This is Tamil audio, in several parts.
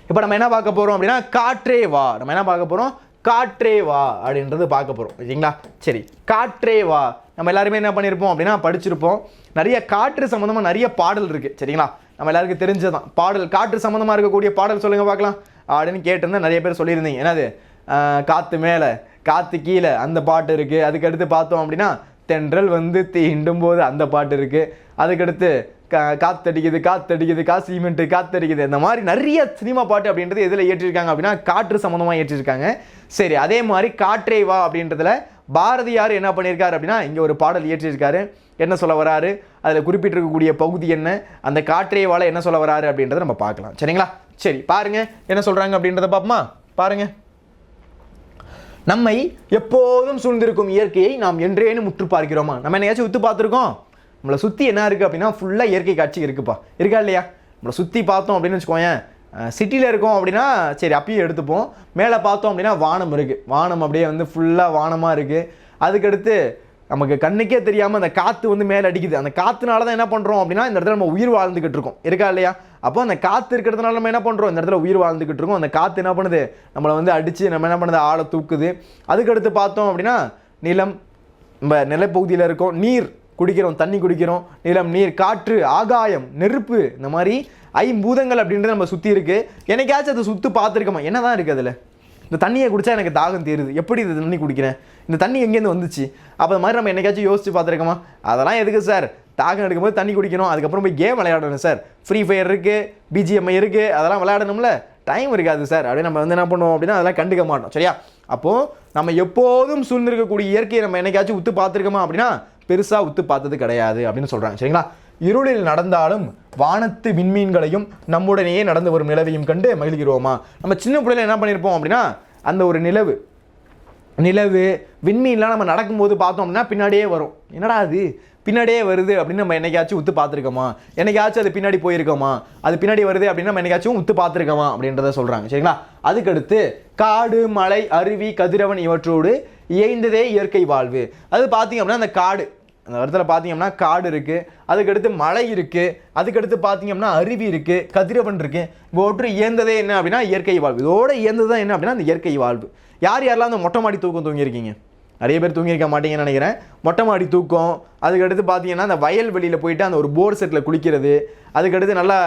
இப்போ நம்ம என்ன பார்க்க போகிறோம் அப்படின்னா காற்றே வா. நம்ம என்ன பார்க்க போகிறோம்? காற்றே வா அப்படின்றது பார்க்க போகிறோம். சரிங்களா? சரி, காற்றே வா நம்ம எல்லாருமே என்ன பண்ணியிருப்போம் அப்படின்னா படிச்சிருப்போம். நிறைய காற்று சம்மந்தமாக நிறைய பாடல் இருக்குது. சரிங்களா? நம்ம எல்லாருக்கும் தெரிஞ்சதான் பாடல். காற்று சம்மந்தமாக இருக்கக்கூடிய பாடல் சொல்லுங்கள் பார்க்கலாம் அப்படின்னு கேட்டிருந்தா நிறைய பேர் சொல்லியிருந்தீங்க. என்னது? காற்று மேலே காற்று கீழே அந்த பாட்டு இருக்குது. அதுக்கடுத்து பார்த்தோம் அப்படின்னா தென்றல் வந்து தீண்டும் போது அந்த பாட்டு இருக்குது. அதுக்கடுத்து காத்தடிக்குது காத்தடிக்குது சிமெண்ட்டு காத்தடிக்குது. இந்த மாதிரி நிறைய சினிமா பாட்டு அப்படின்றது எதில் ஏற்றிருக்காங்க அப்படின்னா காற்று சம்மந்தமாக ஏற்றிருக்காங்க. சரி, அதே மாதிரி காற்றே வா அப்படின்றதுல பாரதியார் என்ன பண்ணியிருக்காரு அப்படின்னா இங்கே ஒரு பாடல் இயற்றியிருக்காரு. என்ன சொல்ல வராரு, அதில் குறிப்பிட்டிருக்கக்கூடிய பகுதி என்ன, அந்த காற்றே வாழ என்ன சொல்ல வராரு அப்படின்றத நம்ம பார்க்கலாம். சரிங்களா? சரி, பாருங்க என்ன சொல்றாங்க அப்படின்றத பார்ப்போமா? பாருங்க. நம்மை எப்போதும் சூழ்ந்திருக்கும் இயற்கையை நாம் என்றேனும் முற்று பார்க்கிறோமா? நம்ம என்னையாச்சும் உத்து பார்த்துருக்கோம்? நம்மளை சுற்றி என்ன இருக்குது அப்படின்னா ஃபுல்லாக இயற்கை காட்சி இருக்குப்பா. இருக்கா இல்லையா? நம்மளை சுற்றி பார்த்தோம் அப்படின்னு வச்சுக்கோங்க. சிட்டியில் இருக்கோம் அப்படின்னா சரி அப்பயும் எடுத்துப்போம். மேலே பார்த்தோம் அப்படின்னா வானம் இருக்குது. வானம் அப்படியே வந்து ஃபுல்லாக வானமாக இருக்குது. அதுக்கடுத்து நமக்கு கண்ணுக்கே தெரியாமல் அந்த காற்று வந்து மேலே அடிக்குது. அந்த காற்றுனால தான் என்ன பண்ணுறோம் அப்படின்னா இந்த இடத்துல நம்ம உயிர் வாழ்ந்துக்கிட்டு இருக்கோம். இருக்கா இல்லையா? அப்போ அந்த காற்று இருக்கிறதுனால நம்ம என்ன பண்ணுறோம்? இந்த இடத்துல உயிர் வாழ்ந்துக்கிட்டு இருக்கோம். அந்த காற்று என்ன பண்ணுது? நம்மளை வந்து அடித்து நம்ம என்ன பண்ணுது? ஆளை தூக்குது. அதுக்கடுத்து பார்த்தோம் அப்படின்னா நிலம், நம்ம நிலப்பகுதியில் இருக்கோம். நீர் குடிக்கிறோம், தண்ணி குடிக்கிறோம். நிலம், நீர், காற்று, ஆகாயம், நெருப்பு, இந்த மாதிரி ஐம்பூதங்கள் அப்படின்றது நம்ம சுற்றி இருக்குது. என்னைக்காச்சும் அதை சுற்றி பார்த்துருக்கோமா? என்ன தான் இருக்குது அதில்? இந்த தண்ணியை குடித்தா எனக்கு தாகம் தீருது, எப்படி இது தண்ணி குடிக்கிறேன்? இந்த தண்ணி எங்கேருந்து வந்துச்சு? அப்போ மாதிரி நம்ம என்னைக்காச்சும் யோசிச்சு பார்த்துருக்கோமா? அதெல்லாம் எதுக்கு சார்? தாகம் எடுக்கும்போது தண்ணி குடிக்கணும், அதுக்கப்புறம் போய் கேம் விளையாடணும் சார். ஃப்ரீ ஃபயர் இருக்குது, பிஜிஎம்ஐ இருக்குது, அதெல்லாம் விளையாடணும்ல, டைம் இருக்காது சார் அப்படின்னு நம்ம வந்து என்ன பண்ணுவோம் அப்படின்னா அதெல்லாம் கண்டுக்க மாட்டோம். சரியா? அப்போது நம்ம எப்போதும் சூழ்ந்திருக்கக்கூடிய இயற்கையை நம்ம என்னைக்காச்சும் உத்து பார்த்துருக்கோமா அப்படின்னா பெருசாக உத்து பார்த்தது கிடையாது அப்படின்னு சொல்கிறாங்க. சரிங்களா? இருளில் நடந்தாலும் வானத்து விண்மீன்களையும் நம்முடனேயே நடந்து வரும் நிலவையும் கண்டு மகிழ்கிறோமா? நம்ம சின்ன பிள்ளைல என்ன பண்ணியிருப்போம் அப்படின்னா அந்த ஒரு நிலவு விண்மீன்லாம் நம்ம நடக்கும்போது பார்த்தோம் அப்படின்னா பின்னாடியே வரும். என்னடா அது பின்னாடியே வருது அப்படின்னு நம்ம என்னைக்காச்சும் உத்து பார்த்துருக்கோமா? என்னைக்காச்சும் அது பின்னாடி போயிருக்கோமா? அது பின்னாடி வருது அப்படின்னு நம்ம என்னைக்காச்சும் உத்து பார்த்துருக்கோமா அப்படின்றத சொல்கிறாங்க. சரிங்களா? அதுக்கடுத்து காடு, மலை, அருவி, கதிரவன் இவற்றோடு இயைந்ததே இயற்கை வாழ்வு. அது பார்த்தீங்க அப்படின்னா அந்த காடு, அந்த இடத்துல பார்த்தீங்கன்னா காடு இருக்குது, அதுக்கடுத்து மலை இருக்குது, அதுக்கடுத்து பார்த்தீங்கன்னா அருவி இருக்குது, கதிரவன் இருக்குது. இவற்று இயந்ததே என்ன அப்படின்னா இயற்கை வாழ்வு. இதோட இயந்தது தான் என்ன அப்படின்னா அந்த இயற்கை வாழ்வு. யாரெல்லாம் அந்த மொட்டை மாடி தூக்கம் தூங்கியிருக்கீங்க? நிறைய பேர் தூங்கியிருக்க மாட்டீங்கன்னு நினைக்கிறேன். மொட்டை மாடி தூக்கம், அதுக்கடுத்து பார்த்தீங்கன்னா அந்த வயல்வெளியில் போயிட்டு அந்த ஒரு போர் செட்டில் குளிக்கிறது, அதுக்கடுத்து நல்லா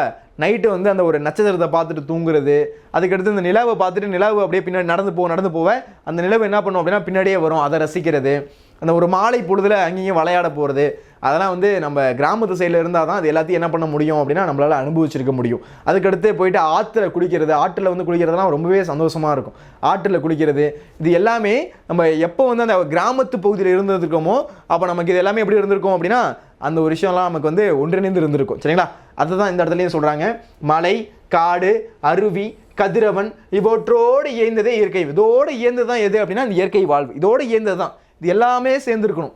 நைட்டு வந்து அந்த ஒரு நட்சத்திரத்தை பார்த்துட்டு தூங்குறது, அதுக்கடுத்து இந்த நிலவை பார்த்துட்டு நிலவு அப்படியே பின்னாடி நடந்து போவ அந்த நிலவு என்ன பண்ணும் அப்படின்னா பின்னாடியே வரும், அதை ரசிக்கிறது. அந்த ஒரு மாலை பொழுதுல அங்கேயும் விளையாட போகிறது, அதெல்லாம் வந்து நம்ம கிராமத்து சைடில் இருந்தால் தான் அது எல்லாத்தையும் என்ன பண்ண முடியும் அப்படின்னா நம்மளால் அனுபவிச்சிருக்க முடியும். அதுக்கடுத்து போயிட்டு ஆற்றுல குளிக்கிறது, ஆற்றில் வந்து குளிக்கிறதுலாம் ரொம்பவே சந்தோஷமாக இருக்கும். ஆற்றில் குளிக்கிறது இது எல்லாமே நம்ம எப்போ வந்து அந்த கிராமத்து பகுதியில் இருந்திருக்கோமோ அப்போ நமக்கு இது எல்லாமே எப்படி இருந்திருக்கும் அப்படின்னா அந்த ஒரு விஷயம்லாம் நமக்கு வந்து ஒன்றிணைந்து இருந்திருக்கும். சரிங்களா? அதுதான் இந்த இடத்துலையும் சொல்கிறாங்க. மலை, காடு, அருவி, கதிரவன் இவற்றோடு இயந்ததே இயற்கை. இதோடு இயந்தது தான் எது அப்படின்னா இந்த இயற்கை வாழ்வு. இதோடு இயந்தது தான். இது எல்லாமே சேர்ந்துருக்கணும்.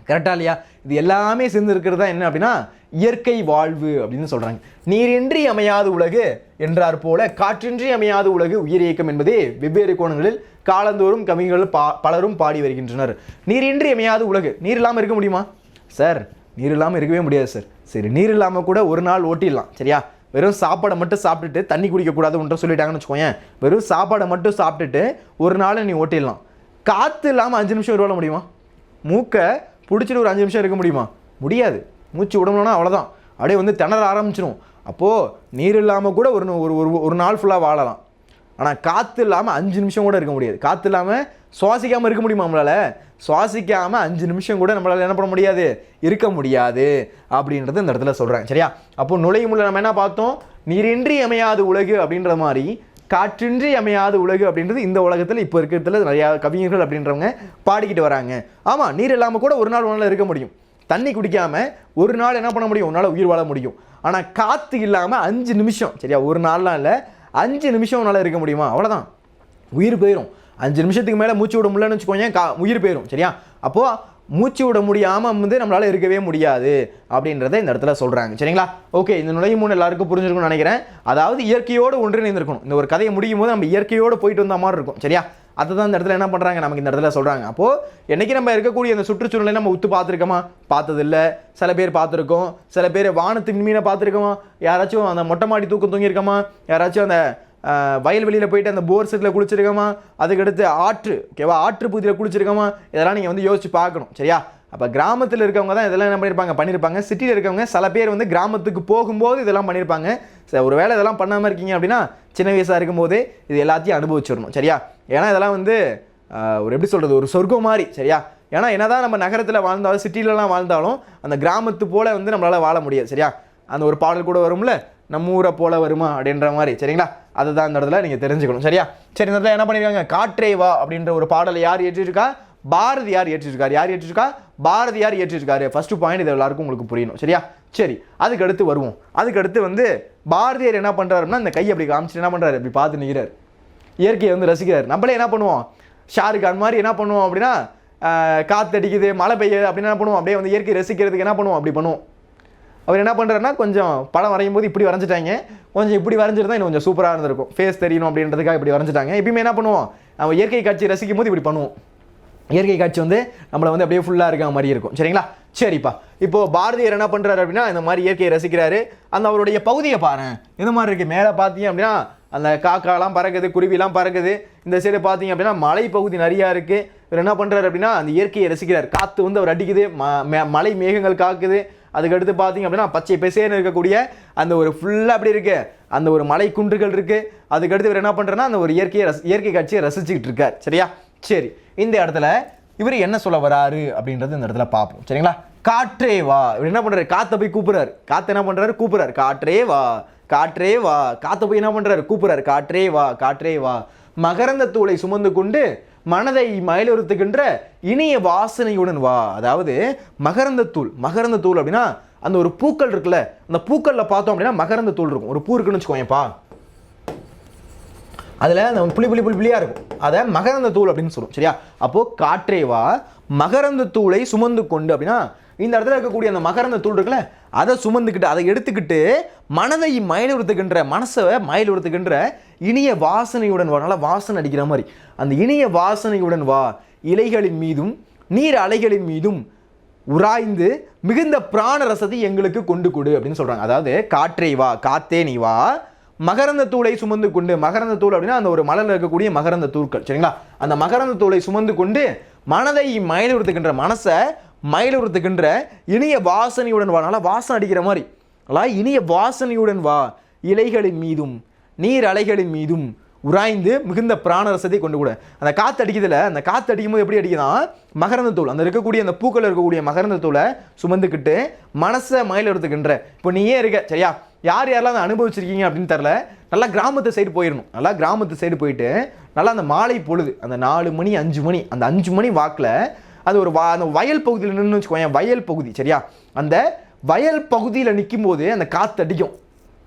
கரெக்டா இல்லையா? இது எல்லாமே சேர்ந்து இருக்கிறது தான் என்ன அப்படின்னா இயற்கை வாழ்வு அப்படின்னு சொல்கிறாங்க. நீரின்றி அமையாது உலகு என்றார் போல காற்றின்றி அமையாது உலகு உயிர் இயக்கம் என்பதே வெவ்வேறு கோணங்களில் காலந்தோறும் கவிஞர்கள் பலரும் பாடி வருகின்றனர். நீரின்றி அமையாது உலகு. நீர் இல்லாமல் இருக்க முடியுமா சார்? நீர் இல்லாமல் இருக்கவே முடியாது சார். சரி, நீர் இல்லாமல் கூட ஒரு நாள் ஓட்டிடலாம். சரியா? வெறும் சாப்பாடை மட்டும் சாப்பிட்டுட்டு தண்ணி குடிக்கக்கூடாது ஒன்று சொல்லிட்டாங்கன்னு வச்சுக்கோங்க. வெறும் சாப்பாடை மட்டும் சாப்பிட்டுட்டு ஒரு நாள் நீ ஓட்டிடலாம். காற்று இல்லாமல் 5 நிமிஷம் விட முடியுமா? மூக்கை பிடிச்சிட்டு ஒரு 5 நிமிஷம் இருக்க முடியுமா? முடியாது. மூச்சு விடணும்னா அவ்வளோதான், அப்படியே வந்து திணற ஆரம்பிச்சிடும். அப்போது நீர் இல்லாமல் கூட ஒரு நாள் ஃபுல்லாக வாழலாம். ஆனால் காற்று இல்லாமல் 5 நிமிஷம் கூட இருக்க முடியாது. காற்று இல்லாமல் சுவாசிக்காமல் இருக்க முடியுமா நம்மளால்? சுவாசிக்காமல் 5 நிமிஷம் கூட நம்மளால் என்ன பண்ண முடியாது? இருக்க முடியாது அப்படின்றது இந்த இடத்துல சொல்கிறேன். சரியா? அப்போது நுழையும் முள்ள நம்ம என்ன பார்த்தோம்? நீரின்றி அமையாது உலகு அப்படின்ற மாதிரி காற்றின்றி அமையாது உலகு அப்படின்றது இந்த உலகத்தில் இப்போ இருக்கிறதுல நிறையா கவிஞர்கள் அப்படின்றவங்க பாடிக்கிட்டு வராங்க. ஆமாம், நீர் இல்லாமல் கூட ஒரு நாள் இருக்க முடியும். தண்ணி குடிக்காமல் ஒரு நாள் என்ன பண்ண முடியும்? ஒரு நாள் உயிர் வாழ முடியும். ஆனால் காற்று இல்லாமல் 5 நிமிஷம், சரியா? ஒரு நாள்லாம் இல்லை, 5 நிமிஷம் உன்னால் இருக்க முடியுமா? அவ்வளோதான், உயிர் போயிடும். 5 நிமிஷத்துக்கு மேலே மூச்சு விட முடியலன்னு வச்சுக்கோங்க, உயிர் போயிடும். சரியா? அப்போது மூச்சு விட முடியாமல் வந்து நம்மளால் இருக்கவே முடியாது அப்படின்றத இந்த இடத்துல சொல்கிறாங்க. சரிங்களா? ஓகே, இந்த நுழையும் முன் எல்லாருக்கும் புரிஞ்சிருக்கும்னு நினைக்கிறேன். அதாவது இயற்கையோடு ஒன்றிணைந்திருக்கணும். இந்த ஒரு கதையை முடியும் போது நம்ம இயற்கையோடு போயிட்டு வந்த மாதிரி இருக்கும். சரியா? அதுதான் இந்த இடத்துல என்ன பண்ணுறாங்க, நமக்கு இந்த இடத்துல சொல்கிறாங்க. அப்போது என்றைக்கு நம்ம இருக்கக்கூடிய அந்த சுற்றுச்சூழலை நம்ம உத்து பார்த்துருக்கோமா? பார்த்ததில்லை. சில பேர் பார்த்துருக்கோம், சில பேர் வானத்து விண்மீனை பார்த்துருக்கோமா? யாராச்சும் அந்த மொட்டை மாடி தூக்கம் தூங்கியிருக்கோமா? யாராச்சும் அந்த வயல்வெளியில் போயிட்டு அந்த போர் செட்டில் குளிச்சிருக்கோமா, அதுக்கடுத்து ஆற்று ஓகேவா ஆற்று பகுதியில் குளிச்சிருக்கோமா, இதெல்லாம் நீங்கள் வந்து யோசிச்சு பார்க்கணும் சரியா. அப்போ கிராமத்தில் இருக்கவங்க தான் இதெல்லாம் என்ன பண்ணியிருப்பாங்க. சிட்டியில் இருக்கவங்க சில பேர் வந்து கிராமத்துக்கு போகும்போது இதெல்லாம் பண்ணியிருப்பாங்க. ஒரு வேளை இதெல்லாம் பண்ணாமல் இருக்கீங்க அப்படின்னா சின்ன வயசாக இருக்கும்போதே இது எல்லாத்தையும் அனுபவிச்சிடணும் சரியா. ஏன்னா இதெல்லாம் வந்து ஒரு எப்படி சொல்கிறது, ஒரு சொர்க்கம் மாதிரி சரியா. ஏன்னா என்னதான் நம்ம நகரத்தில் வாழ்ந்தாலும் சிட்டிலலாம் வாழ்ந்தாலும் அந்த கிராமத்து போல் வந்து நம்மளால் வாழ முடியாது சரியா. அந்த ஒரு பாடல் கூட வரும்ல, நம்ம ஊரை போல வருமா அப்படின்ற மாதிரி சரிங்களா. அதுதான் இந்த இடத்துல நீங்கள் தெரிஞ்சுக்கணும் சரியா. சரி, இந்த இடத்துல என்ன பண்ணியிருக்காங்க, காற்றே வா அப்படின்ற ஒரு பாடலை யார் ஏற்றிருக்கா, பாரதியார் ஏற்றிருக்காரு. யார் ஏற்றிருக்கா, பாரதியார் ஏற்றிருக்காரு. ஃபர்ஸ்ட் பாயிண்ட் இது எல்லாருக்கும் உங்களுக்கு புரியணும் சரியா. சரி, அதுக்கு அடுத்து வருவோம். அதுக்கு அடுத்து வந்து பாரதியார் என்ன பண்ணுறாருன்னா இந்த கை அப்படி காமிச்சிட்டு என்ன பண்ணுறாரு, அப்படி பார்த்து நிற்கிறார், இயற்கையை வந்து ரசிக்கிறார். நம்மளே என்ன பண்ணுவோம், ஷாருக் கான் மாதிரி என்ன பண்ணுவோம் அப்படின்னா காற்றடிக்குது மழை பெய்யுது அப்படின்னு என்ன பண்ணுவோம், அப்படியே வந்து இயற்கை ரசிக்கிறதுக்கு என்ன பண்ணுவோம், அப்படி பண்ணுவோம். அவர் என்ன பண்ணுறாருன்னா கொஞ்சம் படம் வரையும் போது இப்படி வரைஞ்சிட்டாங்க, கொஞ்சம் இப்படி வரைஞ்சிருந்தா இன்னும் கொஞ்சம் சூப்பராக இருந்திருக்கும், ஃபேஸ் தெரியணும் அப்படின்றதுக்காக இப்படி வரைஞ்சிட்டாங்க. எப்பயுமே என்ன பண்ணுவோம், நம்ம இயற்கை காட்சி ரசிக்கும் போது இப்படி பண்ணுவோம். இயற்கை காட்சி வந்து நம்மளை வந்து அப்படியே ஃபுல்லாக இருக்க மாதிரி இருக்கும் சரிங்களா. சரிப்பா, இப்போது பாரதியார் என்ன பண்ணுறாரு அப்படின்னா இந்த மாதிரி இயற்கையை ரசிக்கிறாரு. அந்த அவருடைய பகுதியை பாரு இந்த மாதிரி இருக்குது. மேலே பார்த்தீங்க அப்படின்னா அந்த காக்காலாம் பறக்குது, குருவிலாம் பறக்குது. இந்த சைடு பார்த்தீங்க அப்படின்னா மலை பகுதி நிறையா இருக்குது. இவர் என்ன பண்ணுறாரு அப்படின்னா அந்த இயற்கையை ரசிக்கிறார். காற்று வந்து அவர் அடிக்குது, மலை மேகங்கள் காக்குது. அதுக்கடுத்து பார்த்தீங்க அப்படின்னா பச்சை பெசேன்னு இருக்கக்கூடிய அந்த ஒரு ஃபுல்லாக அப்படி இருக்குது, அந்த ஒரு மலை குன்றுகள் இருக்குது. அதுக்கடுத்து இவர் என்ன பண்ணுறேன்னா அந்த ஒரு இயற்கை காட்சியை ரசிச்சுக்கிட்டு இருக்கார் சரியா. சரி, இந்த இடத்துல இவர் என்ன சொல்ல வராரு அப்படின்றது இந்த இடத்துல பார்ப்போம் சரிங்களா. காற்றே வா, இவர் என்ன பண்ணுறாரு, காற்றை போய் கூப்பிட்றாரு. காற்று என்ன பண்ணுறாரு, கூப்பிட்றாரு, காற்றே வா காற்றே வா. காற்றை போய் என்ன பண்ணுறாரு, கூப்பிட்றாரு, காற்றே வா காற்றே வா. மகரந்த தூளை சுமந்து கொண்டு மனதை மயிலுறுத்துகின்ற இனிய வாசனையுடன் வா. அதாவது மகரந்த தூள் அப்படின்னா அந்த ஒரு பூக்கள் இருக்குல்ல, அந்த பூக்களில் பார்த்தோம் அப்படின்னா மகரந்த தூள் இருக்கும். ஒரு பூ இருக்குன்னு வச்சுக்கோங்கப்பா, அதில் அந்த புளியாக இருக்கும், அதை மகரந்த தூள் அப்படின்னு சொல்லுவோம் சரியா. அப்போது காற்றே வா மகரந்த தூளை சுமந்து கொண்டு அப்படின்னா இந்த இடத்துல இருக்கக்கூடிய அந்த மகரந்த தூள் இருக்குல்ல, அதை சுமந்துக்கிட்டு அதை எடுத்துக்கிட்டு மனதை மனசை மயிலுறுத்துகின்ற இனிய வாசனையுடன் வா. நல்லா வாசனை அடிக்கிற மாதிரி அந்த இனிய வாசனையுடன் வா. இலைகளின் மீதும் நீர் அலைகளின் மீதும் உராய்ந்து மிகுந்த பிராண ரசத்தை எங்களுக்கு கொண்டு கொடு அப்படின்னு சொல்கிறாங்க. அதாவது காற்றே வா, காத்தே நீ வா, மகரந்த தூளை சுமந்து கொண்டு. மகரந்த தூள் அப்படின்னா அந்த ஒரு மலரில் இருக்கக்கூடிய மகரந்த தூள்கள் சரிங்களா. அந்த மகரந்த தூளை சுமந்து கொண்டு மனதை மயிலுறுத்துகின்ற மனசை மயிலுறுத்துகின்ற இனிய வாசனையுடன் வா. நல்லா வாசனை அடிக்கிற மாதிரி நல்லா இனிய வாசனையுடன் வா. இலைகளின் மீதும் நீர் அலைகளின் மீதும் உராய்ந்து மிகுந்த பிராணரசத்தை கொண்டு கூட. அந்த காற்று அடிக்குதுல, அந்த காற்று அடிக்கும் போது எப்படி அடிக்குதான், மகரந்த தூள் அந்த இருக்கக்கூடிய அந்த பூக்கள் இருக்கக்கூடிய மகரந்த தூளை சுமந்துக்கிட்டு மனசை மயிலுறுத்துகின்ற. இப்போ நீயே இருக்க சரியா, யார் யாரெல்லாம் அதை அனுபவிச்சிருக்கீங்க அப்படின்னு தெரில. நல்லா கிராமத்து சைடு போயிடணும். நல்லா கிராமத்து சைடு போயிட்டு நல்லா அந்த மாலை பொழுது அந்த 4 மணி 5 மணி அந்த 5 மணி வாக்கில் அது ஒரு அந்த வயல் பகுதியில் நின்று வச்சுக்கோங்க, வயல் பகுதி சரியா. அந்த வயல் பகுதியில் நிற்கும் போது அந்த காற்று அடிக்கும்.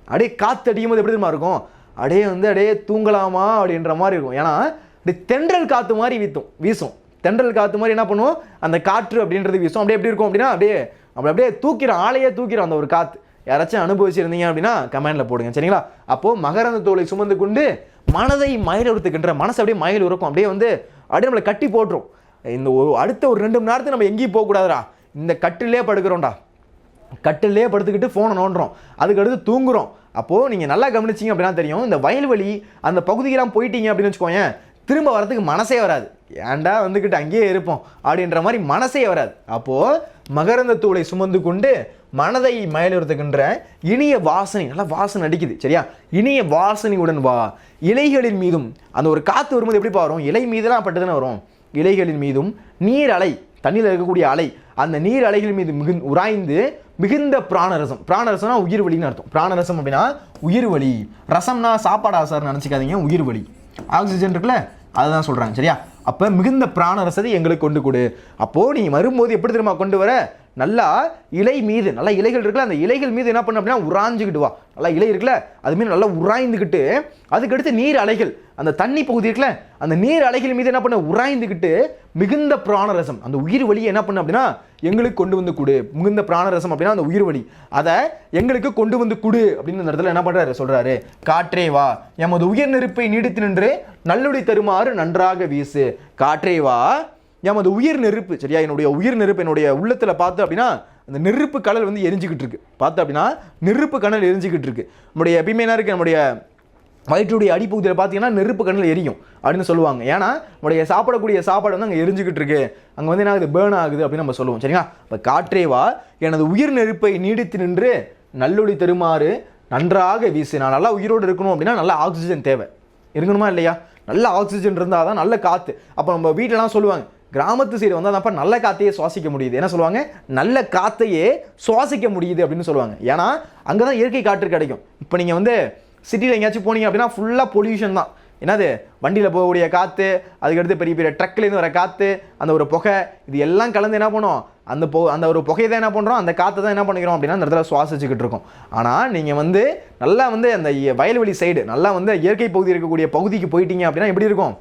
அப்படியே காற்று அடிக்கும் போது எப்படி தெரியுமா இருக்கும், அப்படியே வந்து அப்படியே தூங்கலாமா அப்படின்ற மாதிரி இருக்கும். ஏன்னா அப்படி தென்றல் காற்று மாதிரி வீசும். தென்றல் காற்று மாதிரி என்ன பண்ணுவோம், அந்த காற்று அப்படின்றது வீசும். அப்படியே எப்படி இருக்கும் அப்படின்னா அப்படியே தூக்கிறோம், ஆளையே தூக்கிறோம் அந்த ஒரு காற்று. யாராச்சும் அனுபவிச்சிருந்தீங்க அப்படின்னா கமெண்ட்ல போடுங்க சரிங்களா. அப்போது மகரந்த தோலை சுமந்து கொண்டு மனதை மயிலுறுத்துகின்ற, மனசு அப்படியே மயில் உறக்கும், அப்படியே வந்து அப்படியே நம்மளை கட்டி போட்டுரும். இந்த அடுத்த ஒரு 2 மணி நேரத்துக்கு நம்ம எங்கேயும் போகக்கூடாதுடா, இந்த கட்டிலே படுக்கிறோம்டா, கட்டிலே படுத்துக்கிட்டு ஃபோனை நோண்டுறோம், அதுக்கடுத்து தூங்குறோம். அப்போது நீங்கள் நல்லா கவனிச்சிங்க அப்படின்னா தெரியும், இந்த வயல்வெளி அந்த பகுதியெல்லாம் போயிட்டீங்க அப்படின்னு வச்சுக்கோங்க, திரும்ப வரதுக்கு மனசே வராது. ஏன்டா வந்துக்கிட்டு அங்கேயே இருப்போம் அப்படின்ற மாதிரி மனசே வராது. அப்போது மகரந்த தூளை சுமந்து கொண்டு மனதை மயிலுறுத்துகின்ற இனிய வாசனை, நல்லா வாசனை அடிக்குது சரியா, இனிய வாசனையுடன் வா. இலைகளின் மீதும் அந்த ஒரு காற்று வரும்போது எப்படி வரும், இலை மீதெல்லாம் பட்டுதானே வரும். இலைகளின் மீதும் நீர் அலை, தண்ணியில் இருக்கக்கூடிய அலை, அந்த நீர் அலைகள் மீது உராய்ந்து மிகுந்த பிராணரசம். பிராணரசம்னா உயிர் வலின்னு அர்த்தம். பிராணரசம் அப்படின்னா உயிர் வலி, ரசம்னா சாப்பாடா சார் நினச்சிக்காதீங்க, உயிர் வலி. ஆக்சிஜன் இருக்குல்ல, அதுதான் சொல்கிறாங்க சரியா. அப்போ மிகுந்த பிராணரசத்தை எங்களுக்கு கொண்டு கொடு. அப்போது நீங்கள் வரும்போது எப்படி தெரியுமா கொண்டு வர, நல்லா இலை மீது, நல்லா இலைகள் இருக்குல்ல, அந்த இலைகள் மீது என்ன பண்ண அப்படின்னா உராஞ்சிக்கிட்டு வா. நல்லா இலை இருக்குல்ல, அதுமாரி நல்லா உராய்ந்துக்கிட்டு, அதுக்கடுத்து நீர் அலைகள், அந்த தண்ணி பகுதி இருக்குல்ல, அந்த நீர் அலைகள் மீது என்ன பண்ண உராய்ந்துக்கிட்டு மிகுந்த பிராணரசம், அந்த உயிர் வலியை என்ன பண்ண அப்படின்னா எங்களுக்கு கொண்டு வந்து கொடு. மிகுந்த பிராணரசம் அப்படின்னா அந்த உயிர் வலி, அதை எங்களுக்கு கொண்டு வந்து கொடு அப்படின்னு அந்த இடத்துல என்ன பண்ணுறாரு சொல்கிறாரு. காற்றே வா எமது உயிர் நெருப்பை நீடித்து நின்று நல்லொளி தருமாறு நன்றாக வீசு. காற்றே வா எமது உயிர் நெருப்பு சரியா, என்னுடைய உயிர் நெருப்பு என்னுடைய உள்ளத்தில் பார்த்து அப்படின்னா அந்த நெருப்பு கடல் வந்து எரிஞ்சிக்கிட்டு இருக்கு. பார்த்து அப்படின்னா நெருப்பு கடல் எரிஞ்சிக்கிட்டு இருக்கு. நம்முடைய எப்பயுமே என்ன இருக்குது, நம்முடைய வயிற்றுடைய அடிப்பகுதியில் பார்த்தீங்கன்னா நெருப்பு கண்ணில் எரியும் அப்படின்னு சொல்லுவாங்க. ஏன்னா நம்முடைய சாப்பிடக்கூடிய சாப்பாடு வந்து அங்கே எரிஞ்சுக்கிட்டு இருக்கு, அங்கே வந்து என்ன ஆகுது, பேர்ன் ஆகுது அப்படின்னு நம்ம சொல்லுவோம். சரிங்களா? இப்போ காற்றே வா எனது உயிர் நெருப்பை நீடித்து நின்று நல்லொளி தருமாறு நன்றாக வீசு. நான் நல்லா உயிரோடு இருக்கணும் அப்படின்னா நல்ல ஆக்சிஜன் தேவை இருக்கணுமா இல்லையா? நல்ல ஆக்சிஜன் இருந்தால் தான் நல்ல காற்று. அப்போ நம்ம வீட்டிலலாம் சொல்லுவாங்க, கிராமத்து சைடு வந்தால் தான் நல்ல காற்றையே சுவாசிக்க முடியுது. என்ன சொல்லுவாங்க? நல்ல காற்றையே சுவாசிக்க முடியுது அப்படின்னு சொல்லுவாங்க. ஏன்னா அங்கே தான் இயற்கை காற்று கிடைக்கும். இப்போ நீங்கள் வந்து சிட்டியில் எங்கேயாச்சும் போனீங்க அப்படின்னா ஃபுல்லாக பொல்யூஷன் தான். என்னது, வண்டியில் போகக்கூடிய காற்று, அதுக்கடுத்து பெரிய பெரிய ட்ரக்லேருந்து வர காற்று, அந்த ஒரு புகை, இது எல்லாம் கலந்து என்ன பண்ணும், அந்த ஒரு புகையை தான் என்ன பண்ணுறோம், அந்த காற்றை தான் என்ன பண்ணிக்கிறோம் அப்படின்னா அந்த இடத்துல சுவாசிச்சுக்கிட்டு இருக்கோம். ஆனால் நீங்கள் வந்து நல்லா வந்து அந்த வயல்வெளி சைடு நல்லா வந்து இயற்கை பகுதி இருக்கக்கூடிய பகுதிக்கு போயிட்டீங்க அப்படின்னா எப்படி இருக்கும்,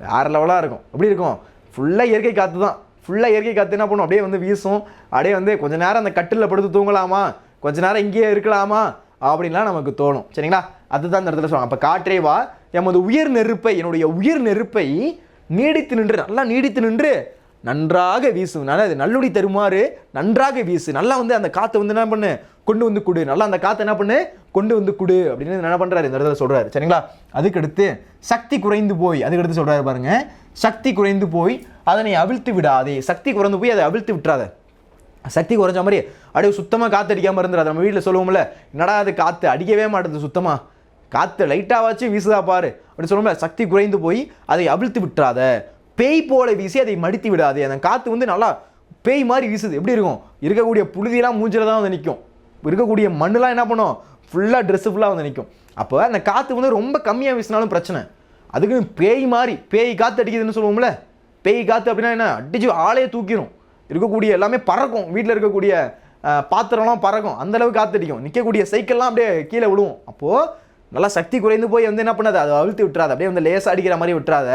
வேறு லெவலாக இருக்கும். எப்படி இருக்கும், ஃபுல்லாக இயற்கை காற்று தான். ஃபுல்லாக இயற்கை காற்று என்ன பண்ணும், அப்படியே வந்து வீசும். அப்படியே வந்து கொஞ்ச நேரம் அந்த கட்டிலில் படுத்து தூங்கலாமா, கொஞ்ச நேரம் இங்கேயே இருக்கலாமா அப்படின்லாம் நமக்கு தோணும். சரிங்களா? அதுதான் இந்த இடத்துல சொல்லுவாங்க. அப்போ காற்றே வா எமது உயிர் நெருப்பை, என்னுடைய உயிர் நெருப்பை நீடித்து நின்று, நல்லா நீடித்து நின்று நன்றாக வீசு. அது நல்லொளி தருமாறு நன்றாக வீசு. நல்லா வந்து அந்த காற்றை வந்து என்ன பண்ணு, கொண்டு வந்து கொடு. நல்லா அந்த காற்றை என்ன பண்ணு, கொண்டு வந்து கொடு அப்படின்னு என்ன பண்ணுறாரு இந்த இடத்துல சொல்கிறாரு. சரிங்களா? அதுக்கடுத்து சக்தி குறைந்து போய், அதுக்கடுத்து சொல்கிறாரு பாருங்க, சக்தி குறைந்து போய் அதனை அவிழ்த்து விடாதே. சக்தி குறைந்து போய் அதை அவிழ்த்து விட்டுறாத. சக்தி குறைஞ்ச மாதிரி அப்படியே சுத்தமாக காற்று அடிக்காமல் இருந்துடாது. நம்ம வீட்டில் சொல்லுவோம்ல, என்னடா அது காற்று அடிக்கவே மாட்டேது, சுத்தமாக காற்று லைட்டாக வச்சு வீசுதா பாரு அப்படின்னு சொல்லுவோம்ல. சக்தி குறைந்து போய் அதை அவிழ்த்து விட்டுறாத. பேய் போல வீசி அதை மடித்து விடாது. அந்த காற்று வந்து நல்லா பேய் மாதிரி வீசுது. எப்படி இருக்கும், இருக்கக்கூடிய புழுதியெல்லாம் மூஞ்சில் தான் வந்து நிற்கும், இருக்கக்கூடிய மண்ணெலாம் என்ன பண்ணும், ஃபுல்லாக ட்ரெஸ்ஸு ஃபுல்லாக வந்து நிற்கும். அப்போ அந்த காற்று வந்து ரொம்ப கம்மியாக வீசினாலும் பிரச்சனை. அதுக்கு பேய் மாதிரி பேய் காற்று அடிக்குதுன்னு சொல்லுவோம்ல. பேய் காற்று அப்படின்னா என்ன, அடிச்சு ஆளையே தூக்கிடும். இருக்கக்கூடிய எல்லாமே பறக்கும், வீட்டில் இருக்கக்கூடிய பாத்திரம்லாம் பறக்கும், அந்தளவுக்கு காற்றடிக்கும். நிற்கக்கூடிய சைக்கிள்லாம் அப்படியே கீழே விழுவும். அப்போது நல்லா சக்தி குறைந்து போய் வந்து என்ன பண்ணாது, அதை அழுத்தி விட்டுறாது. அப்படியே வந்து லேசாக அடிக்கிற மாதிரி விட்டுறாத.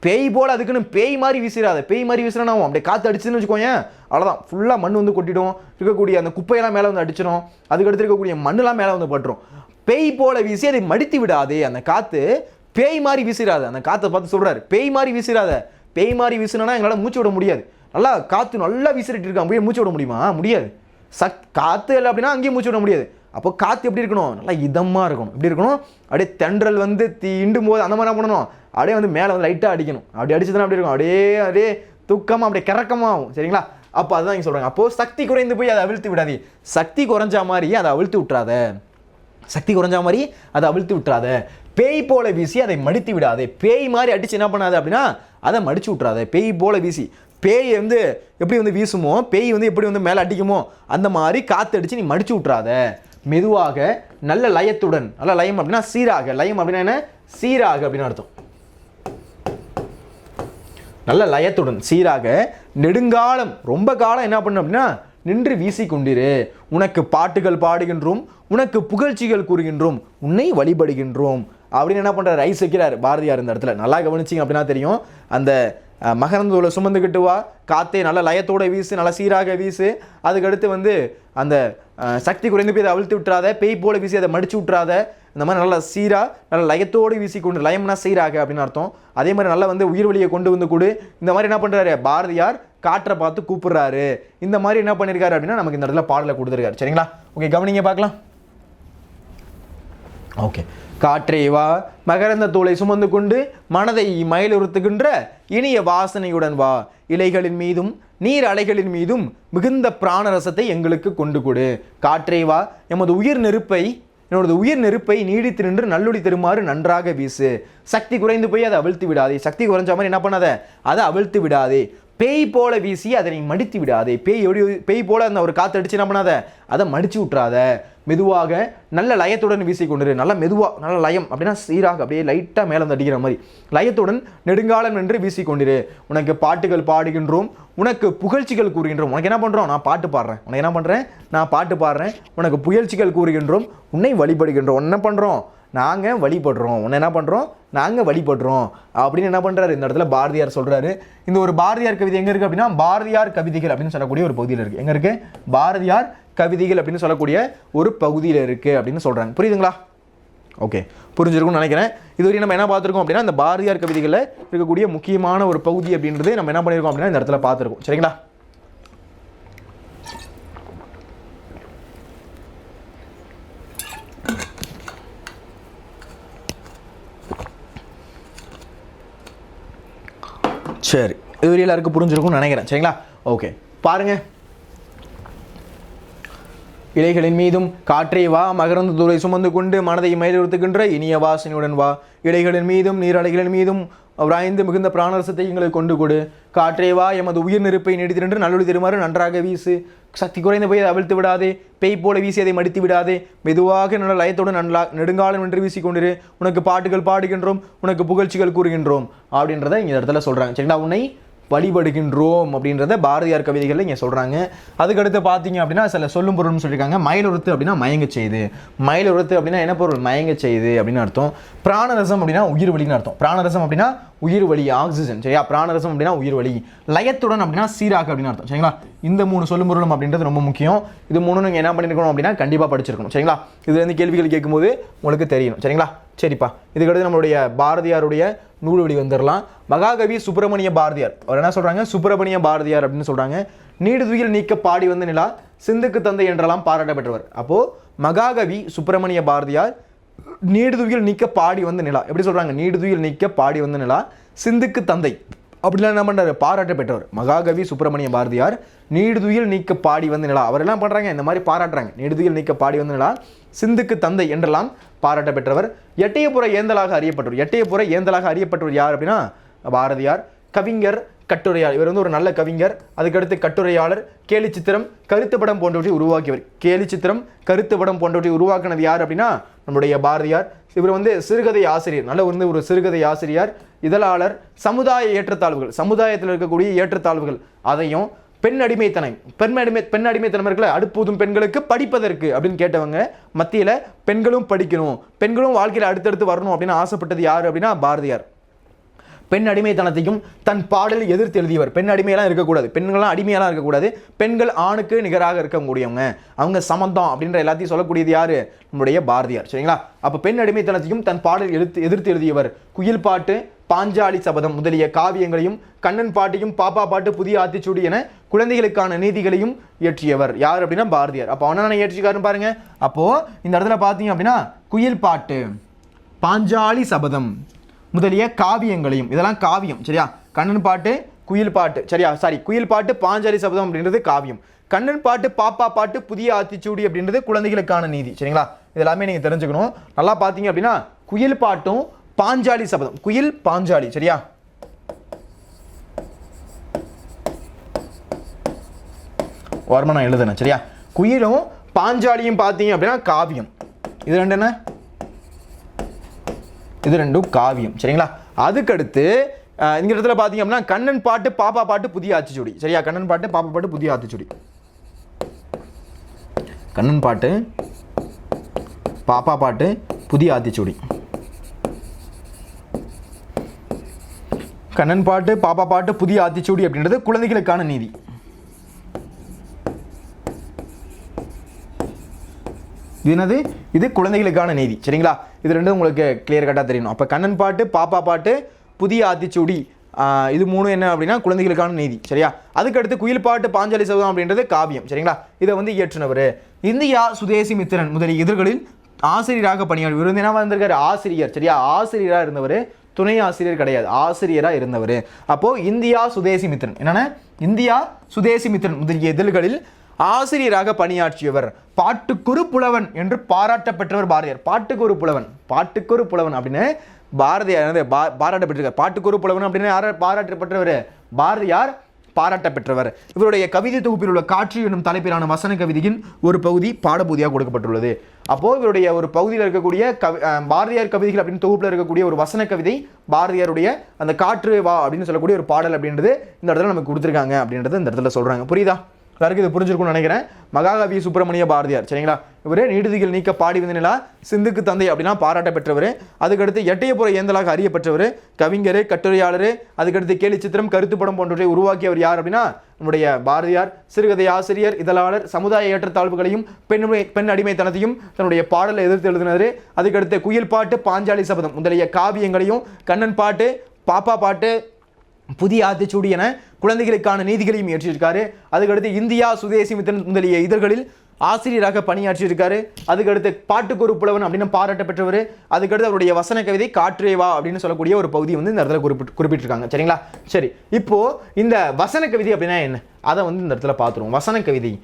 பேய் போல் அதுக்குன்னு பேய் மாதிரி வீசிடாத. பேய் மாதிரி வீசினா அப்படியே காற்று அடிச்சுன்னு வச்சுக்கோங்க, அவ்வளோதான், ஃபுல்லாக மண் வந்து கொட்டிடும். இருக்கக்கூடிய அந்த குப்பையெல்லாம் மேலே வந்து அடிச்சிடும். அதுக்கடுத்து இருக்கக்கூடிய மண்ணெலாம் மேலே வந்து பட்டுரும். பேய் போல வீசி அதை மடித்து விடாதே. அந்த காற்று பேய் மாதிரி வீசிடாது. அந்த காற்றை பார்த்து சொல்கிறாரு, பேய் மாதிரி வீசிடாத. பேய் மாதிரி வீசினா எங்களால் மூச்சு விட முடியாது. நல்லா காற்று நல்லா வீசிட்டு இருக்கான், அப்படியே மூச்சு விட முடியுமா, முடியாது. காற்று இல்லை அப்படின்னா அங்கேயும் மூச்சு விட முடியாது. அப்போ காற்று எப்படி இருக்கணும், நல்லா இதமாக இருக்கணும். எப்படி இருக்கணும், அப்படியே தென்றல் வந்து தீண்டும் போது அந்த மாதிரி என்ன பண்ணணும், அப்படியே வந்து மேலே வந்து லைட்டாக அடிக்கணும். அப்படி அடிச்சதுன்னா அப்படி இருக்கும், அப்படியே தூக்கமாக அப்படியே கிறக்கமாகும். சரிங்களா? அப்போ அதுதான் இங்கே சொல்கிறாங்க. அப்போது சக்தி குறைந்து போய் அதை அவிழ்த்து விடாது. சக்தி குறைஞ்சா மாதிரி அதை அவிழ்த்து விட்டுறாத. சக்தி குறைஞ்சா மாதிரி அதை அவிழ்த்து விட்டுறாத. பேய் போல வீசி அதை மடித்து விடாதே. பேய் மாதிரி அடித்து என்ன பண்ணாது அப்படின்னா அதை மடிச்சு விட்றாத. பேய் போல வீசி, பேய் வந்து எப்படி வந்து வீசுமோ, பேய் வந்து எப்படி வந்து மேலே அடிக்குமோ அந்த மாதிரி காற்று அடித்து நீ மடிச்சு விட்றாத. மெதுவாக நல்ல லயத்துடன், நல்ல லயம் அப்படின்னா சீராக, லயம் அப்படின்னா என்ன, சீராக அப்படின்னு அர்த்தம். நல்ல லயத்துடன் சீராக நெடுங்காலம், ரொம்ப காலம் என்ன பண்ண அப்படின்னா நின்று வீசி கொண்டிரு. உனக்கு பாட்டுகள் பாடுகின்றோம், உனக்கு புகழ்ச்சிகள் கூறுகின்றோம், உன்னை வழிபடுகின்றோம் அப்படின்னு என்ன பண்ணுறாரு, ரைஸ் வைக்கிறார் பாரதியார் இந்த இடத்துல. நல்லா கவனிச்சிங்க அப்படின்னா தெரியும். அந்த மகரந்தோலை சுமந்துக்கிட்டு வா, காற்றே நல்ல லயத்தோட வீசு, நல்லா சீராக வீசு. அதுக்கடுத்து வந்து அந்த சக்தி குறைந்து போய் அதை அவிழ்த்து விட்டுறாத. பேய் போல வீசி அதை மடிச்சு விட்டுறாத. இந்த மாதிரி நல்லா சீராக நல்ல லயத்தோடு வீசி கொண்டு, லயம்னா சீராக அப்படின்னு அர்த்தம். அதே மாதிரி நல்லா வந்து உயிர் வழியை கொண்டு வந்து கொடு. இந்த மாதிரி என்ன பண்ணுறாரு பாரதியார், காற்றை பார்த்து கூப்பிடுறாரு. இந்த மாதிரி என்ன பண்ணியிருக்காரு அப்படின்னா நமக்கு இந்த இடத்துல பாடலை கொடுத்துருக்காரு. சரிங்களா? ஓகே, கவனிங்க பார்க்கலாம். ஓகே, காற்றே வா மகரந்த தோலை சுமந்து கொண்டு மனதை மயிலுறுத்துகின்ற இனிய வாசனையுடன் வா. இலைகளின் மீதும் நீர் அலைகளின் மீதும் மிகுந்த பிராணரசத்தை எங்களுக்கு கொண்டு கொடு. காற்றே வா எமது உயிர் நெருப்பை, என்னோட உயிர் நெருப்பை நீடித்து நின்று நல்லொளி தருமாறு நன்றாக வீசு. சக்தி குறைந்து போய் அதை அவிழ்த்து விடாதே. சக்தி குறைஞ்ச மாதிரி என்ன பண்ணாத, அதை அவிழ்த்து விடாதே. பேய் போல வீசி அதனை மடித்து விடாதே. பேய் போல அந்த ஒரு காற்று அடிச்சு என்ன பண்ணாத, அதை மடிச்சு விட்றாத. மெதுவாக நல்ல லயத்துடன் வீசி கொண்டிரு. நல்ல மெதுவாக, நல்ல லயம் அப்படின்னா சீராக அப்படியே லைட்டாக மேலே வந்து அடிக்கிற மாதிரி லயத்துடன் நெடுங்காலம் என்று வீசி கொண்டிரு. உனக்கு பாட்டுகள் பாடுகின்றோம், உனக்கு புகழ்ச்சிகள் கூறுகின்றோம். உனக்கு என்ன பண்ணுறோம், நான் பாட்டு பாடுறேன். உனக்கு என்ன பண்ணுறேன், நான் பாட்டு பாடுறேன். உனக்கு புகழ்ச்சிகள் கூறுகின்றோம், உன்னை வழிபடுகின்றோம். என்ன பண்ணுறோம், நாங்கள் வழிபடுறோம். உன்னை என்ன பண்ணுறோம், நாங்கள் வழிபடுறோம் அப்படின்னு என்ன பண்ணுறாரு இந்த இடத்துல பாரதியார் சொல்கிறாரு. இந்த ஒரு பாரதியார் கவிதை எங்கே இருக்குது அப்படின்னா பாரதியார் கவிதைகள் அப்படின்னு சொல்லக்கூடிய ஒரு பகுதியில் இருக்குது. எங்கே இருக்குது, பாரதியார் கவிதைகள் அப்படின்னு சொல்லக்கூடிய ஒரு பகுதியில் இருக்குது அப்படின்னு சொல்கிறாங்க. புரியுதுங்களா? ஓகே, புரிஞ்சிருக்கும்னு நினைக்கிறேன். இதுவரையும் நம்ம என்ன பார்த்துருக்கோம் அப்படின்னா இந்த பாரதியார் கவிதைகளில் இருக்கக்கூடிய முக்கியமான ஒரு பகுதி அப்படின்றது நம்ம என்ன பண்ணியிருக்கோம் அப்படின்னா இந்த இடத்துல பார்த்துருக்கோம். சரிங்களா? சரி, இது எல்லாருக்கும் புரிஞ்சிருக்கும்னு நினைக்கிறேன். சரிங்களா? ஓகே, பாருங்க. இலைகளின் மீதும் காற்றே வா, மகரந்த தூரை சுமந்து கொண்டு மனதை மயிலுறுத்துகின்ற இனிய வாசனையுடன் வா. இலைகளின் மீதும் நீரலைகளின் மீதும் விராய்ந்து மிகுந்த பிராணரசத்தை எங்களுக்கு கொண்டு கொடு. காற்றே வா, எமது உயிர் நெருப்பை நீடித்தின்று நல்லொளி திருமாறு நன்றாக வீசு. சக்தி குறைந்த போய் அவிழ்த்து விடாதே, பெய் போல வீசி அதை மடித்து விடாதே. மெதுவாக நல்ல லயத்தோடு நெடுங்காலம் என்று வீசிக்கொண்டிரு. உனக்கு பாட்டுகள் பாடுகின்றோம், உனக்கு புகழ்ச்சிகள் கூறுகின்றோம் அப்படின்றத இங்கே இடத்துல சொல்கிறாங்க. சரிங்களா? உன்னை வழிபடுகின்றோம் அப்படின்றத பாரதியார் கவிதைகளில் இங்கே சொல்கிறாங்க. அதுக்கடுத்து பார்த்தீங்க அப்படின்னா சில சொல்லும் பொருள்னு சொல்லியிருக்காங்க. மயிலுறுத்து அப்படின்னா மயங்க செய்து. மயிலுறுத்து அப்படின்னா என்ன பொருள்? மயங்க செய்து அப்படின்னு அர்த்தம். பிராணரசம் அப்படின்னா உயிர் வலின்னு அர்த்தம். பிராணரசம் அப்படின்னா உயிர் வலி, ஆக்சிஜன். சரியா? பிராணரசம் அப்படின்னா உயிர் வலி. லயத்துடன் அப்படின்னா சீராக அப்படின்னு அர்த்தம். சரிங்களா? இந்த 3 சொல்லும் பொருளும் அப்படின்றது ரொம்ப முக்கியம். இது 3 நீங்கள் என்ன பண்ணியிருக்கணும் அப்படின்னா கண்டிப்பாக படிச்சிருக்கணும். சரிங்களா? இதுலேருந்து கேள்விகள் கேட்கும்போது உங்களுக்கு தெரியணும். சரிங்களா? சரிப்பா. இதுக்கடுத்து நம்மளுடைய பாரதியாருடைய நூல்வழி வந்துடலாம். மகாகவி சுப்பிரமணிய பாரதியார். அவர் என்ன சொல்கிறாங்க? சுப்பிரமணிய பாரதியார் அப்படின்னு சொல்கிறாங்க. நீடுதுயில் நீக்க பாடி வந்த நிலா, சிந்துக்கு தந்தை என்றெல்லாம் பாராட்ட பெற்றவர். அப்போது மகாகவி சுப்பிரமணிய பாரதியார் நீடுதுயில் நீக்க பாடி வந்த நிலா. எப்படி சொல்கிறாங்க? நீடுதுயில் நீக்க பாடி வந்த நிலா, சிந்துக்கு தந்தை அப்படிலாம் என்ன பண்ணுறாரு? பாராட்ட பெற்றவர். மகாகவி சுப்பிரமணிய பாரதியார் நீடுதுயில் நீக்க பாடி வந்த நிலா. அவர் எல்லாம் பண்ணுறாங்க, இந்த மாதிரி பாராட்டுறாங்க. நீடுதுயில் நீக்க பாடி வந்த நிலா, சிந்துக்கு தந்தை என்றெல்லாம் பாராட்ட பெற்றவர். எட்டயபுர ஏந்தலாக அறியப்பட்டவர். எட்டயபுர ஏந்தலாக அறியப்பட்டவர் யார் அப்படின்னா பாரதியார். கவிஞர், கட்டுரையாளர். இவர் வந்து ஒரு நல்ல கவிஞர். அதுக்கடுத்து கட்டுரையாளர், கேலிச்சித்திரம், கருத்துப்படம் போன்றவற்றை உருவாக்கியவர். கேலிச்சித்திரம், கருத்துப்படம் போன்றவற்றை உருவாக்கினது யார் அப்படின்னா நம்முடைய பாரதியார். இவர் வந்து சிறுகதை ஆசிரியர். நல்ல வந்து ஒரு சிறுகதை ஆசிரியர், இதழாளர், சமுதாய ஏற்றத்தாழ்வுகள், சமுதாயத்தில் இருக்கக்கூடிய ஏற்றத்தாழ்வுகள் அதையும் பெண் அடிமைத்தனம், பெண் அடிமைத்தனம் இருக்கல, அடுப்பூதும் பெண்களுக்கு படிப்பதற்கு அப்படின்னு கேட்டவங்க மத்தியில் பெண்களும் படிக்கணும், பெண்களும் வாழ்க்கையில் அடுத்தடுத்து வரணும் அப்படின்னு ஆசைப்பட்டது யார் அப்படின்னா பாரதியார். பெண் அடிமைத்தனத்தையும் தன் பாடலில் எதிர்த்து எழுதியவர். பெண் அடிமையெல்லாம் இருக்கக்கூடாது, பெண்கள்லாம் அடிமையெல்லாம் இருக்கக்கூடாது, பெண்கள் ஆணுக்கு நிகராக இருக்கக்கூடியவங்க, அவங்க சமந்தம் அப்படின்ற எல்லாத்தையும் சொல்லக்கூடியது யாரு? நம்முடைய பாரதியார். சரிங்களா? அப்போ பெண் அடிமைத்தனத்தையும் தன் பாடல் எதிர்த்து எழுதியவர். குயில் பாட்டு, பாஞ்சாலி சபதம் முதலிய காவியங்களையும், கண்ணன் பாட்டையும், பாப்பா பாட்டு, புதிய ஆத்திச்சூடி என குழந்தைகளுக்கான நீதிகளையும் இயற்றியவர் யார் அப்படின்னா பாரதியார். அப்போ அவனை இயற்றிக்காருன்னு பாருங்க. அப்போ இந்த இடத்துல பார்த்தீங்க அப்படின்னா குயில் பாட்டு, பாஞ்சாலி சபதம் முதலிய காவியங்களையும், இதெல்லாம் காவியம். சரியா? கண்ணன் பாட்டு, குயில் பாட்டு, சரியா? குயில் பாட்டு, பாஞ்சாலி சபதம் அப்படின்றது காவியம். கண்ணன் பாட்டு, பாப்பா பாட்டு, புதிய ஆத்திச்சூடி அப்படின்றது குழந்தைகளுக்கான நீதி. சரிங்களா? இதெல்லாமே நீங்கள் தெரிஞ்சுக்கணும். நல்லா பார்த்தீங்க அப்படின்னா குயில் பாட்டும் பாஞ்சாலி சபதம், குயில் பாஞ்சாலி. சரியா? ஓரமா நான் எழுதுனேன். சரியா? குயிலும் பாஞ்சாலியும் பார்த்தீங்க அப்படின்னா காவியம். இது ரெண்டு என்ன? இது ரெண்டும் காவியம். சரிங்களா? அதுக்கடுத்து இந்த இடத்துல பார்த்தீங்க அப்படின்னா கண்ணன் பாட்டு, பாப்பா பாட்டு, புதிய ஆத்திச்சூடி. சரியா? கண்ணன் பாட்டு, பாப்பா பாட்டு, புதிய ஆத்திச்சூடி. கண்ணன் பாட்டு, பாப்பா பாட்டு, புதிய ஆத்திச்சூடி. கண்ணன் பாட்டு, பாப்பா பாட்டு, புதிய ஆத்திச்சூடி அப்படின்றது குழந்தைகளுக்கான நீதி. இது என்னது? இது குழந்தைகளுக்கான நீதி. சரிங்களா? இது ரெண்டும் உங்களுக்கு கிளியர் கட்டாக தெரியணும். அப்போ கண்ணன் பாட்டு, பாப்பா பாட்டு, புதிய ஆத்திச்சூடி, இது 3 என்ன அப்படின்னா குழந்தைகளுக்கான நீதி. சரியா? அதுக்கடுத்து குயில் பாட்டு, பாஞ்சாலி சபதம் அப்படின்றது காவியம். சரிங்களா? இதை வந்து இயற்றினவர் இந்தியா சுதேசி மித்திரன் முதலிய இதழ்களில் ஆசிரியராக பணியாற்றி. இவர் வந்து என்ன வந்திருக்காரு? ஆசிரியர். சரியா? ஆசிரியராக இருந்தவர், துணை ஆசிரியர் கிடையாது, ஆசிரியராக இருந்தவர். அப்போ இந்தியா சுதேசி மித்திரன், என்னன்னா இந்தியா சுதேசி மித்திரன் முதலிய இதழ்களில் ஆசிரியராக பணியாற்றியவர். பாட்டுக்குரு புலவன் என்று பாராட்ட பெற்றவர் பாரதியார். பாட்டுக்குரு புலவன், பாட்டுக்குரு புலவன் அப்படின்னு பாரதியார் பாராட்ட பெற்றிருக்கார். பாட்டுக்குரு புலவன் அப்படின்னு யார் பாராட்ட பெற்றவர்? பாரதியார் பாராட்ட பெற்றவர். இவருடைய கவிதை தொகுப்பில் உள்ள காட்சி என்னும் தலைப்பிலான வசன கவிதையின் ஒரு பகுதி பாடபூதியாக கொடுக்கப்பட்டுள்ளது. அப்போ இவருடைய ஒரு பகுதியில் இருக்கக்கூடிய பாரதியார் கவிதைகள் அப்படின்னு தொகுப்பில் இருக்கக்கூடிய ஒரு வசன கவிதை பாரதியாருடைய அந்த காற்று வா அப்படின்னு சொல்லக்கூடிய ஒரு பாடல் அப்படின்றது இந்த இடத்துல நமக்கு கொடுத்துருக்காங்க அப்படின்றது இந்த இடத்துல சொல்றாங்க. புரியுதா? எல்லாருக்கும் இது புரிஞ்சிருக்கும்னு நினைக்கிறேன். மகாகவி சுப்பிரமணிய பாரதியார். சரிங்களா? இவர் நீடுதிகள் நீக்க பாடி வந்த நிலா, சிந்துக்கு தந்தை அப்படின்னா பாராட்ட பெற்றவர். அதுக்கடுத்து எட்டயபுர ஏந்தலாக அறியப்பட்டவர், கவிஞர், கட்டுரையாளர், அதுக்கடுத்து கேலிச்சித்திரம், கருத்துப்படம் போன்றவற்றை உருவாக்கியவர் யார் அப்படின்னா நம்முடைய பாரதியார். சிறுகதை ஆசிரியர், இதழாளர், சமுதாய ஏற்றத்தாழ்வுகளையும் பெண் அடிமைத்தனத்தையும் தன்னுடைய பாடலை எதிர்த்து எழுதினார். அதுக்கடுத்து குயில் பாட்டு, பாஞ்சாலி சபதம் முதலிய காவியங்களையும், கண்ணன் பாட்டு, பாப்பா பாட்டு, புதிய ஆத்திச்சூடி என குழந்தைகளுக்கான நீதிகளையும் ஏற்றிருக்காரு. அதுக்கடுத்து இந்தியா சுதேசி மித்திரன் முதலிய இதழ்களில் ஆசிரியராக பணியாற்றி இருக்காரு. அதுக்கடுத்து பாட்டுக்கு ஒரு புலவன் அப்படின்னு பாராட்ட பெற்றவர். அதுக்கடுத்து அவருடைய வசன கவிதை காற்றேவா அப்படின்னு சொல்லக்கூடிய ஒரு பகுதி வந்து இந்த இடத்துல குறிப்பிட்டிருக்காங்க. சரிங்களா? சரி, இப்போ இந்த வசன கவிதை அப்படின்னா என்ன, அதை வந்து இந்த இடத்துல பார்த்துருவோம். வசன கவிதை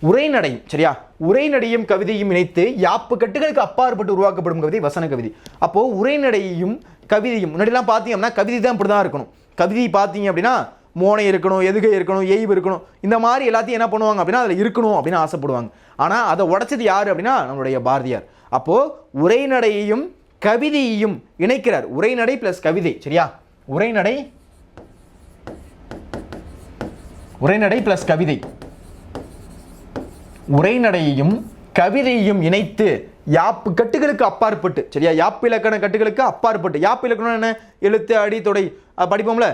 உரைநடையும், சரியா, உரைநடையும் கவிதையும் இணைத்து யாப்பு கட்டுகளுக்கு அப்பாற்பட்டு உருவாக்கப்படும் கவிதை வசன கவிதை. அப்போ உரைநடையும் கவிதையும் முன்னாடிலாம் பார்த்தீங்கன்னா கவிதை தான் இப்படி தான் இருக்கணும். கவிதை பார்த்தீங்க அப்படின்னா மோனை இருக்கணும், எதுகை இருக்கணும், எய்வு இருக்கணும், இந்த மாதிரி எல்லாத்தையும் என்ன பண்ணுவாங்க அப்படின்னா அதில் இருக்கணும் அப்படின்னு ஆசைப்படுவாங்க. ஆனால் அதை உடைச்சது யார் அப்படின்னா நம்மளுடைய பாரதியார். அப்போது உரைநடையையும் கவிதையையும் இணைக்கிறார். உரைநடை பிளஸ் கவிதை, சரியா, உரைநடை பிளஸ் கவிதை, உரைநடையையும் கவிதையையும் இணைத்து யாப்பு கட்டுகளுக்கு அப்பாற்பட்டு, சரியா, யாப்பு இலக்கண கட்டுகளுக்கு அப்பாற்பட்டு. யாப்பு இலக்கணம் என்ன, எழுத்து அடி தொடை படிப்போம்ல,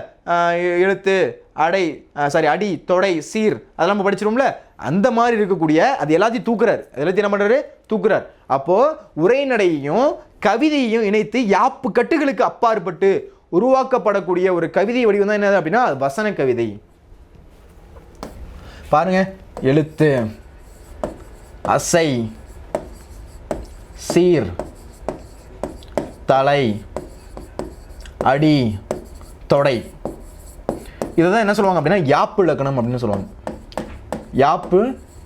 எழுத்து அடை அடி தொடை சீர் அதெல்லாம் நம்ம படிச்சிருவோம்ல, அந்த மாதிரி இருக்கக்கூடிய அது எல்லாத்தையும் தூக்குறாரு. எல்லாத்தையும் என்ன பண்றாரு, தூக்குறார். அப்போ உரைநடையையும் கவிதையையும் இணைத்து யாப்பு கட்டுகளுக்கு அப்பாற்பட்டு உருவாக்கப்படக்கூடிய ஒரு கவிதை வடிவம் தான் என்ன அப்படின்னா வசன கவிதை. பாருங்க, எழுத்து அசை சீர் தலை அடி தொடை, இதை தான் என்ன சொல்லுவாங்க அப்படின்னா யாப்பு இலக்கணம் அப்படின்னு சொல்லுவாங்க. யாப்பு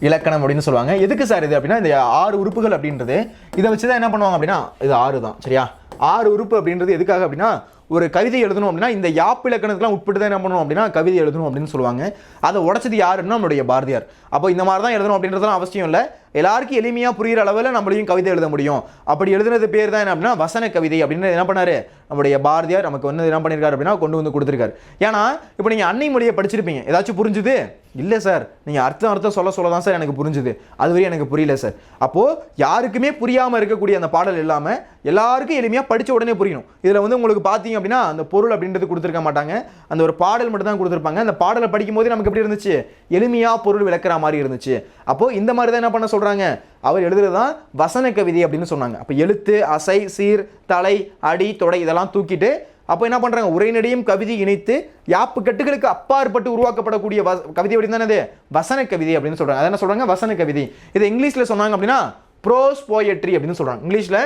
இலக்கணம் அப்படின்னு சொல்லுவாங்க. எதுக்கு சார் இது அப்படின்னா இந்த 6 உறுப்புகள் அப்படின்றது இதை வச்சு தான் என்ன பண்ணுவாங்க அப்படின்னா இது 6 தான், சரியா. 6 உறுப்பு அப்படின்றது எதுக்காக அப்படின்னா ஒரு கவிதை எழுதணும் அப்படின்னா இந்த யாப்பு இலக்கணத்துக்குலாம் உட்பட்டு தான் என்ன பண்ணணும் அப்படின்னா கவிதை எழுதணும் அப்படின்னு சொல்லுவாங்க. அதை உடைச்சது யாருன்னா நம்மளுடைய பாரதியார். அப்போ இந்த மாதிரி தான் எழுதணும் அப்படின்றதுலாம் அவசியம் இல்லை. எல்லாருக்கும் எளிமையாக புரிகிற அளவில் நம்மளையும் கவிதை எழுத முடியும். அப்படி எழுதுனது பேர் தான் என்ன அப்படின்னா வசன கவிதை அப்படின்னு என்ன பண்ணாரு நம்முடைய பாரதியார் நமக்கு வந்து என்ன பண்ணியிருக்காரு அப்படின்னா கொண்டு வந்து கொடுத்துருக்காரு. ஏன்னா இப்போ நீங்கள் அன்னை மொழியை படிச்சிருப்பீங்க, ஏதாச்சும் புரிஞ்சுது இல்லை சார், நீங்கள் அர்த்தம் சொல்ல தான் சார் எனக்கு புரிஞ்சுது, அதுவரை எனக்கு புரியல சார். அப்போது யாருக்குமே புரியாமல் இருக்கக்கூடிய அந்த பாடல் இல்லாமல் எல்லாருக்கும் எளிமையாக படித்த உடனே புரியணும். இதில் வந்து உங்களுக்கு பார்த்தீங்க அப்படின்னா அந்த பொருள் அப்படின்றது கொடுத்துருக்க மாட்டாங்க, அந்த ஒரு பாடல் மட்டும் தான் கொடுத்துருப்பாங்க. அந்த பாடலை படிக்கும் போது நமக்கு எப்படி இருந்துச்சு, எளிமையாக பொருள் விளக்குற மாதிரி இருந்துச்சு. அப்போது இந்த மாதிரி தான் என்ன பண்ண சொல்கிறாங்க, அவர் எழுதுறதுதான் வசன கவிதை அப்படின்னு சொன்னாங்க. அப்போ எழுத்து அசை சீர் தலை அடி தொடை இதெல்லாம் தூக்கிட்டு அப்போ என்ன பண்ணுறாங்க, உரைநடையும் கவிதை இணைத்து யாப்பு கட்டுகளுக்கு அப்பாற்பட்டு உருவாக்கப்படக்கூடிய கவிதை அப்படின்னு தானே வசன கவிதை அப்படின்னு சொல்கிறாங்க. அதை என்ன சொல்கிறாங்க, வசன கவிதை. இதை இங்கிலீஷில் சொன்னாங்க அப்படின்னா ப்ரோஸ் போயட்ரி அப்படின்னு சொல்கிறாங்க. இங்கிலீஷில்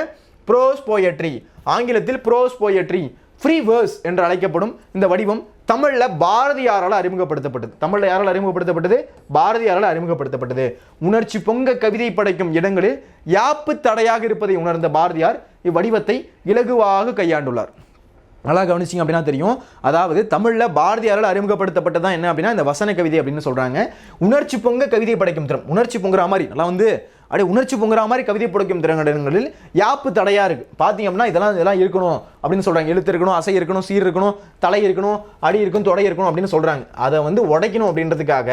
ப்ரோஸ் போயட்ரி, ஆங்கிலத்தில் ப்ரோஸ் போயட்ரி, ஃப்ரீ வேர்ஸ் என்று அழைக்கப்படும் இந்த வடிவம் தமிழில் பாரதியாரால் அறிமுகப்படுத்தப்பட்டது. தமிழில் யாரால் அறிமுகப்படுத்தப்பட்டது, பாரதியாரால் அறிமுகப்படுத்தப்பட்டது. உணர்ச்சி பொங்க கவிதை படைக்கும் இடங்களில் யாப்பு தடையாக இருப்பதை உணர்ந்த பாரதியார் இவ்வடிவத்தை இலகுவாக கையாண்டுள்ளார். நல்லா கவனிச்சிங்க அப்படின்னா தெரியும். அதாவது தமிழில் பாரதியாரால் அறிமுகப்படுத்தப்பட்டதான் என்ன அப்படின்னா இந்த வசன கவிதை அப்படின்னு சொல்கிறாங்க. உணர்ச்சி பொங்க கவிதை படைக்கும் திறம், உணர்ச்சி பொங்குற மாதிரி நல்லா வந்து அப்படியே உணர்ச்சி பொங்குற மாதிரி கவிதை படைக்கும் திறங்களில் யாப்பு தடையாக இருக்குது. பார்த்தீங்க அப்படின்னா இதெல்லாம் இருக்கணும் அப்படின்னு சொல்கிறாங்க. எழுத்து இருக்கணும், அசை இருக்கணும், சீர் இருக்கணும், தலை இருக்கணும், அடி இருக்கணும், தொடை இருக்கணும் அப்படின்னு சொல்கிறாங்க. அதை வந்து உடைக்கணும் அப்படின்றதுக்காக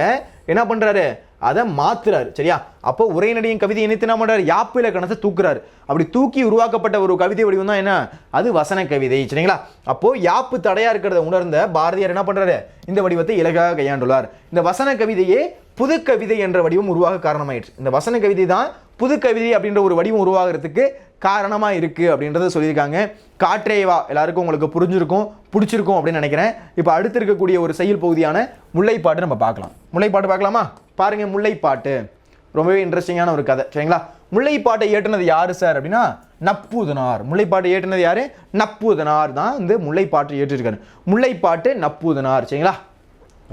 என்ன பண்ணுறாரு, அதை மாத்துறாரு, சரியா. அப்போ உரைநடையும் கவிதை இணைத்து என்ன பண்றாரு, யாப்பு இலக்கணத்தை தூக்குறாரு. அப்படி தூக்கி உருவாக்கப்பட்ட ஒரு கவிதை வடிவம் தான் என்ன, அது வசன கவிதை, சரிங்களா. அப்போ யாப்பு தடையா இருக்கிறத உணர்ந்த பாரதியார் என்ன பண்றாரு, இந்த வடிவத்தை இலகாக கையாண்டுள்ளார். இந்த வசன கவிதையே புது கவிதை என்ற வடிவம் உருவாக காரணமாயிடுச்சு. இந்த வசன கவிதை தான் புது கவிதை அப்படின்ற ஒரு வடிவம் உருவாகிறதுக்கு காரணமாக இருக்குது அப்படின்றத சொல்லியிருக்காங்க. காற்றேவா எல்லாருக்கும் உங்களுக்கு புரிஞ்சிருக்கும், பிடிச்சிருக்கும் அப்படின்னு நினைக்கிறேன். இப்போ அடுத்து இருக்கக்கூடிய ஒரு செயல் பகுதியான முல்லைப்பாட்டு நம்ம பார்க்கலாம். முல்லைப்பாட்டு பார்க்கலாமா? பாருங்க, முல்லைப்பாட்டு ரொம்பவே இன்ட்ரெஸ்டிங்கான ஒரு கதை, சரிங்களா. முல்லைப்பாட்டை ஏற்றினது யாரு சார் அப்படின்னா நப்பூதனார். முல்லைப்பாட்டை ஏற்றினது யாரு, நப்பூதனார் தான் இந்த முல்லைப்பாட்டை ஏற்றிருக்காரு. முல்லைப்பாட்டு நப்பூதனார், சரிங்களா.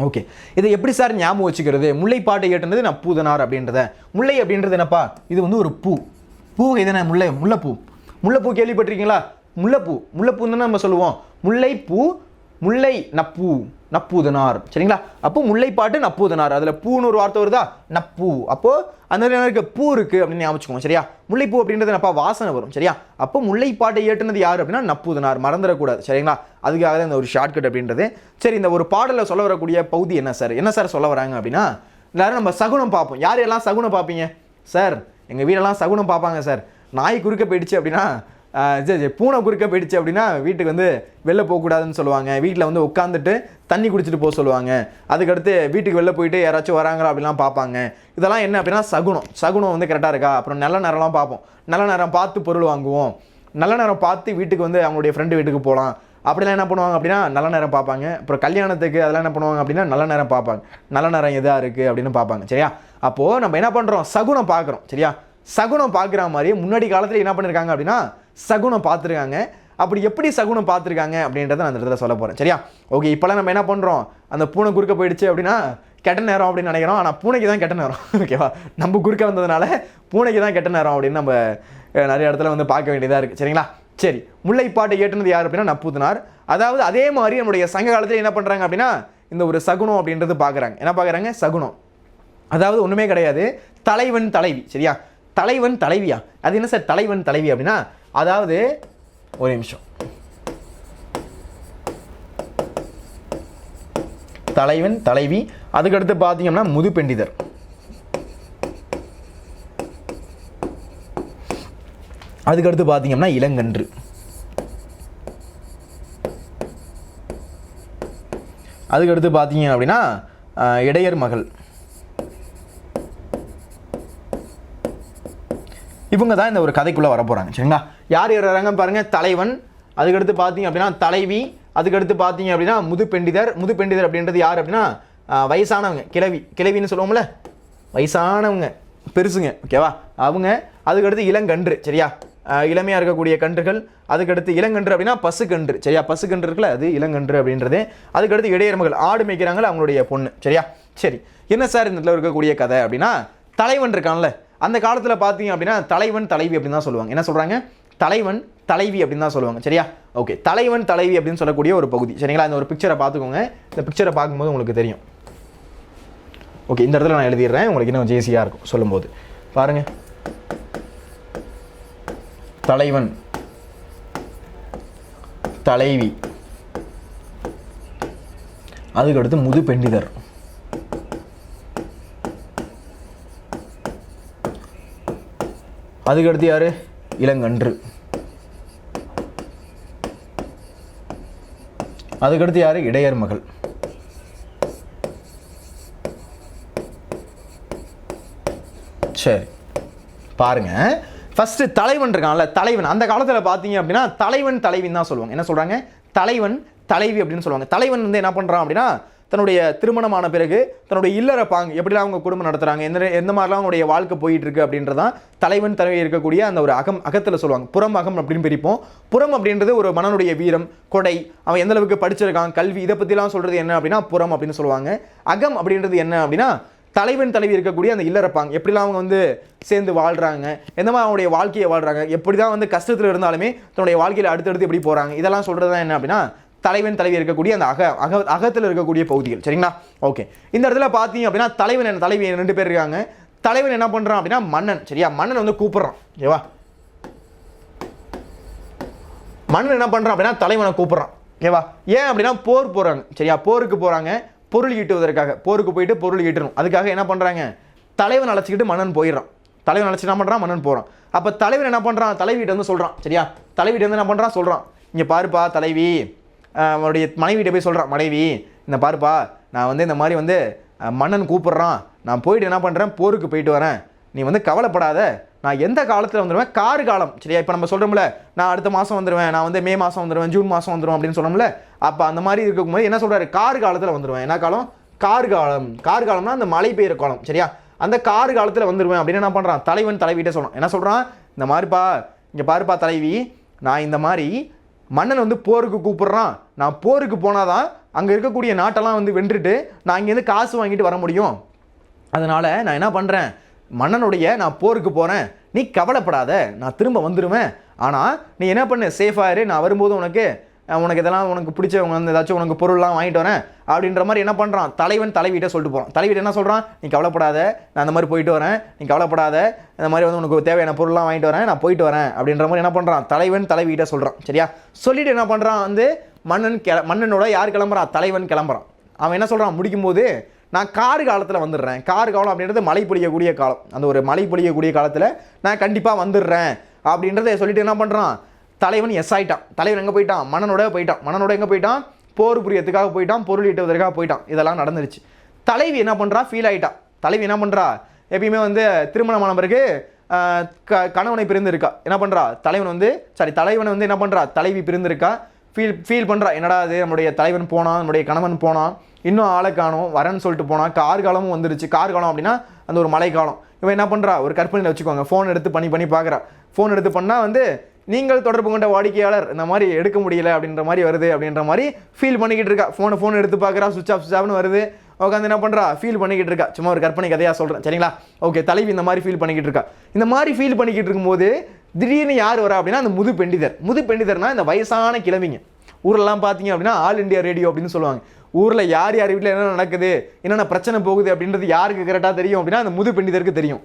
ஓகே, இதை எப்படி சார் ஞாபகம் வச்சுக்கிறது, முல்லைப்பாட்டை ஏற்றினது நப்பூதனார் அப்படின்றத. முல்லை அப்படின்றது என்னப்பா, இது வந்து ஒரு பூ. பூ இதுனா முல்லைப்பூ. முல்லைப்பூ கேள்விப்பட்டிருக்கீங்களா? முல்லைப்பூ தானே நம்ம சொல்லுவோம். முல்லைப்பூ, முல்லை நப்பூதனார், சரிங்களா. அப்போ முல்லைப்பாட்டு நப்பூதனார், அதில் பூன்னு ஒரு வார்த்தை வருதா, நப்பூ. அப்போ அந்த இருக்க பூ இருக்கு அப்படின்னு ஞாபகம், சரியா. முல்லைப்பூ அப்படின்றது என்னப்பா, வாசனை வரும், சரியா. அப்போ முல்லைப்பாட்டை ஏற்றினது யார் அப்படின்னா நப்பூதனார், மறந்துடக்கூடாது, சரிங்களா. அதுக்காக தான் இந்த ஒரு ஷார்ட்கட் அப்படின்றது. சரி, இந்த ஒரு பாடலில் சொல்ல வரக்கூடிய பகுதி என்ன சார் சொல்ல வராங்க அப்படின்னா, எல்லாரும் நம்ம சகுனம் பார்ப்போம். யாரெல்லாம் சகுனம் பார்ப்பீங்க சார்? எங்கள் வீடெல்லாம் சகுனம் பார்ப்பாங்க சார். நாய் குறுக்க போயிடுச்சு அப்படின்னா, பூனை குறுக்க போயிடுச்சு அப்படின்னா வீட்டுக்கு வந்து வெளில போகக்கூடாதுன்னு சொல்லுவாங்க. வீட்டில் வந்து உட்காந்துட்டு தண்ணி குடிச்சிட்டு போக சொல்லுவாங்க. அதுக்கடுத்து வீட்டுக்கு வெளில போயிட்டு யாராச்சும் வராங்களா அப்படிலாம் பார்ப்பாங்க. இதெல்லாம் என்ன அப்படின்னா சகுனம் வந்து கரெக்டாக இருக்கா. அப்புறம் நல்ல நேரம்லாம் பார்ப்போம். நல்ல நேரம் பார்த்து பொருள் வாங்குவோம். நல்ல நேரம் பார்த்து வீட்டுக்கு வந்து அவங்களுடைய ஃப்ரெண்டு வீட்டுக்கு போகலாம் அப்படிலாம் என்ன பண்ணுவாங்க அப்படின்னா நல்ல நேரம் பார்ப்பாங்க. அப்புறம் கல்யாணத்துக்கு அதெல்லாம் என்ன பண்ணுவாங்க அப்படின்னா நல்ல நேரம் பார்ப்பாங்க. நல்ல நேரம் எதாக இருக்குது அப்படின்னு பார்ப்பாங்க. சரியா? அப்போது நம்ம என்ன பண்ணுறோம், சகுனம் பார்க்குறோம். சரியா? சகுனம் பார்க்குற மாதிரி முன்னாடி காலத்தில் என்ன பண்ணியிருக்காங்க அப்படின்னா சகுனம் பார்த்துருக்காங்க. அப்படி எப்படி சகுனம் பார்த்துருக்காங்க அப்படின்றத நான் அந்த இடத்துல சொல்ல போகிறேன். சரியா? ஓகே, இப்போலாம் நம்ம என்ன பண்ணுறோம், அந்த பூனை குறுக்க போயிடுச்சு அப்படின்னா கெட்ட நேரம் அப்படின்னு நினைக்கிறோம். ஆனால் பூனைக்கு தான் கெட்ட நேரம். ஓகேவா? நம்ம குறுக்க வந்ததுனால பூனைக்கு தான் கெட்ட நேரம் அப்படின்னு நம்ம நிறைய இடத்துல வந்து பார்க்க வேண்டியதாக இருக்குது. சரிங்களா? சரி, முல்லைப்பாட்டை ஏற்றுனது யார் அப்படின்னா நப்பூதனார். அதாவது அதே மாதிரி நம்முடைய சங்க காலத்தில் என்ன பண்ணுறாங்க அப்படின்னா இந்த ஒரு சகுனம் அப்படின்றது பார்க்குறாங்க. என்ன பார்க்குறாங்க? சகுனம். அதாவது ஒன்றுமே கிடையாது, தலைவன் தலைவி. சரியா? தலைவன் தலைவியா? அது என்ன சார் தலைவன் தலைவி அப்படின்னா, அதாவது ஒரு நிமிஷம், தலைவன் தலைவி, அதுக்கடுத்து பார்த்தீங்கன்னா முதுபெண்டிதர், அதுக்கடுத்து பார்த்தீங்கன்னா இளங்கன்று, அதுக்கடுத்து பார்த்தீங்க அப்படின்னா இடையர் மகள். இவங்க தான் இந்த ஒரு கதைக்குள்ளே வர போகிறாங்க. சரிங்களா? யார் யார் வராங்க பாருங்க. தலைவன், அதுக்கடுத்து பார்த்தீங்க அப்படின்னா தலைவி, அதுக்கடுத்து பார்த்தீங்க அப்படின்னா முதுபெண்டிதர். முதுபெண்டிதர் அப்படின்றது யார் அப்படின்னா வயசானவங்க, கிழவி. கிழவின்னு சொல்லுவோம்ல, வயசானவங்க, பெருசுங்க. ஓகேவா? அவங்க. அதுக்கடுத்து இளங்கன்று. சரியா? இளமையாக இருக்கக்கூடிய கன்றுகள். அதுக்கடுத்து இளங்கன்று அப்படின்னா பசுக்கன்று. சரியா? பசுக்கன்று இருக்குல்ல, அது இளங்கன்று அப்படின்றது. அதுக்கடுத்து இடையர் மகள், ஆடு மேய்க்கிறாங்களே அவங்களுடைய பொண்ணு. சரியா? சரி, என்ன சார் இந்த இடத்துல இருக்கக்கூடிய கதை அப்படின்னா, தலைவன் இருக்கான்ல, அந்த காலத்தில் பார்த்தீங்க அப்படின்னா தலைவன் தலைவி அப்படின்னு தான் சொல்லுவாங்க. என்ன சொல்கிறாங்க? தலைவன் தலைவி அப்படின்னு தான் சொல்லுவாங்க. சரியா? ஓகே, தலைவன் தலைவி அப்படின்னு சொல்லக்கூடிய ஒரு பகுதி. சரிங்களா? இந்த ஒரு பிக்சரை பார்த்துக்கோங்க. இந்த பிக்சரை பார்க்கும்போது உங்களுக்கு தெரியும். ஓகே, இந்த இடத்துல நான் எழுதிடுறேன், உங்களுக்கு இன்னும் ஜேசியாக இருக்கும் சொல்லும்போது. பாருங்க, தலைவன் தலைவி, அதுக்கடுத்து முதுபெண்டிதர், அதுக்கடுத்து யாரு? இளங்கன்று, அதுக்கடுத்து யாரு? இடையர் மகள். சரி, பாருங்க, ஃபர்ஸ்ட் தலைவன் இருக்கான்ல, தலைவன். அந்த காலத்தில் பார்த்தீங்க அப்படின்னா தலைவன் தலைவின்னு தான் சொல்லுவாங்க. என்ன சொல்றாங்க? தலைவன் தலைவி அப்படின்னு சொல்லுவாங்க. தலைவன் வந்து என்ன பண்றான் அப்படின்னா தன்னுடைய திருமணமான பிறகு தன்னுடைய இல்லற பாங்கு எப்படிலாம் அவங்க குடும்பம் நடத்துறாங்க, எந்த மாதிரிலாம் அவங்களுடைய வாழ்க்கை போயிட்டு இருக்கு அப்படின்றதான் தலைவன் தலைவி இருக்கக்கூடிய அந்த ஒரு அகத்தில் சொல்லுவாங்க. புறம் அகம் அப்படின்னு பிரிப்போம். புறம் அப்படின்றது ஒரு மனனுடைய வீரம், கொடை, அவன் எந்த அளவுக்கு படிச்சிருக்கான், கல்வி, இதை பற்றிலாம் சொல்றது என்ன அப்படின்னா புறம் அப்படின்னு சொல்லுவாங்க. அகம் அப்படின்றது என்ன அப்படின்னா தலைவன் தலைவி இருக்கக்கூடிய அந்த இல்லறப்பாங்க, எப்படிலாம் அவங்க வந்து சேர்ந்து வாழ்றாங்க, எந்த மாதிரி அவங்களுடைய வாழ்க்கையை வாழ்றாங்க, எப்படி தான் வந்து கஷ்டத்தில் இருந்தாலுமே தன்னுடைய வாழ்க்கையில் அடுத்தடுத்து எப்படி போகிறாங்க, இதெல்லாம் சொல்கிறது தான் என்ன அப்படின்னா தலைவன் தலைவி இருக்கக்கூடிய அந்த அகத்தில் இருக்கக்கூடிய பகுதிகள். சரிங்களா? ஓகே, இந்த இடத்துல பார்த்தீங்க அப்படின்னா தலைவன் என்ன தலைவி 2 பேர் இருக்காங்க. தலைவன் என்ன பண்ணுறான் அப்படின்னா மன்னன். சரியா? மன்னன் வந்து கூப்பிட்றான். ஓகேவா? மன்னன் என்ன பண்ணுறான் அப்படின்னா தலைவனை கூப்பிட்றான். ஓகேவா? ஏன் அப்படின்னா போர் போகிறாங்க. சரியா? போருக்கு போகிறாங்க, பொருள் ஈட்டுவதற்காக. போருக்கு போயிட்டு பொருள் ஈட்டணும், அதுக்காக என்ன பண்ணுறாங்க, தலைவன் அழைச்சிக்கிட்டு மன்னன் போயிடுறான். தலைவன் அழைச்சி என்ன பண்ணுறான், மன்னன் போகிறான். அப்போ தலைவன் என்ன பண்ணுறான், தலைவிட்ட வந்து சொல்கிறான். சரியா? தலைவிட்ட வந்து என்ன பண்ணுறான், சொல்கிறான், இங்கே பாருப்பா தலைவி, அவருடைய மனைவிட்ட போய் சொல்கிறான், மனைவி இந்த பாருப்பா, நான் வந்து இந்த மாதிரி வந்து மன்னன் கூப்பிட்றான், நான் போயிட்டு என்ன பண்ணுறேன், போருக்கு போயிட்டு வரேன், நீ வந்து கவலைப்படாத, நான் எந்த காலத்தில் வந்துடுவேன், கார் காலம். சரியா? இப்போ நம்ம சொல்கிறோம்ல, நான் அடுத்த மாதம் வந்துடுவேன், நான் வந்து மே மாதம் வந்துடுவேன், ஜூன் மாதம் வந்துடுவேன் அப்படின்னு சொன்னோம்ல, அப்போ அந்த மாதிரி இருக்கும்போது என்ன சொல்கிறாரு, கார் காலத்தில் வந்துடுவேன். என்ன காலம்? கார் காலம். கார் காலம்னா அந்த மழை பெய்கிற காலம். சரியா? அந்த கார் காலத்தில் வந்துடுவேன் அப்படின்னு என்ன பண்ணுறான், தலைவன் தலைவிட்ட சொல்கிறான். என்ன சொல்கிறான், இந்த மாதிரிப்பா, இங்கே பாருப்பா தலைவி, நான் இந்த மாதிரி மன்னன் வந்து போருக்கு கூப்பிட்றான், நான் போருக்கு போனாதான் அங்கே இருக்கக்கூடிய நாட்டெல்லாம் வந்து வென்றுட்டு நான் இங்கேருந்து காசு வாங்கிட்டு வர முடியும். அதனால் நான் என்ன பண்ணுறேன், மன்னனுடைய நான் போருக்கு போகிறேன், நீ கவலைப்படாத, நான் திரும்ப வந்துடுவேன். ஆனால் நீ என்ன பண்ணு, சேஃபாக இரு, நான் வரும்போது உனக்கு இதெல்லாம் உனக்கு பிடிச்சவங்க வந்து ஏதாச்சும் உனக்கு பொருள்லாம் வாங்கிட்டு வரேன் அப்படின்ற மாதிரி என்ன பண்ணுறான், தலைவன் தலைவிட்ட சொல்லிட்டு போகிறான். தலைவிட்ட என்ன சொல்கிறான், நீ கவலைப்படாத, நான் அந்த மாதிரி போயிட்டு வரேன், நீ கவலைப்படாத, இந்த மாதிரி வந்து உனக்கு தேவையான பொருள்லாம் வாங்கிட்டு வரேன், நான் போயிட்டு வரேன் அப்படின்ற மாதிரி என்ன பண்ணுறான், தலைவன் தலைவிட்ட சொல்கிறான். சரியா? சொல்லிட்டு என்ன பண்ணுறான், வந்து மன்னனோட யார் கிளம்புறான், தலைவன் கிளம்புறான். அவன் என்ன சொல்கிறான் முடிக்கும்போது, நான் கார் காலத்தில் வந்துடுறேன். கார் காலம் அப்படின்றது மழை பொழியக்கூடிய காலம். அந்த ஒரு மழை பொழியக்கூடிய காலத்தில் நான் கண்டிப்பாக வந்துடுறேன் அப்படின்றத சொல்லிட்டு என்ன பண்ணுறான், தலைவன் எஸ் ஆகிட்டான். தலைவன் எங்கே போயிட்டான், மன்னனோட போயிட்டான். மன்னனோட எங்கே போயிட்டான், போர் புரியத்துக்காக போயிட்டான், பொருள் ஈட்டுவதற்காக போயிட்டான். இதெல்லாம் நடந்துருச்சு. தலைவி என்ன பண்ணுறா, ஃபீல் ஆகிட்டான். தலைவி என்ன பண்ணுறா, எப்பயுமே வந்து திருமணமான பிறகு கணவனை பிரிந்து இருக்கா. என்ன பண்ணுறா, தலைவன் வந்து என்ன பண்ணுறா, தலைவி பிரிந்து இருக்கா. ஃபீல் பண்ணுறா, என்னடா அது நம்மளுடைய தலைவன் போனான், நம்மளுடைய கணவன் போனான், இன்னும் ஆளை காணும், வரேன்னு சொல்லிட்டு போனால், கார்காலமும் வந்துருச்சு. கார்காலம் அப்படின்னா அந்த ஒரு மழைக்காலம். இவன் என்ன பண்ணுறா, ஒரு கற்பனையில் வச்சுக்கோங்க, ஃபோன் எடுத்து பண்ணி பார்க்குறா. ஃபோன் எடுத்து பண்ணால் வந்து நீங்கள் தொடர்பு கொண்ட வாடிக்கையாளர் இந்த மாதிரி எடுக்க முடியல அப்படின்ற மாதிரி வருது அப்படின்ற மாதிரி ஃபீல் பண்ணிக்கிட்டு இருக்கா. ஃபோன் எடுத்து பார்க்குறா, சுவிச் ஆஃப்னு வருது. உட்காந்து என்ன பண்ணுறா, ஃபீல் பண்ணிக்கிட்டு இருக்கா. சும்மா ஒரு கற்பனை கதையாக சொல்கிறேன், சரிங்களா? ஓகே, தலைவி இந்த மாதிரி ஃபீல் பண்ணிக்கிட்டு இருக்கா. இந்த மாதிரி ஃபீல் பண்ணிக்கிட்டு இருக்கும்போது திடீர்னு யார் வரா அப்படின்னா அந்த முதுபெண்டிதர்னா இந்த வயசான கிழவிங்க. ஊரெல்லாம் பார்த்தீங்க அப்படின்னா ஆல் இண்டியா ரேடியோ அப்படின்னு சொல்லுவாங்க. ஊரில் யார் வீட்டில் என்ன நடக்குது, என்னென்ன பிரச்சனை போகுது அப்படின்றது யாருக்கு கரெக்டாக தெரியும் அப்படின்னா அந்த முதுபெண்டிதருக்கு தெரியும்.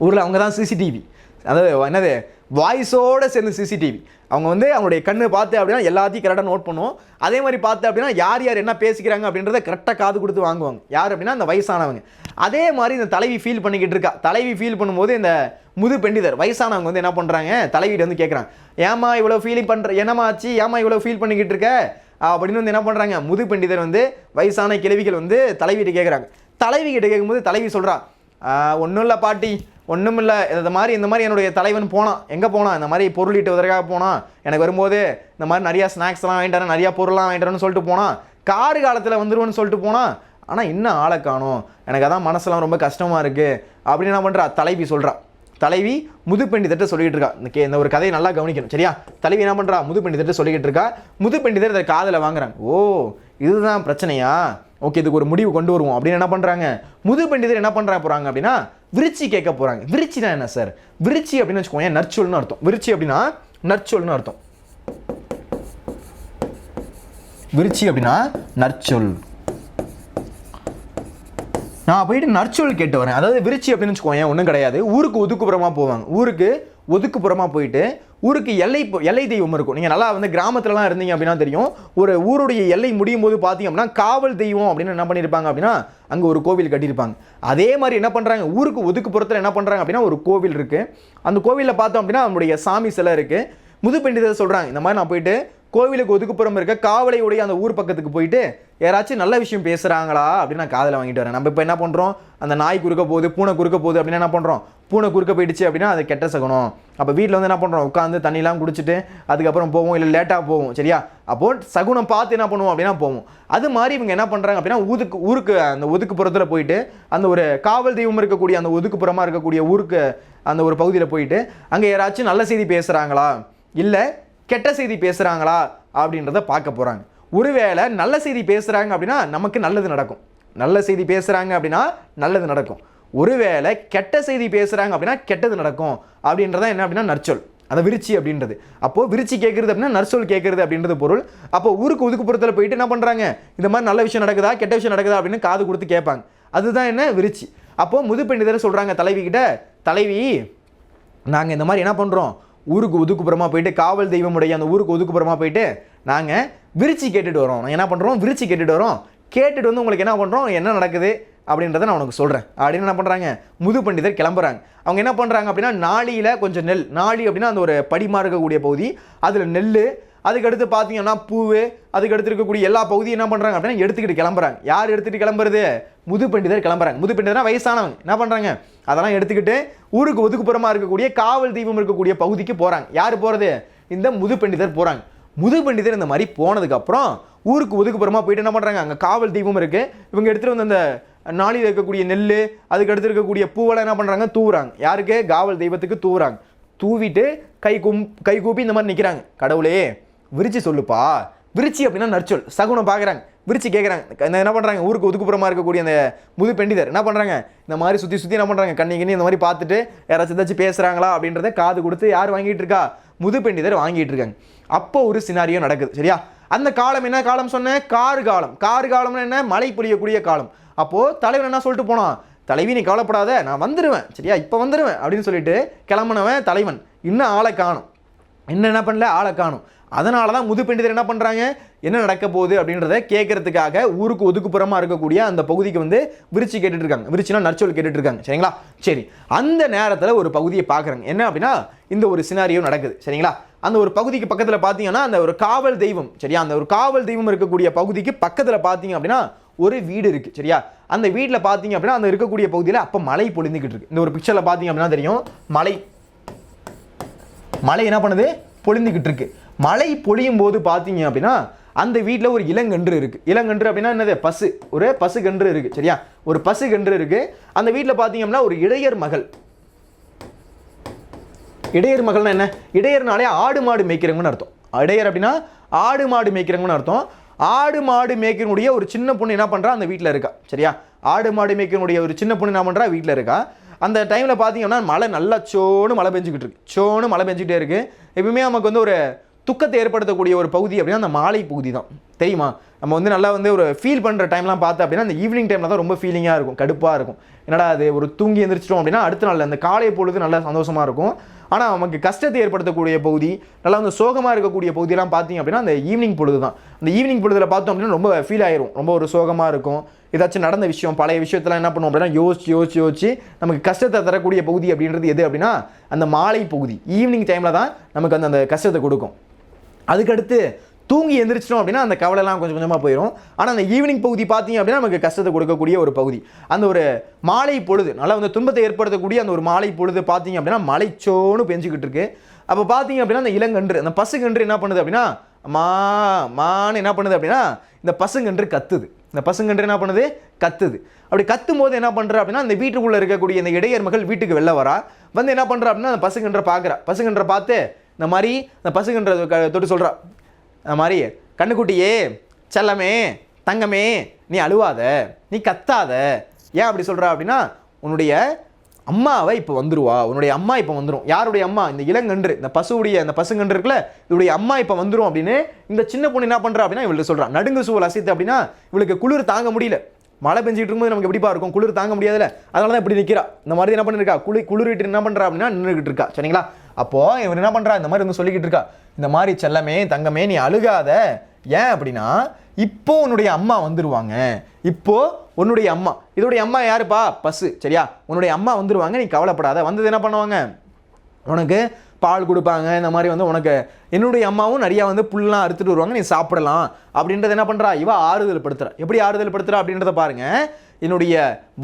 ஊரில் அவங்க தான் சிசிடிவி, அதாவது என்னது வாய்ஸோடு சேர்ந்து சிசிடிவி. அவங்க வந்து அவங்களுடைய கண்ணு பார்த்து அப்படின்னா எல்லாத்தையும் கரெக்டாக நோட் பண்ணுவோம். அதே மாதிரி பார்த்து அப்படின்னா யார் என்ன பேசிக்கிறாங்க அப்படின்றத கரெக்டாக காது கொடுத்து வாங்குவாங்க. யார் அப்படின்னா அந்த வயசானவங்க. அதே மாதிரி இந்த தலைவி ஃபீல் பண்ணிக்கிட்டு இருக்கா. தலைவி ஃபீல் பண்ணும்போது இந்த முதுபெண்டிதர் வயசானவங்க வந்து என்ன பண்ணுறாங்க, தலைவிட்டு வந்து கேட்குறாங்க, ஏமா இவ்வளோ ஃபீலிங் பண்ணுற, என்னமா ஆச்சு, ஏமா இவ்வளோ ஃபீல் பண்ணிக்கிட்டு இருக்க அப்படின்னு வந்து என்ன பண்ணுறாங்க, முதுபெண்டிதர் வந்து வயசான கிழவிகள் வந்து தலைவிட்டு கேட்குறாங்க. தலைவிகிட்ட கேட்கும்போது தலைவி சொல்கிறா, ஒன்றும் இல்லை பாட்டி, ஒன்றும் இல்லை, இந்த மாதிரி என்னுடைய தலைவன் போனான். எங்கே போனான், இந்த மாதிரி பொருள் ஈட்டுவதற்காக போனான். எனக்கு வரும்போது இந்த மாதிரி நிறையா ஸ்நாக்ஸ்லாம் வாங்கிட்டு நிறையா பொருள்லாம் வாங்கிட்டு சொல்லிட்டு போனான். காடு காலத்தில் வந்துடுவேன்னு சொல்லிட்டு போனான். ஆனால் இன்னும் ஆளை காணும், எனக்கு அதான் மனசெல்லாம் ரொம்ப கஷ்டமாக இருக்குது அப்படின்னு என்ன பண்ணுறா தலைவி சொல்கிறா. தலைவி முதுபெண்டிதர்கிட்ட சொல்லிக்கிட்டு இருக்கா. இந்த ஒரு கதையை நல்லா கவனிக்கணும், சரியா? தலைவி என்ன பண்ணுறா, முதுபெண்டிதர்கிட்ட சொல்லிக்கிட்டு இருக்கா. முதுபெண்டிதர் இதை காதில் வாங்குறாங்க. ஓ, இதுதான் பிரச்சனையா, ஓகே, இதுக்கு ஒரு முடிவு கொண்டு வருவோம் அப்படின்னு என்ன பண்ணுறாங்க. முதுபெண்டிதர் என்ன பண்ணுறா போகிறாங்க அப்படின்னா விருச்சி கேட்க போகிறாங்க. விருச்சினா என்ன சார்? விருச்சி அப்படின்னு வச்சுக்கோங்க, நற்சொல்னு அர்த்தம். விருச்சி அப்படின்னா நற்சொல்னு அர்த்தம். விருச்சி அப்படின்னா நற்சொல். நான் போயிட்டு நற்சொல் கேட்டு வரேன். அதாவது விருச்சி அப்படின்னு வச்சுக்கோங்க, ஒன்றும் கிடையாது. ஊருக்கு ஒதுக்குப்புறமாக போவாங்க. ஊருக்கு ஒதுக்குப்புறமாக போயிட்டு ஊருக்கு எல்லை தெய்வம் இருக்கும். நீங்கள் நல்லா வந்து கிராமத்துலலாம் இருந்தீங்க அப்படின்னா தெரியும். ஒரு ஊருடைய எல்லை முடியும் போது பார்த்தீங்க அப்படின்னா காவல் தெய்வம் அப்படின்னு என்ன பண்ணியிருப்பாங்க அப்படின்னா அங்கே ஒரு கோவில் கட்டியிருப்பாங்க. அதே மாதிரி என்ன பண்ணுறாங்க, ஊருக்கு ஒதுக்குப்புறத்தில் என்ன பண்ணுறாங்க அப்படின்னா ஒரு கோவில் இருக்குது. அந்த கோவிலில் பார்த்தோம் அப்படின்னா நம்முடைய சாமி சிலை இருக்குது. முதுபெண்டிதர் சொல்கிறாங்க, இந்த மாதிரி நான் போயிட்டு கோவிலுக்கு ஒதுக்குப்புறம் இருக்க காவலையுடைய அந்த ஊர் பக்கத்துக்கு போயிட்டு யாராச்சும் நல்ல விஷயம் பேசுகிறாங்களா அப்படின்னு நான் காதில் வாங்கிட்டு வரேன். நம்ம இப்போ என்ன பண்ணுறோம், அந்த நாய் குறுக்க போகுது, பூனை குறுக்க போகுது அப்படின்னு என்ன பண்ணுறோம், பூனை குறுக்க போயிடுச்சு அப்படின்னா அது கெட்ட சகுனம். அப்போ வீட்டில் வந்து என்ன பண்ணுறோம், உட்காந்து தண்ணிலாம் குடிச்சிட்டு அதுக்கப்புறம் போவோம், இல்லை லேட்டாக போவோம், சரியா? அப்போது சகுனம் பார்த்து என்ன பண்ணுவோம் அப்படின்னா போவோம். அது மாதிரி இவங்க என்ன பண்ணுறாங்க அப்படின்னா ஊருக்கு அந்த ஒதுக்குப்புறத்தில் போயிட்டு அந்த ஒரு காவல் தெய்வம் இருக்கக்கூடிய அந்த ஒதுக்குப்புறமாக இருக்கக்கூடிய ஊருக்கு அந்த ஒரு பகுதியில் போயிட்டு அங்கே யாராச்சும் நல்ல செய்தி பேசுகிறாங்களா இல்லை கெட்ட செய்தி பேசுகிறாங்களா அப்படின்றத பார்க்க போகிறாங்க. ஒருவேளை நல்ல செய்தி பேசுகிறாங்க அப்படின்னா நமக்கு நல்லது நடக்கும். நல்ல செய்தி பேசுகிறாங்க அப்படின்னா நல்லது நடக்கும். ஒருவேளை கெட்ட செய்தி பேசுகிறாங்க அப்படின்னா கெட்டது நடக்கும் அப்படின்றத என்ன அப்படின்னா நற்சொல். அதை விருச்சி அப்படின்றது. அப்போது விருச்சி கேட்குறது அப்படின்னா நற்சொல் கேட்குறது அப்படின்றது பொருள். அப்போ ஊருக்கு ஒதுக்குப்புறத்தில் போயிட்டு என்ன பண்ணுறாங்க, இந்த மாதிரி நல்ல விஷயம் நடக்குதா கெட்ட விஷயம் நடக்குதா அப்படின்னு காது கொடுத்து கேட்பாங்க. அதுதான் என்ன விருச்சி. அப்போது முதுபெண்டிதர் சொல்கிறாங்க தலைவி கிட்ட, தலைவி நாங்கள் இந்த மாதிரி என்ன பண்ணுறோம், ஊருக்கு ஒதுக்குப்புறமாக போயிட்டு காவல் தெய்வமுடைய அந்த ஊருக்கு ஒதுக்குப்புறமாக போயிட்டு நாங்கள் விருச்சி கேட்டுட்டு வரோம். நாங்கள் என்ன பண்ணுறோம், விருச்சி கேட்டுட்டு வரோம். கேட்டுட்டு வந்து உங்களுக்கு என்ன பண்ணுறோம், என்ன நடக்குது அப்படின்றத நான் உனக்கு சொல்கிறேன் அப்படின்னு என்ன பண்ணுறாங்க, முதுபெண்டிதர் கிளம்புறாங்க. அவங்க என்ன பண்ணுறாங்க அப்படின்னா நாளியில் கொஞ்சம் நெல், நாளி அப்படின்னா அந்த ஒரு படிமா இருக்கக்கூடிய பகுதி, அதில் நெல், அதுக்கடுத்து பார்த்தீங்கன்னா பூவு, அதுக்கடுத்து இருக்கக்கூடிய எல்லா பகுதியும் என்ன பண்ணுறாங்க அப்படின்னா எடுத்துக்கிட்டு கிளம்புறாங்க. யார் எடுத்துகிட்டு கிளம்புறது, முதுபெண்டிதர் கிளம்புறாங்க. முதுபெண்டிதர்னா வயசானவங்க என்ன பண்ணுறாங்க, அதெல்லாம் எடுத்துக்கிட்டு ஊருக்கு ஒதுக்குப்புறமாக இருக்கக்கூடிய காவல் தெய்வம் இருக்கக்கூடிய பகுதிக்கு போகிறாங்க. யார் போகிறது, இந்த முதுபெண்டிதர் போகிறாங்க. முதுபெண்டிதர் இந்த மாதிரி போனதுக்கப்புறம் ஊருக்கு ஒதுக்குப்புறமாக போயிட்டு என்ன பண்ணுறாங்க, அங்கே காவல் தெய்வம் இருக்குது. இவங்க எடுத்துகிட்டு வந்து அந்த நாளில் இருக்கக்கூடிய நெல், அதுக்கு அடுத்து இருக்கக்கூடிய பூவெல்லாம் என்ன பண்ணுறாங்க, தூவுறாங்க. யாருக்கு, காவல் தெய்வத்துக்கு தூவுறாங்க. தூவிட்டு கை கூப்பி இந்த மாதிரி நிற்கிறாங்க. கடவுளே விருச்சி சொல்லுப்பா. விருச்சி அப்படின்னா நற்சொல், சகுனம் பார்க்குறாங்க. விருச்சி கேட்குறாங்க. என்ன பண்ணுறாங்க, ஊருக்கு ஒதுக்குப்புறமாக இருக்கக்கூடிய அந்த முதுபெண்டிதர் என்ன பண்ணுறாங்க, இந்த மாதிரி சுற்றி என்ன பண்ணுறாங்க, கண்ணி இந்த மாதிரி பார்த்துட்டு யாராச்சும் ஏதாச்சும் பேசுகிறாங்களா அப்படின்றத காது கொடுத்து யார் வாங்கிட்டு இருக்கா, முதுபெண்டிதர் வாங்கிட்டு இருக்காங்க. அப்போ ஒரு சினாரியோ நடக்குது, சரியா? அந்த காலம் என்ன காலம் சொன்னேன், கார் காலம். கார் காலம்னு என்ன, மழை பொழியக்கூடிய காலம். அப்போது தலைவன் என்ன சொல்லிட்டு போனான், தலைவி நீ கவலைப்படாத, நான் வந்துடுவேன், சரியா, இப்போ வந்துடுவேன் அப்படின்னு சொல்லிட்டு கிளம்புனவன் தலைவன் இன்னும் ஆளை காணும். என்ன பண்ணல, ஆளை காணும். அதனால தான் முதுபெண்டிதர் என்ன பண்ணுறாங்க, என்ன நடக்க போகுது அப்படின்றத கேட்கறதுக்காக ஊருக்கு ஒதுக்குப்புறமாக இருக்கக்கூடிய அந்த பகுதிக்கு வந்து விருச்சி கேட்டுட்டு இருக்காங்க. விருச்சினா நற்சொல் கேட்டுட்டு இருக்காங்க, சரிங்களா? சரி, அந்த நேரத்தில் ஒரு பகுதியை பார்க்குறாங்க. என்ன அப்படின்னா இந்த ஒரு சினாரியோ நடக்குது, சரிங்களா? அந்த ஒரு பகுதிக்கு பக்கத்தில் பார்த்தீங்கன்னா அந்த ஒரு காவல் தெய்வம், சரியா, அந்த ஒரு காவல் தெய்வம் இருக்கக்கூடிய பகுதிக்கு பக்கத்தில் பார்த்தீங்க அப்படின்னா ஒரு வீடு இருக்குது, சரியா? அந்த வீட்டில் பார்த்தீங்க அப்படின்னா அந்த இருக்கக்கூடிய பகுதியில் அப்போ மழை பொழிந்துக்கிட்டு இருக்கு. இந்த ஒரு பிக்சரில் பார்த்தீங்க அப்படின்னா தெரியும், மழை என்ன பண்ணுது, பொழிந்துக்கிட்டு இருக்கு. மழை பொழியும் போது பார்த்தீங்க அப்படின்னா அந்த வீட்டில் ஒரு இளங்கன்று இருக்குது. இளங்கன்று அப்படின்னா என்னது? பசு. ஒரு பசு கன்று இருக்குது. சரியா? ஒரு பசு கன்று இருக்குது. அந்த வீட்டில் பார்த்தீங்க அப்படின்னா ஒரு இடையர் மகள். இடையர் மகள்னா என்ன? இடையர்னாலே ஆடு மாடு மேய்க்கிறவங்கன்னு அர்த்தம். இடையர் அப்படின்னா ஆடு மாடு மேய்க்கிறவங்கன்னு அர்த்தம். ஆடு மாடு மேய்க்கக்கூடிய ஒரு சின்ன பொண்ணு என்ன பண்ணுறா? அந்த வீட்டில் இருக்கா. சரியா? ஆடு மாடு மேய்க்கக்கூடிய ஒரு சின்ன பொண்ணு என்ன பண்ணுறா? வீட்டில் இருக்கா. அந்த டைமில் பார்த்தீங்கன்னா மழை நல்லா சோன்னு மழை பெஞ்சிக்கிட்டு இருக்கு. சோன்னு மழை பெஞ்சிக்கிட்டே இருக்குது. எப்பவுமே நமக்கு வந்து ஒரு துக்கத்தை ஏற்படுத்தக்கூடிய ஒரு பகுதி அப்படின்னா அந்த மாலை பகுதி தான். தெரியுமா? நம்ம வந்து நல்லா வந்து ஒரு ஃபீல் பண்ணுற டைம்லாம் பார்த்து அப்படின்னா அந்த ஈவினிங் டைமில் தான் ரொம்ப ஃபீலிங்காக இருக்கும், கடுப்பாக இருக்கும். என்னடா அது ஒரு தூங்கி எந்திரிச்சிட்டோம் அப்படின்னா அடுத்த நாள் அந்த காலை பொழுது நல்லா சந்தோஷமாக இருக்கும். ஆனால் நமக்கு கஷ்டத்தை ஏற்படுத்தக்கூடிய பகுதி, நல்லா வந்து சோகமாக இருக்கக்கூடிய பகுதியெல்லாம் பார்த்தீங்க அப்படின்னா அந்த ஈவினிங் பொழுது தான். அந்த ஈவினிங் பொழுதில் பார்த்தோம் அப்படின்னா ரொம்ப ஃபீல் ஆயிரும், ரொம்ப ஒரு சோகமாக இருக்கும். ஏதாச்சும் நடந்த விஷயம், பழைய விஷயத்தெல்லாம் என்ன பண்ணுவோம் அப்படின்னா யோசிச்சு நமக்கு கஷ்டத்தை தரக்கூடிய பகுதி அப்படின்றது எது அப்படின்னா அந்த மாலை பகுதி. ஈவினிங் டைமில் தான் நமக்கு அந்த கஷ்டத்தை கொடுக்கும். அதுக்கடுத்து தூங்கி எந்திரிச்சிட்டோம் அப்படின்னா அந்த கவலைலாம் கொஞ்சம் கொஞ்சமாக போயிடும். ஆனால் அந்த ஈவினிங் பகுதி பார்த்தீங்க அப்படின்னா நமக்கு கஷ்டத்தை கொடுக்கக்கூடிய ஒரு பகுதி. அந்த ஒரு மாலை பொழுது, நல்லா வந்து துன்பத்தை ஏற்படுத்தக்கூடிய அந்த ஒரு மாலை பொழுது பார்த்தீங்க அப்படின்னா மலைச்சோன்னு பெஞ்சிக்கிட்டு இருக்கு. அப்போ பார்த்தீங்க அப்படின்னா அந்த இளங்கன்று, அந்த பசுங்கன்று என்ன பண்ணுது அப்படின்னா மான்னு என்ன பண்ணுது அப்படின்னா இந்த பசுங்கன்று கத்துது. இந்த பசுங்கன்று என்ன பண்ணுது? கத்துது. அப்படி கத்தும் போது என்ன பண்ணுறா அப்படின்னா அந்த வீட்டுக்குள்ளே இருக்கக்கூடிய இந்த இடையர் மகள் வீட்டுக்கு வெளில வரா. வந்து என்ன பண்ணுறா அப்படின்னா அந்த பசுங்கன்றை பார்க்குறா. பசுங்கன்றை பார்த்து இந்த மாதிரி அந்த பசுங்கன்ற தொட்டு சொல்கிறா, அந்த மாதிரி கண்ணுக்குட்டியே, செல்லமே, தங்கமே, நீ அழுவாத, நீ கத்தாத. ஏன் அப்படி சொல்கிறா அப்படின்னா உன்னுடைய அம்மாவை இப்போ வந்துருவா. உன்னுடைய அம்மா இப்போ வந்துடும். யாருடைய அம்மா? இந்த இளங்கன்று, இந்த பசுவுடைய அந்த பசுங்கன்று இருக்குல்ல, இதோடைய அம்மா இப்போ வந்துடும் அப்படின்னு இந்த சின்ன பொண்ணு என்ன பண்ணுறா அப்படின்னா இவளுக்கு சொல்கிறா. நடுங்கு சூழல் அசைத்து அப்படின்னா இவளுக்கு குளிர் தாங்க முடியல. மழை பெஞ்சிட்டு இருக்கும்போது நமக்கு எப்படிப்பா இருக்கும்? குளிர் தாங்க முடியாதுல்ல. அதனால தான் இப்படி நிற்கிறா. இந்த மாதிரி என்ன பண்ணிருக்கா? குளிர்விட்டு என்ன பண்ணுறா அப்படின்னா நின்றுக்கிட்டு இருக்கா. சரிங்களா? அப்போ இவர் என்ன பண்ணுறா? இந்த மாதிரி வந்து சொல்லிக்கிட்டு இருக்கா, இந்த மாதிரி செல்லமே, தங்கமே, நீ அழுகாத. ஏன் அப்படின்னா இப்போ உன்னுடைய அம்மா வந்துருவாங்க. இப்போ உன்னுடைய அம்மா, இதோடைய அம்மா யாருப்பா? பசு. சரியா? உன்னுடைய அம்மா வந்துருவாங்க, நீ கவலைப்படாத. வந்தது என்ன பண்ணுவாங்க? உனக்கு பால் கொடுப்பாங்க. இந்த மாதிரி வந்து உனக்கு என்னுடைய அம்மாவும் நிறையா வந்து புல்லாம் அறுத்துட்டு வருவாங்க, நீ சாப்பிடலாம் அப்படின்றத என்ன பண்ணுறா? இவ ஆறுதல் படுத்துறா. எப்படி ஆறுதல் படுத்துறா அப்படின்றத பாருங்க. என்னுடைய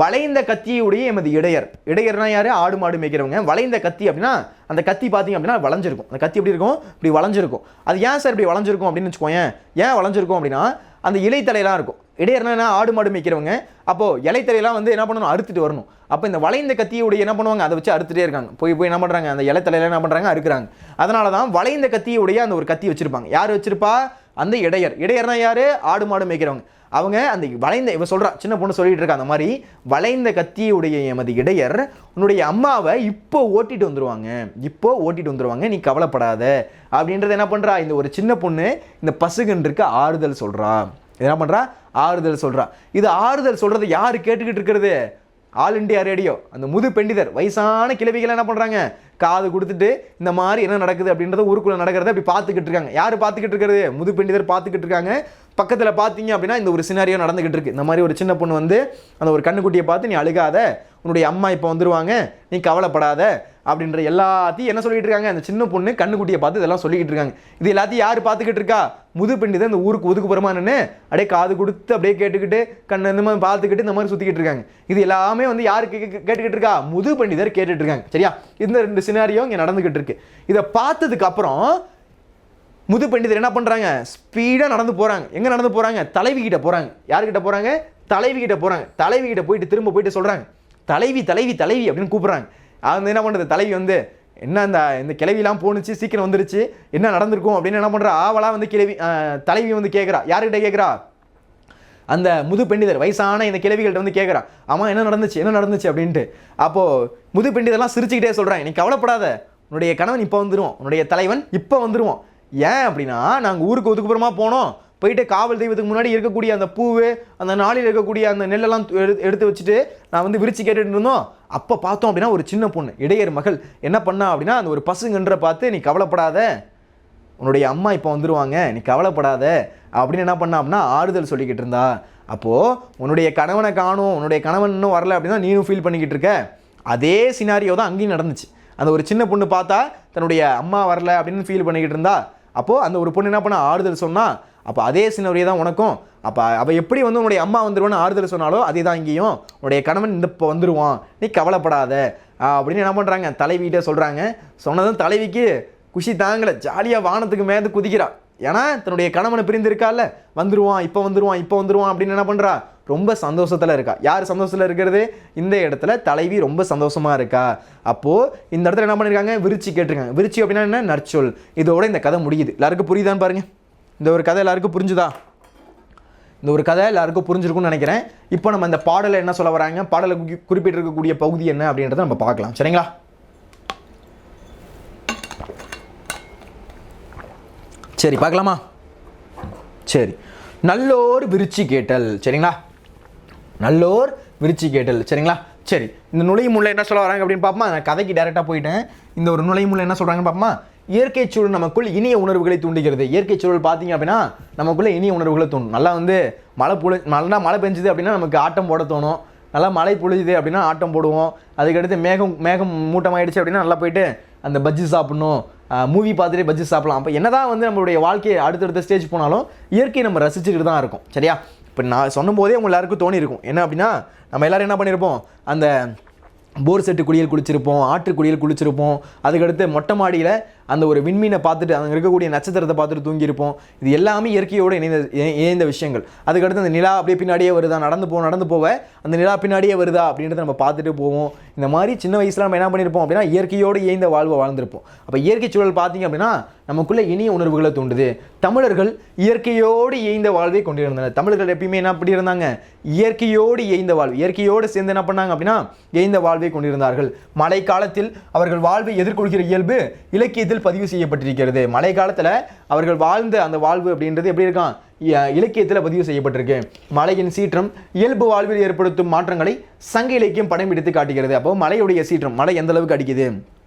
வளைந்த கத்தியுடைய எமது இடையர். இடையர்னா யாரு? ஆடு மாடு மேய்க்கிறவங்க. வளைந்த கத்தி அப்படின்னா அந்த கத்தி பார்த்தீங்க அப்படின்னா வளைஞ்சிருக்கும். அந்த கத்தி எப்படி இருக்கும்? இப்படி வளைஞ்சிருக்கும். அது ஏன் சார் இப்படி வளைஞ்சிருக்கும் அப்படின்னு வச்சுக்கோங்க. ஏன் வளைஞ்சிருக்கும் அப்படின்னா அந்த இலைத்தலையெல்லாம் இருக்கும். இடையர்னா ஆடு மாடு மேய்க்கிறவங்க. அப்போது இலைத்தலையெல்லாம் வந்து என்ன பண்ணணும்? அறுத்துட்டு வரணும். அப்போ இந்த வளைந்த கத்தியுடைய என்ன பண்ணுவாங்க? அதை வச்சு அறுத்துட்டே இருக்காங்க. போய் என்ன பண்ணுறாங்க? அந்த இலைத்தலையெல்லாம் என்ன பண்ணுறாங்க? அறுக்குறாங்க. அதனால தான் வளைந்த கத்தியுடைய அந்த ஒரு கத்தி வச்சிருப்பாங்க. யார் வச்சிருப்பா? அந்த இடையர். இடையர்னா யாரு? ஆடு மாடு மேய்க்கிறவங்க. அவங்க அந்த வளைந்த, இவ சொல்கிறா, சின்ன பொண்ணு சொல்லிட்டு இருக்கா, அந்த மாதிரி வளைந்த கத்தியுடைய எமது இடையர் உன்னுடைய அம்மாவை இப்போ ஓட்டிட்டு வந்துருவாங்க, இப்போ ஓட்டிட்டு வந்துருவாங்க, நீ கவலைப்படாத அப்படின்றத என்ன பண்ணுறா? இந்த ஒரு சின்ன பொண்ணு இந்த பசுகன்றுக்கு ஆறுதல் சொல்கிறா. என்ன பண்ணுறா? ஆறுதல் சொல்கிறா. இது ஆறுதல் சொல்கிறது யார் கேட்டுக்கிட்டு இருக்கிறது? All India radio. அந்த முது பெண்டிதர் வயசான கிழவிகள் என்ன பண்ணுறாங்க? காது கொடுத்துட்டு இந்த மாதிரி என்ன நடக்குது அப்படின்றத ஊருக்குள்ளே நடக்கிறத அப்படி பார்த்துக்கிட்டு இருக்காங்க. யார் பார்த்துக்கிட்டு இருக்கிறது? முது பெண்டிதர் பார்த்துக்கிட்டு இருக்காங்க. பக்கத்தில் பார்த்தீங்க அப்படின்னா இந்த ஒரு சினாரியோ நடந்துகிட்டு இருக்கு. இந்த மாதிரி ஒரு சின்ன பொண்ணு வந்து அந்த ஒரு கண்ணுக்குட்டியை பார்த்து நீ அழுகாத, உன்னுடைய அம்மா இப்போ வந்துருவாங்க, நீ கவலைப்படாத அப்படின்ற எல்லாத்தையும் என்ன சொல்லிட்டு இருக்காங்க? அந்த சின்ன பொண்ணு கண்ணுக்குட்டியை பார்த்து இதெல்லாம் சொல்லிக்கிட்டு இருக்காங்க. இது எல்லாத்தையும் யார் பார்த்துக்கிட்டு இருக்கா? முது பெண்டிதர் இந்த ஊருக்கு ஒதுக்குப்புறமா நின்று அப்படியே காது கொடுத்து அப்படியே கேட்டுக்கிட்டு கண்ணு இந்த மாதிரி பார்த்துக்கிட்டு இந்த மாதிரி சுற்றிக்கிட்டு இருக்காங்க. இது எல்லாமே வந்து யாரு கேட்டுக்கிட்டு இருக்கா? முது பெண்டிதர் கேட்டுட்டு இருக்காங்க. சரியா? இந்த ரெண்டு சினாரியோ இங்கே நடந்துகிட்டு இருக்கு. இதை பார்த்ததுக்கு அப்புறம் முது பண்டிதர் என்ன பண்ணுறாங்க? ஸ்பீடாக நடந்து போகிறாங்க. எங்கே நடந்து போகிறாங்க? தலைவி கிட்ட போகிறாங்க. யாருக்கிட்ட போகிறாங்க? தலைவி கிட்ட போகிறாங்க. தலைவி கிட்ட போயிட்டு திரும்ப போயிட்டு சொல்கிறாங்க, தலைவி தலைவி தலைவி அப்படின்னு கூப்பிட்றாங்க. அது என்ன பண்ணுறது? தலைவி வந்து என்ன இந்த கிளவிலாம் போணுச்சு, சீக்கிரம் வந்துருச்சு, என்ன நடந்திருக்கும் அப்படின்னு என்ன பண்ணுறா? ஆவலாக வந்து தலைவி வந்து கேட்குறா. யாருக்கிட்ட கேட்குறா? அந்த முது பெண்டிதர் வயசான இந்த கிழவிகள்கிட்ட வந்து கேட்குறா, ஆமாம் என்ன நடந்துச்சு அப்படின்ட்டு. அப்போது முது பெண்டிதர்லாம் சிரிச்சுக்கிட்டே சொல்கிறாங்க, நீ கவலைப்படாத, உன்னுடைய கணவன் இப்போ வந்துடுவோம், உன்னுடைய தலைவன் இப்போ வந்துடுவோம். ஏன் அப்படின்னா நாங்கள் ஊருக்கு ஒதுக்குப்புறமா போனோம், போயிட்டு காவல் தெய்வத்துக்கு முன்னாடி இருக்கக்கூடிய அந்த பூவு, அந்த நாளில் இருக்கக்கூடிய அந்த நெல்லெல்லாம் எடுத்து வச்சுட்டு நான் வந்து விரிச்சு கேட்டுட்டு இருந்தோம். அப்போ பார்த்தோம் அப்படின்னா ஒரு சின்ன பொண்ணு இடையர் மகள் என்ன பண்ணா அப்படின்னா அந்த ஒரு பசுங்கன்ற பார்த்து, நீ கவலைப்படாத, உன்னுடைய அம்மா இப்போ வந்துடுவாங்க, நீ கவலைப்படாத அப்படின்னு என்ன பண்ணா அப்படின்னா ஆறுதல் சொல்லிக்கிட்டு இருந்தா. அப்போது உன்னுடைய கணவனை காணும், உன்னுடைய கணவன் இன்னும் வரல அப்படின்னா நீனும் ஃபீல் பண்ணிக்கிட்டு இருக்க. அதே சினாரியோ தான் அங்கேயும் நடந்துச்சு. அந்த ஒரு சின்ன பொண்ணு பார்த்தா தன்னுடைய அம்மா வரல அப்படின்னு ஃபீல் பண்ணிக்கிட்டு இருந்தா. அப்போது அந்த ஒரு பொண்ணு என்ன பண்ண ஆறுதல் சொன்னா. அப்போ அதே சினாரியோ தான் உனக்கும். அப்போ அவள் எப்படி வந்து உன்னுடைய அம்மா வந்துடுவான்னு ஆறுதல் சொன்னாலோ அதே தான் இங்கேயும், உன்னுடைய கணவன் இந்த இப்போ வந்துடுவான், நீ கவலைப்படாத அப்படின்னு என்ன பண்ணுறாங்க? தலைவிகிட்ட சொல்கிறாங்க. சொன்னதும் தலைவிக்கு குஷி தாங்கலை, ஜாலியாக வானத்துக்கு மேலே குதிக்கிறா. ஏன்னா தன்னுடைய கணவனை பிரிந்து இருக்கால, வந்துருவான் இப்போ வந்துருவான் அப்படின்னு என்ன பண்ணுறா, ரொம்ப சந்தோஷத்தில் இருக்கா. யார் சந்தோஷத்தில் இருக்கிறது, இந்த இடத்துல தலைவி ரொம்ப சந்தோஷமாக இருக்கா. அப்போது இந்த இடத்துல என்ன பண்ணியிருக்காங்க, விருச்சி கேட்டிருக்காங்க. விருச்சி அப்படின்னா என்ன, நற்சொல். இதோட இந்த கதை முடியுது. எல்லாருக்கும் புரியுதான்னு பாருங்கள். இந்த ஒரு கதை எல்லாருக்கும் புரிஞ்சுதா? இந்த ஒரு கதை எல்லாருக்கும் புரிஞ்சிருக்கும்னு நினைக்கிறேன். இப்போ நம்ம இந்த பாடலை என்ன சொல்ல வராங்க, பாடலை குறிப்பிட்டிருக்கக்கூடிய பகுதி என்ன அப்படின்றத நம்ம பார்க்கலாம். சரிங்களா? சரி, பார்க்கலாமா? சரி, நல்லோர் விருச்சி கேட்டல். சரிங்களா? நல்லோர் விருச்சி கேட்டல். சரிங்களா? சரி, இந்த நுழையும் முள்ள என்ன சொல்ல வராங்க அப்படின்னு பார்ப்போமா. நான் கதைக்கு டைரெக்டாக போயிட்டேன். இந்த ஒரு நுழையும் முள்ள என்ன சொல்கிறாங்கன்னு பார்ப்போமா. இயற்கை சூழல் நமக்குள் இனிய உணர்வுகளை தூண்டுகிறது. இயற்கை சூழல் பார்த்தீங்க அப்படின்னா நமக்குள்ளே இனிய உணர்வுகளை தூண்டும். நல்லா வந்து மழை பெஞ்சுது அப்படின்னா நமக்கு ஆட்டம் போட தோணும். நல்லா மழை பொழியுது அப்படின்னா ஆட்டம் போடுவோம். அதுக்கடுத்து மேகம் மூட்டமாயிடுச்சு அப்படின்னா நல்லா போயிட்டு அந்த பஜ்ஜி சாப்பிடணும், மூவி பார்த்துட்டு பஜ்ஜி சாப்பிடலாம். அப்போ என்னதான் வந்து நம்மளுடைய வாழ்க்கையை அடுத்தடுத்த ஸ்டேஜ் போனாலும் இயற்கையை நம்ம ரசிச்சுக்கிட்டு தான் இருக்கும். சரியா? இப்போ நான் சொன்னும் போதே உங்கள் எல்லாருக்கும் தோணி இருக்கும் என்ன அப்படின்னா, நம்ம எல்லோரும் என்ன பண்ணியிருப்போம், அந்த போர் செட்டு குளியல் குளிச்சிருப்போம், ஆற்று குளியல் குளிச்சிருப்போம். அதுக்கடுத்து மொட்டை மாடியில் அந்த ஒரு விண்மீனை பார்த்துட்டு அங்கே இருக்கக்கூடிய நட்சத்திரத்தை பார்த்துட்டு தூங்கியிருப்போம். இது எல்லாமே இயற்கையோடு இணைந்த விஷயங்கள். அதுக்கடுத்து அந்த நிலா அப்படியே பின்னாடியே வருதா, நடந்து போக அந்த நிலா பின்னாடியே வருதா அப்படின்றத நம்ம பார்த்துட்டு போவோம். இந்த மாதிரி சின்ன வயசில் நம்ம என்ன பண்ணியிருப்போம் அப்படின்னா இயற்கையோடு இயைந்த வாழ்வை வாழ்ந்திருப்போம். அப்போ இயற்கை சூழல் பார்த்தீங்க அப்படின்னா நமக்குள்ளே இனிய உணர்வுகளை தூண்டுது. தமிழர்கள் இயற்கையோடு இயைந்த வாழ்வை கொண்டிருந்தனர். தமிழர்கள் எப்பயுமே என்ன அப்படி இருந்தாங்க, இயற்கையோடு இயைந்த வாழ்வு, இயற்கையோடு சேர்ந்து என்ன பண்ணாங்க அப்படின்னா இயைந்த வாழ்வை கொண்டிருந்தார்கள். மழை காலத்தில் அவர்கள் வாழ்வை எதிர்கொள்கிற இயல்பு இலக்கியத்தில் பதிவு செய்யப்பட்டிருக்கிறது. மழை காலத்தில் அவர்கள் வாழ்ந்த அந்த வாழ்வு அப்படின்றது எப்படி இருக்கான், இலக்கியத்தில் பதிவு செய்யப்பட்டிருக்கு. மழையின் சீற்றம் இயல்பு வாழ்வில் ஏற்படுத்தும் மாற்றங்களை சங்க இலக்கியம் படம் பிடித்து காட்டுகிறது. அப்போ மழையுடைய சீற்றம், மழை எந்த அளவுக்கு அடிக்குது,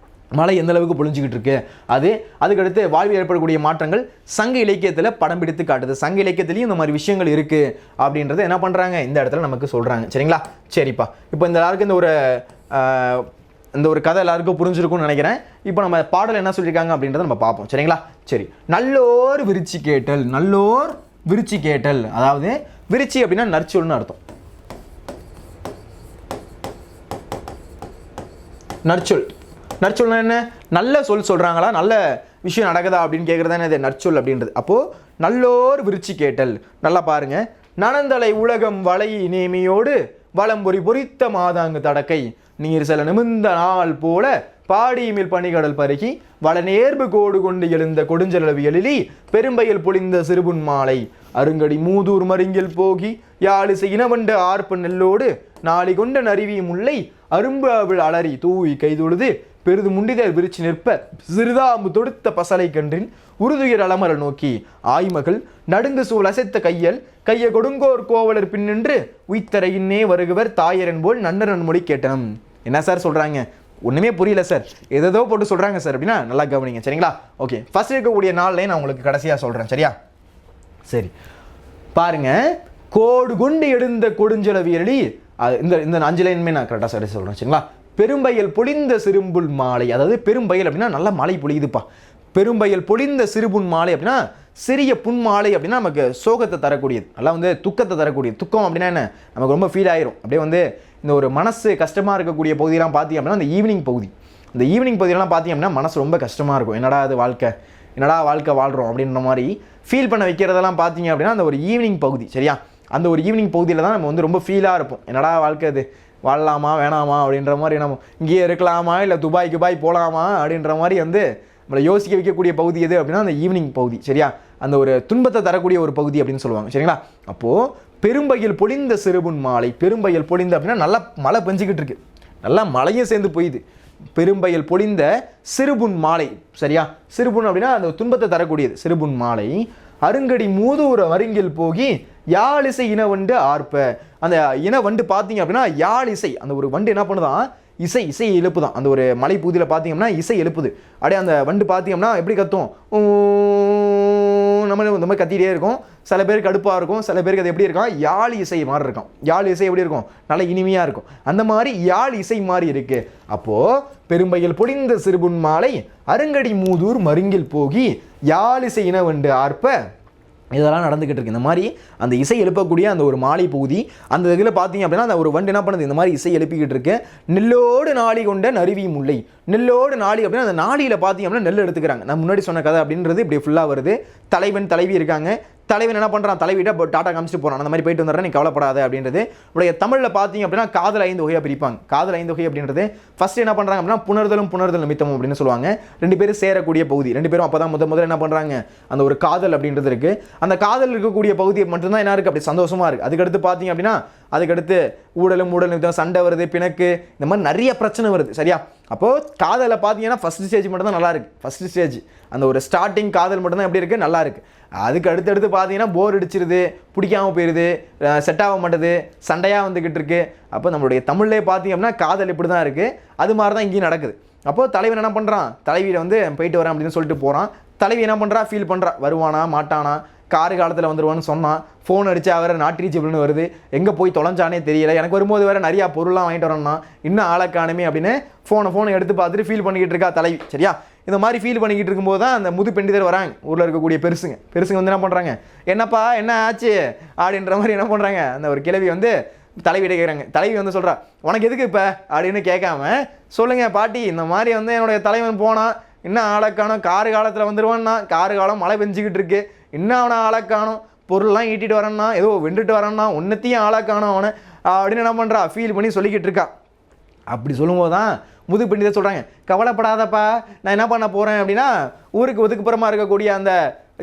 மழை எந்த அளவுக்கு பொழிஞ்சிக்கிட்டு இருக்கு, அதுக்கடுத்து வாழ்வில் ஏற்படக்கூடிய மாற்றங்கள் சங்க இலக்கியத்தில் படம் பிடித்து காட்டுது. சங்க இலக்கியத்திலையும் இந்த மாதிரி விஷயங்கள் இருக்கு அப்படின்றத என்ன பண்றாங்க, இந்த இடத்துல நமக்கு சொல்றாங்க. சரிங்களா? சரிப்பா, இப்போ இந்த எல்லாருக்கும் இந்த ஒரு கதை எல்லாருக்கும் புரிஞ்சிருக்கும்னு நினைக்கிறேன். இப்போ நம்ம பாடல் என்ன சொல்லியிருக்காங்க அப்படின்றத நம்ம பார்ப்போம். சரிங்களா? சரி, நல்லோர் விருச்சி கேட்டல். நல்லோர் விருச்சி கேட்டல், அதாவது விருச்சி அப்படின்னா நற்சொல்னு அர்த்தம். நற்சொல்னா என்ன, நல்ல சொல் சொல்றாங்களா, நல்ல விஷயம் நடக்குதா அப்படின்னு கேட்கறது தானே இது நற்சொல் அப்படின்றது. அப்போ நல்லோர் விருச்சி கேட்டல். நல்லா பாருங்க. நனந்தலை உலகம் வளை நேமியோடு வளம்பொறி பொறித்த மாதாங்கு தடக்கை நீர் செல நிமிர்ந்த நாள் போல பாடியுமில் பனிகடல் பருகி வள நேர்பு கோடு கொண்டு எழுந்த கொடுஞ்சலவி எழிலி பெரும்பையில் பொழிந்த சிறுபுன் மாலை அருங்கடி மூதூர் மருங்கில் போகி யாழிசை இனவண்ட ஆர்ப்ப நெல்லோடு நாளி கொண்ட நறுவி முல்லை அரும்பு அவள் அலறி தூவி கைதொழுது பெரிது முண்டிதர் விரிச்சு நிற்ப சிறுதாம்பு தொடுத்த பசலை கன்றின் உருதுயர் அலமர நோக்கி ஆய்மகள் நடுங்கு சூழ் அசைத்த கைய கொடுங்கோர் கோவலர் பின்னின்று உய்த்தரையின்னே வருகுவர் தாயரன் போல் நன்னரன் மொழி கேட்டனம். என்ன சார் சொல்றாங்க, ஒண்ணுமே புரியல சார், ஏதோ போட்டு சொல்றாங்க சார் அப்படின்னா நல்லா கவனிங்க. சரிங்களா? ஓகே, ஃபர்ஸ்ட் இருக்கக்கூடிய நாள்ல நான் உங்களுக்கு கடைசியா சொல்றேன். சரியா? சரி பாருங்க. கோடு கொண்டு எழுந்த கொடுஞ்சலவியலி, இந்த 5 லைனுமே நான் கரெக்டாக சரி சொல்றேன். சரிங்களா? பெரும்பயல் பொழிந்த சிறும்புல் மாலை, அதாவது பெரும்பயல் அப்படின்னா நல்லா மழை பொழியுதுப்பா. பெரும்பயல் பொழிந்த சிறுபுன் மாலை அப்படின்னா சிறிய புன்மாலை அப்படின்னா நமக்கு சோகத்தை தரக்கூடியது, நல்லா வந்து துக்கத்தை தரக்கூடியது. துக்கம் அப்படின்னா என்ன, நமக்கு ரொம்ப ஃபீல் ஆயிரும். அப்படியே வந்து இந்த ஒரு மனசு கஷ்டமாக இருக்கக்கூடிய பகுதியெல்லாம் பார்த்தீங்க அப்படின்னா அந்த ஈவினிங் பகுதியெல்லாம் பார்த்தீங்க அப்படின்னா மனசு ரொம்ப கஷ்டமாக இருக்கும். என்னடா வாழ்க்கை வாழ்கிறோம் அப்படின்ற மாதிரி ஃபீல் பண்ண வைக்கிறதெல்லாம் பார்த்தீங்க அப்படின்னா அந்த ஒரு ஈவினிங் பகுதி. சரியா? அந்த ஒரு ஈவினிங் பகுதியில் தான் நம்ம வந்து ரொம்ப ஃபீலாக இருப்போம். என்னடா வாழ்க்கை, அது வாழலாமா வேணாமா அப்படின்ற மாதிரி, நம்ம இங்கேயே இருக்கலாமா இல்லை துபாய் போகலாமா அப்படின்ற மாதிரி வந்து நம்மளை யோசிக்க வைக்கக்கூடிய பகுதி எது அப்படின்னா அந்த ஈவினிங் பகுதி. சரியா? அந்த ஒரு துன்பத்தை தரக்கூடிய ஒரு பகுதி அப்படின்னு சொல்லுவாங்க. சரிங்களா? அப்போது பெரும்பையில் பொழிந்த சிறுபுன் மாலை, பெரும்பையில் பொழிந்த அப்படின்னா நல்லா மழை பெஞ்சிக்கிட்டு இருக்கு, நல்லா மழையும் சேர்ந்து போயிது. பெரும்பையில் பொழிந்த சிறுபுன் மாலை. சரியா? சிறுபுன் அப்படின்னா அந்த துன்பத்தை தரக்கூடியது. சிறுபுன் மாலை அருங்கடி மூதூர மருங்கில் போகி யாழிசை இனவண்டு ஆர்ப்ப. அந்த இனவண்டு பார்த்தீங்க அப்படின்னா யாழிசை, அந்த ஒரு வண்டு என்ன பண்ணுதான், இசை எழுப்பு தான். அந்த ஒரு மலை பகுதியில் பார்த்தீங்கன்னா இசை எழுப்புது. அப்படியே அந்த வண்டு பார்த்தீங்கன்னா எப்படி கத்தும், நம்ம இந்த மாதிரி கத்திட்டே இருக்கும். சில பேருக்கு கடுப்பாக இருக்கும், சில பேருக்கு அது எப்படி இருக்கும், யாழ் இசை மாதிரி இருக்கும். யாழ் இசை எப்படி இருக்கும், நல்ல இனிமையாக இருக்கும். அந்த மாதிரி யாழ் இசை மாதிரி இருக்கு. அப்போது பெரும்பையில் பொழிந்த சிறுபுன் மாலை அருங்கடி மூதூர் மருங்கில் போகி யாழிசை இனவண்டு ஆர்ப்ப இதெல்லாம் நடந்துக்கிட்டு இருக்கு. இந்த மாதிரி அந்த இசை எழுப்பக்கூடிய அந்த ஒரு மாலை பகுதி அந்த இதில் பார்த்தீங்க அப்படின்னா அந்த ஒரு வண்டு என்ன பண்ணுது, இந்த மாதிரி இசை எழுப்பிக்கிட்டு இருக்கு. நெல்லோடு நாளி கொண்ட நறுவி முல்லை, நெல்லோடு நாளி அப்படின்னா அந்த நாளியில் பார்த்தீங்க அப்படின்னா நெல் எடுத்துக்கிறாங்க. நான் முன்னாடி சொன்ன கதை அப்படின்றது இப்படி ஃபுல்லாக வருது. தலைவன் தலைவி இருக்காங்க. தலைவன் என்ன பண்ணுறான், தலைவிட்ட டாட்டா காமிச்சிட்டு போகிறான், அந்த மாதிரி போயிட்டு வந்துடுறேன், நீ கவலைப்படாத அப்படின்றது. உடைய தமிழில் பார்த்தீங்க அப்படின்னா காதல் 5 வகையாக பிரிப்பாங்க. காதல் 5 வகை அப்படின்றது ஃபர்ஸ்ட் என்ன பண்ணுறாங்க அப்படின்னா புணர்தல் நிமித்தமும் அப்படின்னு சொல்லுவாங்க. 2 பேரும் சேரக்கூடிய பகுதி, 2 பேரும் அப்போ தான் முதல்ல என்ன பண்ணுறாங்க, அந்த ஒரு காதல் அப்படின்றது இருக்குது. அந்த காதல் இருக்கக்கூடிய பகுதி மட்டும்தான் என்ன இருக்குது, அப்படி சந்தோஷமாக இருக்குது. அதுக்கடுத்து பார்த்தீங்க அப்படின்னா அதுக்கடுத்து ஊடலும் சண்டை வருது, பிணக்கு, இந்த மாதிரி நிறைய பிரச்சனை வருது. சரியா? அப்போது காதலை பார்த்தீங்கன்னா ஃபஸ்ட் ஸ்டேஜ் மட்டும் தான் நல்லா இருக்குது. ஃபஸ்ட் ஸ்டேஜ் அந்த ஒரு ஸ்டார்டிங் காதல் மட்டும் தான் எப்படி இருக்குது, நல்லா இருக்குது. அதுக்கு அடுத்தடுத்து பார்த்தீங்கன்னா போர் அடிச்சிருது, பிடிக்காமல் போயிடுது, செட் ஆக மாட்டேது, சண்டையாக வந்துக்கிட்டு இருக்கு. அப்போ நம்மளுடைய தமிழ்லேயே பார்த்தீங்க அப்படின்னா காதல் இப்படி தான் இருக்குது. அது மாதிரி தான் இங்கேயும் நடக்குது. அப்போது தலைவன் என்ன பண்ணுறான், தலைவியில் வந்து போயிட்டு வரேன் அப்படின்னு சொல்லிட்டு போகிறான். தலைவி என்ன பண்ணுறா, ஃபீல் பண்ணுறா, வருவானா மாட்டானா, காரு காலத்தில் வந்துடுவான்னு சொன்னான். ஃபோன் அடித்து அவரை நாட் ரீச்சபிள்னு வருது, எங்கே போய் தொலைஞ்சானே தெரியல, எனக்கு வரும்போது வேறு நிறையா பொருள்லாம் வாங்கிட்டு வரேன்னா இன்னும் ஆளக்கானுமே அப்படின்னு ஃபோனை எடுத்து பார்த்துட்டு ஃபீல் பண்ணிக்கிட்டு இருக்கா தலைவி. சரியா? இந்த மாதிரி ஃபீல் பண்ணிக்கிட்டு இருக்கும்போது தான் அந்த முது பெண்டிதர் வராங்க. ஊரில் இருக்கக்கூடிய பெருசுங்க வந்து என்ன பண்ணுறாங்க, என்னப்பா என்ன ஆச்சு அப்படின்ற மாதிரி என்ன பண்ணுறாங்க, அந்த ஒரு கிழவி வந்து தலைவிட கேட்குறாங்க. தலைவி வந்து சொல்கிறா, உனக்கு எதுக்கு இப்போ அப்படின்னு கேட்காம, சொல்லுங்கள் பாட்டி, இந்த மாதிரி வந்து என்னுடைய தலைவன் போனான், இன்னும் ஆளக்கானோம், காரு காலத்தில் வந்துடுவான்னா, காரு காலம் மழை பெஞ்சிக்கிட்டு இருக்கு, இன்னும் அவனை ஆளக்கானோம், பொருள்லாம் ஈட்டிட்டு வரேன்னா, ஏதோ வெண்டுட்டு வரேன்னா, ஒன்றத்தையும் ஆளக்கானோம் அவனை அப்படின்னு என்ன பண்ணுறா, ஃபீல் பண்ணி சொல்லிக்கிட்டு இருக்கா. அப்படி சொல்லும்போது தான் முது பெண்ணிதை சொல்கிறாங்க, கவலைப்படாதப்பா, நான் என்ன பண்ண போகிறேன் அப்படின்னா ஊருக்கு ஒதுக்குப்புறமா இருக்கக்கூடிய அந்த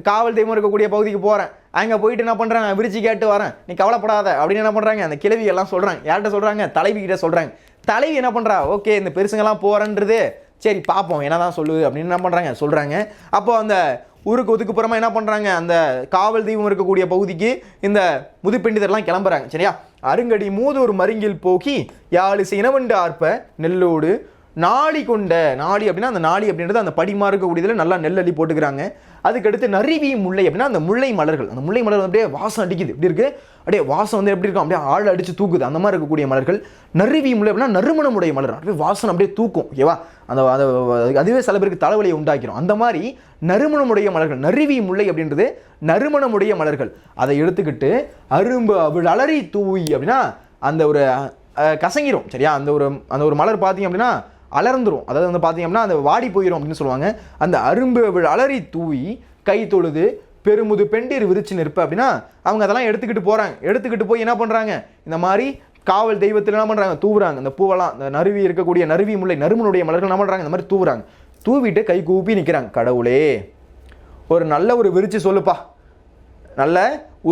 காவல் தெய்வம் இருக்கக்கூடிய பகுதிக்கு போகிறேன், அங்கே போயிட்டு என்ன பண்ணுறாங்க, விரிச்சு கேட்டு வரேன், நீ கவலைப்படாத அப்படின்னு என்ன பண்ணுறாங்க, அந்த கிழவி எல்லாம் சொல்கிறாங்க. யார்கிட்ட சொல்கிறாங்க, தலைவிக்கிட்ட சொல்கிறாங்க. தலைவி என்ன பண்ணுறா, ஓகே இந்த பெருசுங்கெல்லாம் போகிறன்றது சரி பார்ப்போம் என்ன தான் சொல்லுது அப்படின்னு என்ன பண்ணுறாங்க சொல்கிறாங்க. அப்போ அந்த ஊருக்கு ஒதுக்குப்புறமா என்ன பண்ணுறாங்க, அந்த காவல் தெய்வம் இருக்கக்கூடிய பகுதிக்கு இந்த முதுப்பெண்டிதர்லாம் கிளம்புறாங்க. சரியா? அருங்கடி மூதூர் மருங்கில் போக்கி யாழு சினவண்டு ஆர்ப்ப நெல்லோடு நாளி கொண்ட, நாளி அப்படின்னா அந்த நாளி அப்படின்றது அந்த படிமா இருக்கக்கூடியதில் நல்லா நெல்லி போட்டுக்கிறாங்க. அதுக்கடுத்து நறுவி முல்லை அப்படின்னா அந்த முல்லை மலர்கள், அந்த முல்லை மலர் அப்படியே வாசம் அடிக்குது, எப்படி இருக்குது, அப்படியே வாசம் வந்து எப்படி இருக்கும், அப்படியே ஆள் அடித்து தூக்குது, அந்த மாதிரி இருக்கக்கூடிய மலர்கள். நறுவி முல்லை அப்படின்னா நறுமணமுடைய மலர், அப்படியே வாசனை அப்படியே தூக்கும். ஓகேவா? அந்த அதுவே சில பேருக்கு தலைவலியை உண்டாக்கிறோம். அந்த மாதிரி நறுமணமுடைய மலர்கள், நறுவி முல்லை அப்படின்றது நறுமணமுடைய மலர்கள். அதை எடுத்துக்கிட்டு அரும்பு அவள் அலறி தூவி அப்படின்னா அந்த ஒரு கசங்கிரும். சரியா? அந்த ஒரு மலர் பார்த்தீங்க அப்படின்னா அலர்ந்துரும், அதாவது வந்து பார்த்தீங்க அப்படின்னா அந்த வாடி போயிடும் அப்படின்னு சொல்லுவாங்க. அந்த அரும்பு அவள் அலறி தூவி கை தொழுது பெருமுது பெண்டிர் விரிச்சு நிற்ப அப்படின்னா அவங்க அதெல்லாம் எடுத்துக்கிட்டு போகிறாங்க. எடுத்துக்கிட்டு போய் என்ன பண்ணுறாங்க, இந்த மாதிரி காவல் தெய்வத்தில் என்ன பண்ணுறாங்க, தூவுறாங்க. அந்த பூவெல்லாம், இந்த நறுவி இருக்கக்கூடிய நறுவி முல்லை நறுமனுடைய மலர்கள் என்ன பண்ணுறாங்க, இந்த மாதிரி தூவுறாங்க. தூவிட்டு கை கூப்பி நிற்கிறாங்க. கடவுளே, ஒரு நல்ல ஒரு விரிச்சு சொல்லுப்பா, நல்ல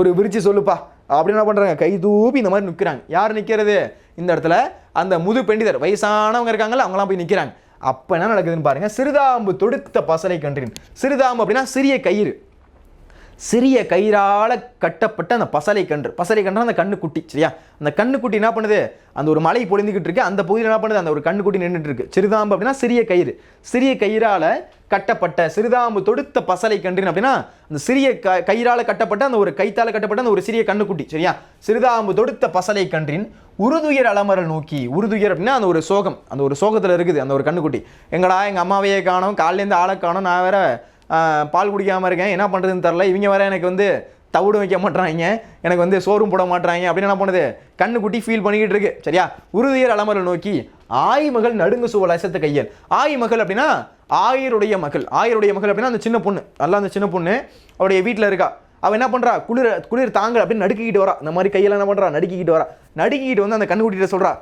ஒரு விரிச்சு சொல்லுப்பா அப்படின்னு என்ன பண்ணுறாங்க, கை தூப்பி இந்த மாதிரி நிற்கிறாங்க. யார் நிற்கிறது, இந்த இடத்துல அந்த முது பெண்டிதர் வயசானவங்க இருக்காங்கல்ல, அவங்களாம் போய் நிற்கிறாங்க. அப்போ என்ன நடக்குதுன்னு பாருங்க. சிறுதாம்பு தொடுத்த பசலை கன்றின், சிறுதாம்பு அப்படின்னா சிறிய கயிறு, சிறிய கயிறால் கட்டப்பட்ட அந்த பசலை கன்று அந்த கண்ணுக்குட்டி. சரியா? அந்த கண்ணுக்குட்டி என்ன பண்ணுது, அந்த ஒரு மலை பொழிந்துக்கிட்டு இருக்கு, அந்த பகுதியில் என்ன பண்ணுது, அந்த ஒரு கண்ணுக்குட்டி நின்றுட்டு இருக்கு. சிறுதாம்பு அப்படின்னா சிறிய கயிறு, சிறிய கயிறால் கட்டப்பட்ட, சிறுதாம்பு தொடுத்த பசலை கன்றின் அப்படின்னா அந்த சிறிய கயிறால் கட்டப்பட்ட, அந்த ஒரு கைத்தால் கட்டப்பட்ட அந்த ஒரு சிறிய கண்ணுக்குட்டி. சரியா? சிறுதாம்பு தொடுத்த பசலை கன்றின் உருதுயர் அலமரல் நோக்கி, உருதுயர் அப்படின்னா அந்த ஒரு சோகம், அந்த ஒரு சோகத்தில் இருக்குது அந்த ஒரு கண்ணுக்குட்டி. எங்கடா எங்கள் அம்மாவையே காணோம், காலிலேருந்து ஆளை காணோம், நான் வேற பால் குடிக்காமல் இருக்கேன், என்ன பண்ணுறதுன்னு தெரில, இவங்க வேற எனக்கு வந்து தவிடு வைக்க மாட்டாங்க, எனக்கு வந்து சோறும் போட மாட்டாங்க அப்படின்னு என்ன பண்ணுது, கண்ணுக்குட்டி ஃபீல் பண்ணிக்கிட்டு இருக்கு. சரியா? உறுதியர் அலமரல் நோக்கி ஆய் மகள் நடுங்கு சுவல் அசத்த கையல். ஆய் மகள் அப்படின்னா ஆயருடைய மகள், ஆயருடைய மகள் அப்படின்னா அந்த சின்ன பொண்ணு, நல்லா அந்த சின்ன பொண்ணு அவருடைய வீட்டில் இருக்கா. அவள் என்ன பண்ணுறா, குளிர் தாங்க அப்படின்னு நடுக்கிக்கிட்டு வரா, இந்த மாதிரி கையெல்லாம் என்ன பண்ணுறா, நடுக்கிக்கிட்டு வரா. நடுக்கிக்கிட்டு வந்து அந்த கண்ணுக்குட்டிகிட்ட சொல்கிறா,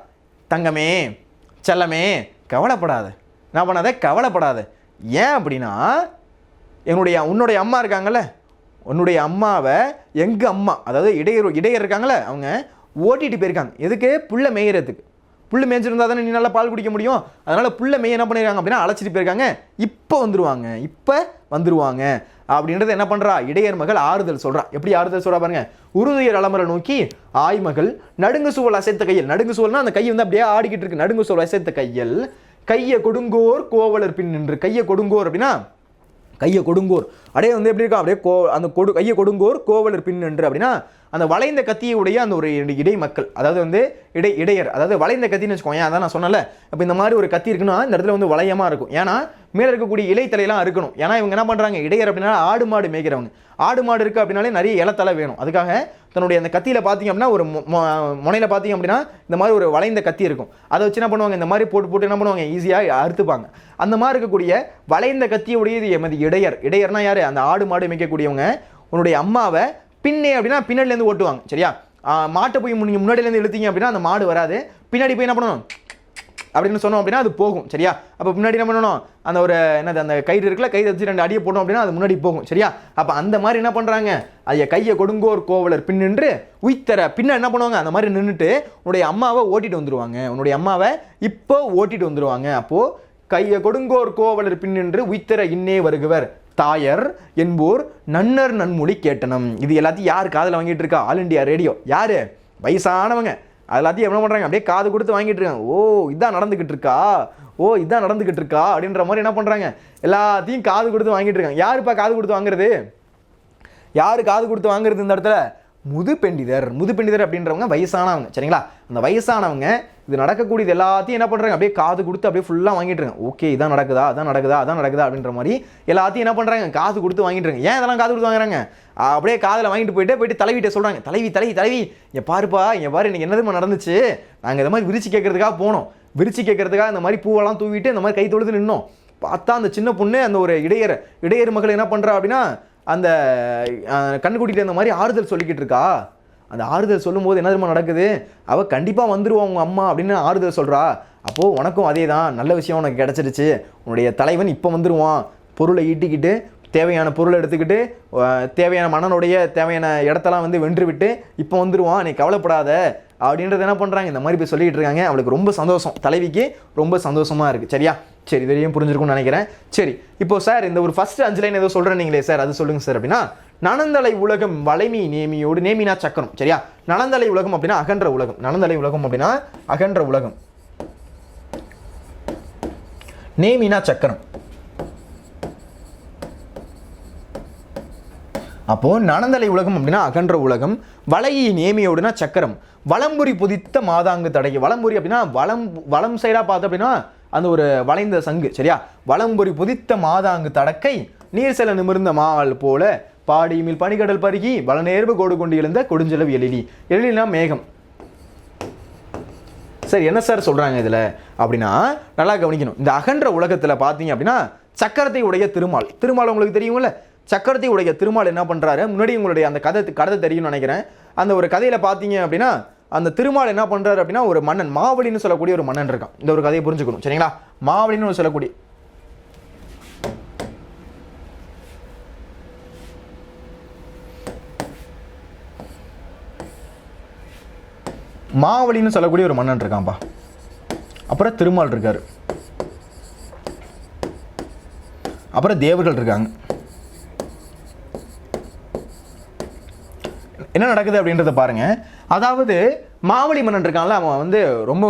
தங்கமே செல்லமே கவலைப்படாத, என்ன பண்ணாத கவலைப்படாத. ஏன் அப்படின்னா உன்னுடைய அம்மா இருக்காங்கல்ல, உன்னுடைய அம்மாவை எங்கள் அம்மா, அதாவது இடையர் இருக்காங்களே, அவங்க ஓட்டிகிட்டு போயிருக்காங்க. எதுக்கு, புல்லை மேய்கிறதுக்கு. புல் மேய்ச்சிருந்தா தானே நீ நல்லா பால் குடிக்க முடியும். அதனால் புல்லை மேய என்ன பண்ணியிருக்காங்க அப்படின்னா அழைச்சிட்டு போயிருக்காங்க. இப்போ வந்துருவாங்க அப்படின்றது என்ன பண்ணுறா, இடையர் மகள் ஆறுதல் சொல்கிறா. எப்படி ஆறுதல் சொல்கிறா பாருங்க. உறுதியர் அலமரை நோக்கி ஆய் மகள் நடுங்கு சுவல் அசைத்த கையல். நடுங்கு சுவல்னா அந்த கை வந்து அப்படியே ஆடிக்கிட்டு இருக்கு. நடுங்கு சுவல் அசைத்த கையல் கையை கொடுங்கோர் கோவலர் பின் நின்று. கையை கொடுங்கோர் அப்படின்னா கையை கொடுங்கோர் அப்படியே வந்து எப்படி இருக்கா, அப்படியே அந்த கையை கொடுங்கோர் கோவலர் பின் நின்று அப்படின்னா அந்த வளைந்த கத்தியுடைய அந்த ஒரு இடை மக்கள், அதாவது வந்து இடையர், அதாவது வளைந்த கத்தின்னு வச்சுக்கோங்க. அதான் நான் சொன்னல, இப்போ இந்த மாதிரி ஒரு கத்தி இருக்குன்னா இந்த இடத்துல வந்து வளையமாக இருக்கும். ஏன்னா மேலே இருக்கக்கூடிய இலைத்தலையெல்லாம் இருக்கணும். ஏன்னா இவங்க என்ன பண்ணுறாங்க, இடையர் அப்படின்னா ஆடு மாடு மேய்க்கிறவங்க. ஆடு மாடு இருக்குது அப்படின்னாலே நிறைய இலத்தலை வேணும். அதுக்காக தன்னுடைய அந்த கத்தியில் பார்த்தீங்க அப்படின்னா ஒரு முனையில் பார்த்தீங்க அப்படின்னா இந்த மாதிரி ஒரு வளைந்த கத்தி இருக்கும். அதை வச்சு என்ன பண்ணுவாங்க, இந்த மாதிரி போட்டு என்ன பண்ணுவாங்க, ஈஸியாக அறுத்துப்பாங்க. அந்த மாதிரி இருக்கக்கூடிய வளைந்த கத்தியுடையது எமது இடையர். இடையர்னா யார்? அந்த ஆடு மாடு மேய்க்கக்கூடியவங்க. உன்னுடைய அம்மாவை பின்னே அப்படின்னா பின்னாடிலேருந்து ஓட்டுவாங்க. சரியா? மாட்டை போய் நீங்கள் முன்னாடியிலேருந்து இழுத்தீங்க அப்படின்னா அந்த மாடு வராது. பின்னாடி போய் என்ன பண்ணணும் அப்படின்னு சொன்னோம் அப்படின்னா அது போகும். சரியா? அப்போ முன்னாடி என்ன பண்ணணும், அந்த ஒரு என்னது அந்த கயிறு இருக்குல்ல, கயிறு வச்சு 2 அடியை போட்டோம் அப்படின்னா அது முன்னாடி போகும். சரியா? அப்போ அந்த மாதிரி என்ன பண்ணுறாங்க, ஐயா கையை கொடுங்கோர் கோவலர் பின்னின்று உய்த்தர பின்ன என்ன பண்ணுவாங்க, அந்த மாதிரி நின்றுட்டு உன்னுடைய அம்மாவை ஓட்டிட்டு வந்துடுவாங்க. உன்னுடைய அம்மாவை இப்போ ஓட்டிட்டு வந்துடுவாங்க. அப்போது கையை கொடுங்கோர் கோவலர் பின்னின்று உய்த்தர இன்னே வருகுவர் தாயர் என்போர் நன்னர் நன்மொழி கேட்டனம். இது எல்லாத்தையும் யார் காதில் வாங்கிட்டு இருக்கா? All India radio. யார்? வயசானவங்க. அது எல்லாத்தையும் என்ன பண்ணுறாங்க, அப்படியே காது கொடுத்து வாங்கிட்டு இருக்காங்க. ஓ இதான் நடந்துக்கிட்டு இருக்கா அப்படின்ற மாதிரி என்ன பண்ணுறாங்க, எல்லாத்தையும் காது கொடுத்து வாங்கிட்டு இருக்காங்க. யாருப்பா காது கொடுத்து வாங்குறது? யார் காது கொடுத்து வாங்குறது இந்த இடத்துல? முதுபெண்டிதர் அப்படின்றவங்க வயசானவங்க. சரிங்களா? அந்த வயசானவங்க இது நடக்கக்கூடியது எல்லாத்தையும் என்ன பண்ணுறாங்க, அப்படியே காது கொடுத்து அப்படியே ஃபுல்லாக வாங்கிட்டு இருக்காங்க. ஓகே இதான் நடக்குதா அப்படின்ற மாதிரி எல்லாத்தையும் என்ன பண்ணுறாங்க, காது கொடுத்து வாங்கிட்டு இருக்காங்க. ஏன் இதெல்லாம் காது கொடுத்து வாங்குறாங்க? அப்படியே காதில் வாங்கிட்டு போயிட்டு தலைவிட்ட சொல்கிறாங்க, தலைவி இங்கே பாருப்பா, இங்கே பாரு இன்னைக்கு என்னதுமா நடந்துச்சு, நாங்கள் இந்த மாதிரி விரிச்சு கேட்கறதுக்காக போனோம். விரிச்சு கேட்கறதுக்காக இந்த மாதிரி பூவெல்லாம் தூவிட்டு இந்த மாதிரி கை தொழுது நின்னோம். பார்த்தா அந்த சின்ன பொண்ணு அந்த ஒரு இடையர் மகள் என்ன பண்ணுறா அப்படின்னா அந்த கண்ணுக்குட்டிட்டு அந்த மாதிரி ஆறுதல் சொல்லிக்கிட்டு இருக்கா. அந்த ஆறுதல் சொல்லும்போது என்ன தெரியுமா நடக்குது, அவள் கண்டிப்பாக வந்துடுவான் உங்கள் அம்மா அப்படின்னு ஆறுதல் சொல்கிறா. அப்போது உனக்கும் அதே தான், நல்ல விஷயம் உனக்கு கிடச்சிருச்சு, உன்னுடைய தலைவன் இப்போ வந்துடுவான், பொருளை ஈட்டிக்கிட்டு தேவையான பொருளை எடுத்துக்கிட்டு தேவையான மன்னனுடைய தேவையான இடத்தெல்லாம் வந்து வென்று விட்டு இப்போ வந்துடுவான், நீ கவலைப்படாத அப்படின்றது என்ன பண்ணுறாங்க, இந்த மாதிரி போய் சொல்லிகிட்டு இருக்காங்க. அவளுக்கு ரொம்ப சந்தோஷம், தலைவிக்கு ரொம்ப சந்தோஷமாக இருக்குது. சரியா? சரி, இதையும் புரிஞ்சிருக்கும்னு நினைக்கிறேன். சரி, இப்போ சார் இந்த ஒரு ஃபர்ஸ்ட் 5 லைன் ஏதோ சொல்கிறேன் நீங்களே சார், அது சொல்லுங்கள் சார் அப்படின்னா, நனந்தலை உலகம் வளைமி நேமியோடு நேமினா சக்கரம். சரியா? நனந்தலை உலகம் அப்படின்னா அகன்ற உலகம். நனந்தலை உலகம் அப்படின்னா அகன்ற உலகம். நேமினா சக்கரம். அப்போ நனந்தலை உலகம் அப்படின்னா அகன்ற உலகம். வளையி நேமியோடுனா சக்கரம். வலம்புரி புதித்த மாதாங்கு தடை. வலம்புரி அப்படின்னா வலம் சைடாக பார்த்து அப்படின்னா அந்த ஒரு வளைந்த சங்கு. சரியா? வலம்புரி புதித்த மாதாங்கு தடக்கை நீர் செல நிமிர்ந்த மால் போல பாடியுமில் பனிக்கடல் பருகி வளநேர்வு கோடு கொண்டு எழுந்த கொடுஞ்செலவு எழிலி. எழிலினா மேகம். சரி, என்ன சார் சொல்றாங்க இதுல அப்படின்னா நல்லா கவனிக்கணும். இந்த அகன்ற உலகத்துல பாத்தீங்க அப்படின்னா சக்கரத்தை உடைய திருமால் உங்களுக்கு தெரியும்ல. சக்கரத்தை உடைய திருமால் என்ன பண்றாரு, முன்னாடி உங்களுடைய அந்த கதை தெரியும்னு நினைக்கிறேன். அந்த ஒரு கதையில பாத்தீங்க அப்படின்னா அந்த திருமால் என்ன பண்றாரு அப்படின்னா ஒரு மன்னன், மாவலின்னு சொல்லக்கூடிய ஒரு மன்னன் இருக்கான். இந்த ஒரு கதையை புரிஞ்சுக்கணும். சரிங்களா? மாவலின்னு சொல்லக்கூடிய ஒரு மன்னன் இருக்கான்பா. அப்புறம் திருமால் இருக்காரு, அப்புறம் தேவர்கள் இருக்காங்க. என்ன நடக்குது அப்படின்றத பாருங்க. அதாவது மாவலி மன்னன் இருக்கான்ல, அவன் வந்து ரொம்ப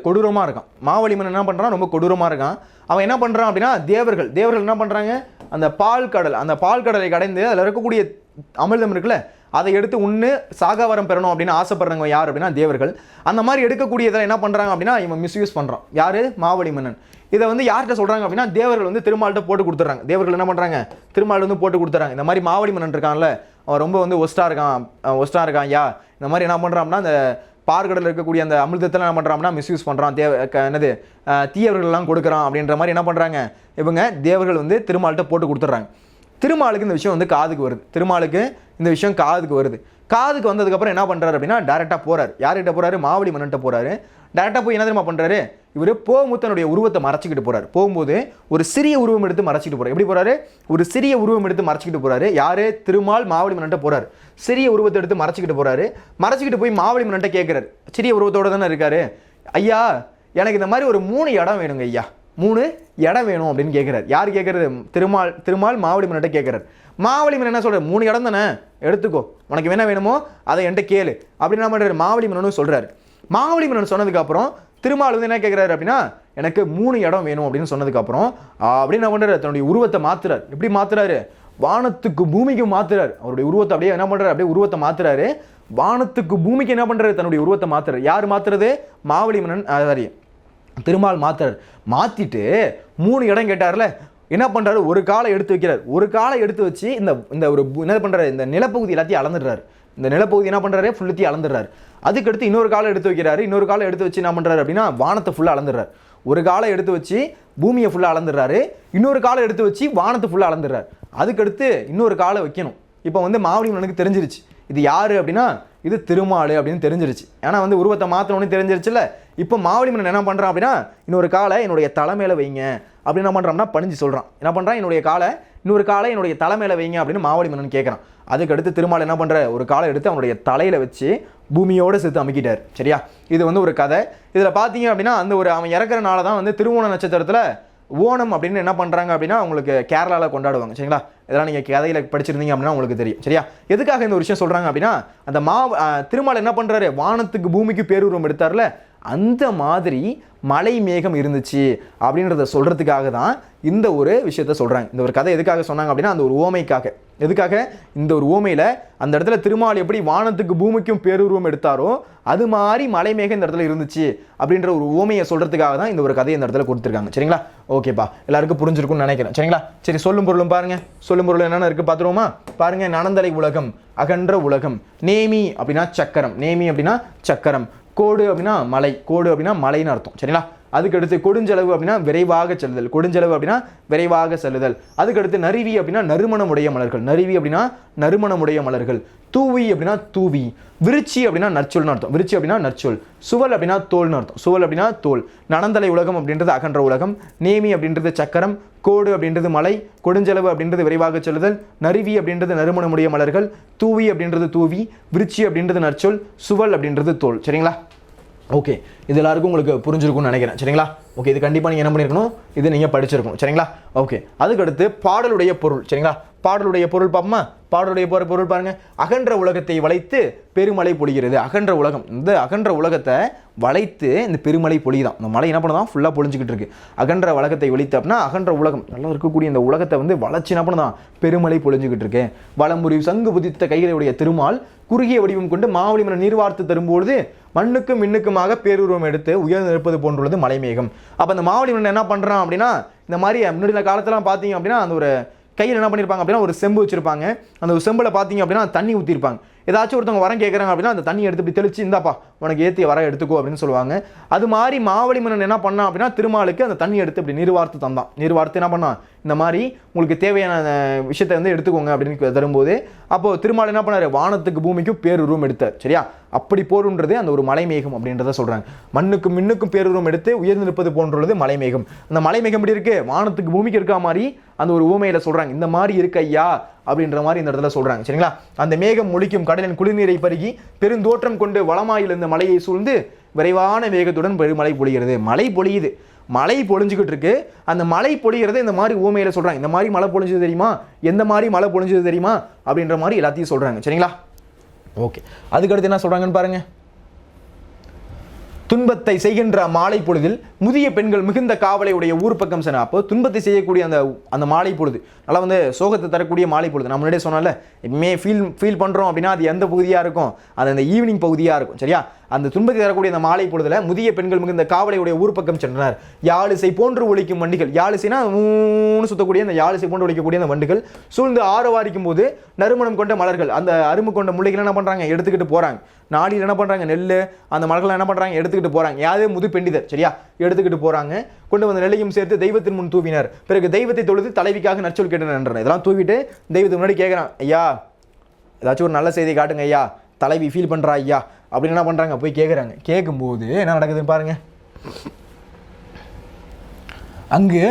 கொடூரமா இருக்கான். மாவலி மன்னன் என்ன பண்றான், ரொம்ப கொடூரமா இருக்கான். அவன் என்ன பண்றான் அப்படின்னா தேவர்கள் என்ன பண்றாங்க, அந்த பால் கடலை கடைந்து அதில் இருக்கக்கூடிய அமிர்தம் இருக்குல்ல, அதை எடுத்து உண்ணு சாகாவரம் பெறணும் அப்படின்னு ஆசைப்படுறவங்க யார் அப்படின்னா தேவர்கள். அந்த மாதிரி எடுக்கக்கூடியதில் என்ன பண்றாங்க அப்படின்னா இவன் மிஸ்யூஸ் பண்றான். யாரு? மாவலி மன்னன். இதை வந்து யார்கிட்ட சொல்றாங்க அப்படின்னா தேவர்கள் வந்து திருமால்கிட்ட போட்டு கொடுத்துறாங்க. தேவர்கள் என்ன பண்றாங்க, திருமால் வந்து போட்டு கொடுத்துறாங்க. இந்த மாதிரி மாவலி மன்னன் இருக்கான்ல, அவன் ரொம்ப ஒஸ்டா இருக்கான் ஐயா, இந்த மாதிரி என்ன பண்றான்னா அந்த பார்க்கடலில் இருக்கக்கூடிய அந்த அமிர்தத்தில் என்ன பண்றான்னா மிஸ்யூஸ் பண்றான், தீயவர்கள்லாம் கொடுக்குறான் அப்படின்ற மாதிரி என்ன பண்றாங்க இவங்க தேவர்கள் வந்து திருமால்கிட்ட போட்டு கொடுத்துட்றாங்க. திருமாலுக்கு இந்த விஷயம் வந்து காதுக்கு வருது. காதுக்கு வந்ததுக்கப்புறம் என்ன பண்ணுறாரு அப்படின்னா டேரெக்டாக போகிறார். யார்கிட்ட போகிறாரு? மாவலி மன்னன்ட்ட போகிறாரு. டேரெக்டாக போய் என்ன தெரியுமா பண்ணுறாரு, இவர் போகும்போது உருவத்தை மறைச்சிக்கிட்டு போகிறார். போகும்போது ஒரு சிறிய உருவம் எடுத்து மறைச்சிக்கிட்டு போகிறார். எப்படி போகிறாரு? ஒரு சிறிய உருவம் எடுத்து மறைச்சிக்கிட்டு போகிறாரு. யார்? திருமால் மாவலி மன்னன்ட்ட போகிறார். சிறிய உருவத்தை எடுத்து மறைச்சிக்கிட்டு போகிறாரு. மறைச்சிக்கிட்டு போய் மாவலி மன்னன்ட்ட கேட்குறாரு. சிறிய உருவத்தோடு தானே இருக்காரு. ஐயா எனக்கு இந்த மாதிரி ஒரு 3 இடம் வேணுங்க ஐயா, 3 இடம் வேணும் அப்படின்னு கேட்குறாரு. யார் கேட்குறது? திருமால் மாவலி மன்னன்ட்ட கேட்குறாரு. மாவலி மன்னன் என்ன சொல்கிறார், 3 இடம் தானே எடுத்துக்கோ, உனக்கு என்ன வேணுமோ அதை என்கிட்ட கேளு அப்படின்னு என்ன பண்ணுறாரு, மாவலி மன்னனும் சொல்கிறாரு. மாவலி மன்னன் சொன்னதுக்கப்புறம் திருமால் வந்து என்ன கேட்குறாரு அப்படின்னா எனக்கு 3 இடம் வேணும் அப்படின்னு சொன்னதுக்கப்புறம் அப்படின்னு என்ன பண்ணுறாரு, தன்னுடைய உருவத்தை மாற்றுறாரு. எப்படி மாற்றுறாரு? வானத்துக்கு பூமிக்கு மாற்றுறாரு. அவருடைய உருவத்தை அப்படியே என்ன பண்ணுறாரு, அப்படியே உருவத்தை மாற்றுறாரு. வானத்துக்கு பூமிக்கு என்ன பண்ணுறாரு, தன்னுடைய உருவத்தை மாற்றுறாரு. யார் மாற்றுறது? மாவலி மன்னன், சாரி திருமால் மாற்றுறாரு. மாற்றிட்டு 3 இடம் கேட்டார்ல, என்ன பண்ணுறாரு, ஒரு காலை எடுத்து வைக்கிறார். ஒரு காலை எடுத்து வச்சு இந்த ஒரு என்ன பண்ணுறாரு, இந்த நிலப்பகுதி எல்லாத்தையும் அளந்துடுறாரு. இந்த நிலப்பகுதி என்ன பண்ணுறாரு, ஃபுல்லத்தையும் அளந்துடுறாரு. அதுக்கடுத்து இன்னொரு காலை எடுத்து வைக்கிறாரு. இன்னொரு காலை எடுத்து வச்சு என்ன பண்ணுறாரு அப்படின்னா வானத்தை ஃபுல்லாக அளந்துடுறாரு. ஒரு காலை எடுத்து வச்சு பூமியை ஃபுல்லாக அளந்துடுறாரு. இன்னொரு காலை எடுத்து வச்சு வானத்தை ஃபுல்லாக அளந்துடுறாரு. அதுக்கடுத்து இன்னொரு காலை வைக்கணும். இப்போ வந்து மாவலிமன்னனுக்கு தெரிஞ்சிருச்சு இது யாரு அப்படின்னா இது திருமால் அப்படின்னு தெரிஞ்சிருச்சு. ஏன்னா வந்து உருவத்தை மாற்றணும்னு தெரிஞ்சிருச்சுல்ல. இப்போ மாவலிமன்னன் என்ன பண்ணுறான் அப்படின்னா இன்னொரு காலை என்னுடைய தலைமையில வைங்க அப்படின்னு என்ன பண்ணுறான்னா பணிஞ்சு சொல்கிறான். என்ன பண்ணுறான், இன்னொரு காலை என்னுடைய தலைமையில வைங்க அப்படின்னு மாவலிமன்னன் கேட்குறான். அதுக்கடுத்து திருமால் என்ன பண்ணுற, ஒரு காலை எடுத்து அவனுடைய தலையில் வச்சு பூமியோடு சேர்த்து அமைக்கிட்டார். சரியா, இது வந்து ஒரு கதை. இதில் பார்த்தீங்க அப்படின்னா அந்த ஒரு அவன் இறக்குறனால தான் வந்து திருவோண நட்சத்திரத்தில் ஓணம் அப்படின்னு என்ன பண்ணுறாங்க அப்படின்னா உங்களுக்கு கேரளாவில் கொண்டாடுவாங்க. சரிங்களா, இதெல்லாம் நீங்கள் கதையில் படிச்சிருந்தீங்க அப்படின்னா உங்களுக்கு தெரியும். சரியா, எதுக்காக இந்த ஒரு விஷயம் சொல்கிறாங்க அப்படின்னா அந்த திருமால் என்ன பண்ணுறாரு, வானத்துக்கு பூமிக்கு பேருருவம் எடுத்தார்ல, அந்த மாதிரி மலை மேகம் இருந்துச்சு அப்படின்றத சொல்கிறதுக்காக தான் இந்த ஒரு விஷயத்த சொல்கிறாங்க. இந்த ஒரு கதை எதுக்காக சொன்னாங்க அப்படின்னா அந்த ஒரு ஓமைக்காக. எதுக்காக, இந்த ஒரு ஓமையில் அந்த இடத்துல திருமால் எப்படி வானத்துக்கு பூமிக்கும் பேருருவம் எடுத்தாரோ அது மாதிரி மலை மேகம் இந்த இடத்துல இருந்துச்சு அப்படின்ற ஒரு ஓமையை சொல்கிறதுக்காக தான் இந்த ஒரு கதையை இந்த இடத்துல கொடுத்துருக்காங்க. சரிங்களா, ஓகேப்பா, எல்லாருக்கும் புரிஞ்சிருக்கும்னு நினைக்கிறேன். சரிங்களா, சரி, சொல்லும் பொருளும் பாருங்க. சொல்லும் பொருள் என்னென்ன இருக்குது பார்த்துருவோமா? பாருங்க, நனந்தலை உலகம், அகன்ற உலகம், நேமி அப்படின்னா சக்கரம், நேமி அப்படின்னா சக்கரம், கோடு அப்படின்னா மலை, கோடு அப்படின்னா மலைன்னு அர்த்தம். சரிங்களா, அதுக்கடுத்து கொடுஞ்செலவு அப்படின்னா விரைவாக செல்லுதல், கொடுஞ்செலவு அப்படின்னா விரைவாக செல்லுதல். அதுக்கடுத்து நறுவி அப்படின்னா நறுமணமுடைய மலர்கள், நறுவி அப்படின்னா நறுமணமுடைய மலர்கள், தூவி அப்படின்னா தூவி, விருச்சி அப்படின்னா நற்சொல்னு அர்த்தம், விருச்சி அப்படின்னா நற்சொல், சுவல் அப்படின்னா தோல்னு அர்த்தம், சுவல் அப்படின்னா தோல், நனந்தலை உலகம் அப்படின்றது அகன்ற உலகம், நேமி அப்படின்றது சக்கரம், கோடு அப்படின்றது மலை, கொடுஞ்செலவு அப்படின்றது விரைவாக செல்லுதல், நறுவி அப்படின்றது நறுமணமுடைய மலர்கள், தூவி அப்படின்றது தூவி, விருச்சி அப்படின்றது நற்சொல், சுவல் அப்படின்றது தோல். சரிங்களா, ஓகே, இது எல்லாருக்கும் உங்களுக்கு புரிஞ்சிருக்கும்னு நினைக்கிறேன். சரிங்களா, ஓகே, இது கண்டிப்பாக நீங்கள் என்ன பண்ணியிருக்கணும், இது நீங்கள் படிச்சிருக்கணும். சரிங்களா, ஓகே. அதுக்கடுத்து பாடலுடைய பொருள். சரிங்களா, பாடலுடைய பொருள் பார்ப்போமா? பாடலுடைய பொருள் பாருங்க. அகன்ற உலகத்தை வளைத்து பெருமழை பொழிகிறது. அகன்ற உலகம், இந்த அகன்ற உலகத்தை வளைத்து இந்த பெருமழை பொழிதான். இந்த மழை என்ன பண்ணுதான், ஃபுல்லாக பொழிஞ்சிக்கிட்டு இருக்கு. அகன்ற உலகத்தை வளைத்து அப்படின்னா அகன்ற உலகம் நல்லா இருக்கக்கூடிய இந்த உலகத்தை வந்து வளைச்சு என்ன பண்ணுதான், பெருமழை பொழிஞ்சிக்கிட்டு இருக்கு. வளம்புரி சங்கு புதித்த கைகளுடைய திருமால் குறுகிய வடிவம் கொண்டு மாவலிமன நீர்வார்த்து தரும்பொழுது மண்ணுக்கும் மின்னுக்குமாக பேருருவம் எடுத்து உயர்ந்து நிற்பது போன்றுள்ளது மலைமேகம். அப்போ அந்த மாவலிமன்னன் என்ன பண்ணுறான் அப்படின்னா இந்த மாதிரி முன்னாடி காலத்தெல்லாம் பார்த்தீங்க அப்படின்னா அந்த ஒரு கையில் என்ன பண்ணியிருப்பாங்க அப்படின்னா ஒரு செம்பு வச்சிருப்பாங்க. அந்த ஒரு செம்பில் பார்த்தீங்க அப்படின்னா தண்ணி ஊற்றிருப்பாங்க. ஏதாச்சும் ஒருத்தவங்க வரம் கேட்குறாங்க அப்படின்னா அந்த தண்ணி எடுத்து இப்படி தெளிச்சு இந்தாப்பா உனக்கு ஏற்றி வர எடுத்துக்கோ அப்படின்னு சொல்லுவாங்க. அது மாதிரி மாவலிமன்னன் என்ன பண்ணான் அப்படின்னா திருமாலுக்கு அந்த தண்ணி எடுத்து இப்படி நீர்வார்த்து தந்தான். நீர்வார்த்து என்ன பண்ணான், இந்த மாதிரி உங்களுக்கு தேவையான விஷயத்தை வந்து எடுத்துக்கோங்க அப்படின்னு தரும்போது அப்போது திருமால் என்ன பண்ணார், வானத்துக்கு பூமிக்கும் பேருருவம் எடுத்தார். சரியா, அப்படி போருன்றது அந்த ஒரு மலைமேகம் அப்படின்றத சொல்கிறாங்க. மண்ணுக்கும் மின்னுக்கும் பேருருவம் எடுத்து உயர்ந்து நிற்பது போன்றுள்ளது மலைமேகம். அந்த மலைமேகம் எப்படி இருக்குது, வானத்துக்கு பூமிக்கு இருக்கா மாதிரி அந்த ஒரு ஊமையில் சொல்கிறாங்க. இந்த மாதிரி இருக்கு ஐயா அப்படின்ற மாதிரி இந்த இடத்துல சொல்கிறாங்க. சரிங்களா, அந்த மேகம் ஒழிக்கும் கடலின் குளிர்நீரை பருகி பெருந்தோற்றம் கொண்டு வளமாயில் இந்த மலையை சூழ்ந்து விரைவான வேகத்துடன் பெருமழை பொழிகிறது. மழை பொழியுது, மழை பொழிஞ்சுக்கிட்டு இருக்கு. அந்த மழை பொழிகிறது இந்த மாதிரி ஊமையில சொல்றாங்க. இந்த மாதிரி மழை பொழிஞ்சது தெரியுமா, எந்த மாதிரி மழை பொழிஞ்சது தெரியுமா அப்படின்ற மாதிரி எல்லாத்தையும் சொல்றாங்க. சரிங்களா, ஓகே. அதுக்கடுத்து என்ன சொல்றாங்கன்னு பாருங்க. துன்பத்தை செய்கின்ற மாலை பொழுதில் முதிய பெண்கள் மிகுந்த காவலை உடைய ஊர் பக்கம் சென. அப்போ துன்பத்தை செய்யக்கூடிய அந்த மாலை பொழுது நல்லா வந்து சோகத்தை தரக்கூடிய மாலை பொழுது. நான் முன்னாடியே சொன்னால எப்பவுமே ஃபீல் பண்ணுறோம் அப்படின்னா அது எந்த பகுதியாக இருக்கும், அது அந்த ஈவினிங் பகுதியாக இருக்கும். சரியா, அந்த துன்பத்தை தரக்கூடிய அந்த மாலை பொழுதுல முதிய பெண்கள் மிகுந்த காவலை உடைய ஊர் பக்கம் சென்றனர். யாழிசை போன்று ஒழிக்கும் வண்டிகள், யாழிசைனா சுத்தக்கூடிய அந்த யாழிசை போன்று ஒழிக்கக்கூடிய அந்த வண்டுகள் சூழ்ந்து ஆரவாரிக்கும் போது நறுமணம் கொண்ட மலர்கள், அந்த அரும்பு கொண்ட முல்லைகள் என்ன பண்ணுறாங்க, எடுத்துக்கிட்டு போகிறாங்க. நாடியில் என்ன பண்ணுறாங்க, நெல் அந்த மலர்கள் என்ன பண்ணுறாங்க, எடுத்துக்கிட்டு போகிறாங்க. யாரு, முது பெண்டிதர். சரியா, எடுத்துக்கிட்டு போகிறாங்க. கொண்டு வந்த நெல்லையும் சேர்த்து தெய்வத்தின் முன் தூவினர். பிறகு தெய்வத்தை தொழுது தலைவிக்காக நற்சொல் கேட்டனர். இதெல்லாம் தூவிட்டு தெய்வத்துக்கு முன்னாடி கேட்குறான், ஐயா ஏதாச்சும் ஒரு நல்ல செய்தி காட்டுங்க ஐயா, தலைவி ஃபீல் பண்ணுறா ஐயா அப்படின்னு என்ன பண்ணுறாங்க, போய் கேட்குறாங்க. கேட்கும்போது என்ன நடக்குதுன்னு பாருங்க. அங்கு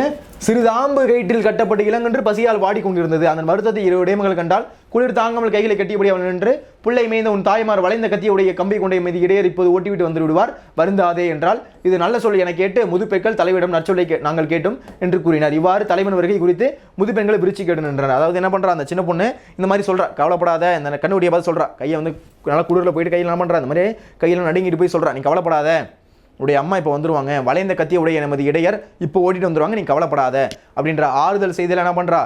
சிறிதாம்பு கயிற்றில் கட்டப்பட்டு இளங்கன்று பசியால் வாடிக்கொண்டிருந்தது. அந்த வருத்தத்தை 20 இடைமகள் கண்டால் குளிர் தாங்காமல் கைகளை கட்டியபடி அவன் நின்று புள்ளை மேய்ந்த உன் தாய்மார் வளைந்த கத்தியுடைய கம்பை கொண்டை மீது இடையர் இப்போது ஓட்டிவிட்டு வந்து விடுவார், வருந்தாதே என்றால் இது நல்ல சொல் என கேட்டு முதுப்பெண்கள் தலைவிடம் நற்சொல்லை நாங்கள் கேட்டும் என்று கூறினார். இவ்வாறு தலைவன் வருகை குறித்து முதுப்பெண்களை விரிச்சு கேட்டு நின்றார். அதாவது என்ன பண்ணுறா, அந்த சின்ன பொண்ணு இந்த மாதிரி சொல்கிறா, கவலைப்படாத, இந்த கண்ணுடைய பார்த்து சொல்கிறா, கையை வந்து நல்லா குளிரில் போயிட்டு கையில் என்ன பண்ணுறா, இந்த மாதிரி கையில் நடுங்கிட்டு போய் சொல்கிறா, நீ கவலைப்படாத, உடைய அம்மா இப்போ வந்துருவாங்க, வளைந்த கத்திய உடைய நமது இடையர் இப்போ ஓட்டிட்டு வந்துருவாங்க, நீ கவலைப்படாத அப்படின்ற ஆறுதல் செய்தியில் என்ன பண்ணுறா,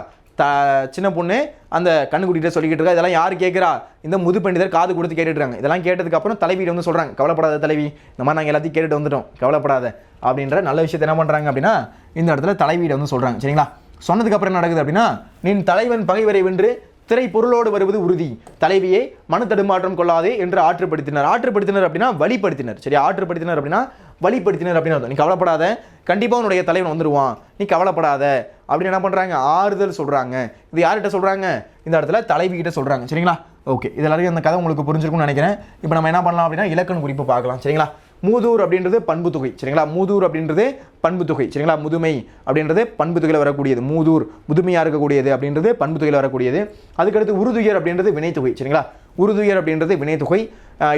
சின்ன பொண்ணு அந்த கண்ணுக்குட்டிகிட்ட சொல்லிக்கிட்டு இருக்கா. இதெல்லாம் யார் கேட்குறா, இந்த முது பண்டிதர் காது கொடுத்து கேட்டுட்டு இருக்காங்க. இதெல்லாம் கேட்டதுக்கப்புறம் தலைவியிட்ட வந்து சொல்கிறாங்க, கவலைப்படாத தலைவி, இந்த மாதிரி நாங்கள் எல்லாத்தையும் கேட்டுட்டு வந்துட்டோம், கவலைப்படாத அப்படின்ற நல்ல விஷயத்தை என்ன பண்ணுறாங்க அப்படின்னா இந்த இடத்துல தலைவியிட்ட வந்து சொல்கிறாங்க. சரிங்களா, சொன்னதுக்கு அப்புறம் என்ன நடக்குது அப்படின்னா, நின் தலைவன் பகைவரை வென்று திரை பொருளோடு வருவது உறுதி, தலைவியே மன தடுமாற்றம் கொள்ளாதே என்று ஆற்றுப்படுத்தினர். ஆற்றுப்படுத்தினர் அப்படின்னா வழிப்படுத்தினர். சரி, ஆற்றுப்படுத்தினர் அப்படின்னா வழிப்படுத்தினர் அப்படின்னு. நீ கவலைப்படாத, கண்டிப்பா உன்னுடைய தலைவன் வந்துருவான், நீ கவலைப்படாத அப்படின்னு என்ன பண்றாங்க, ஆறுதல் சொல்றாங்க. இது யார்கிட்ட சொல்றாங்க, இந்த இடத்துல தலைவி கிட்ட சொல்றாங்க. சரிங்களா? ஓகே, இது எல்லாரும் அந்த கதை உங்களுக்கு புரிஞ்சிருக்கும்னு நினைக்கிறேன். இப்போ நம்ம என்ன பண்ணலாம் அப்படின்னா இலக்கண குறிப்பு பார்க்கலாம். சரிங்களா? மூதூர் அப்படின்றது பண்பு தொகை. சரிங்களா? மூதூர் அப்படின்றது பண்பு தொகை. சரிங்களா? முதுமை அப்படின்றது பண்பு தொகையில் வரக்கூடியது. மூதூர் முதுமையாக இருக்கக்கூடியது அப்படின்றது பண்பு தொகையில் வரக்கூடியது. அதுக்கடுத்து உருதுயர் அப்படின்றது வினைத்தொகை. சரிங்களா? உருதுயர் அப்படின்றது வினைத்தொகை.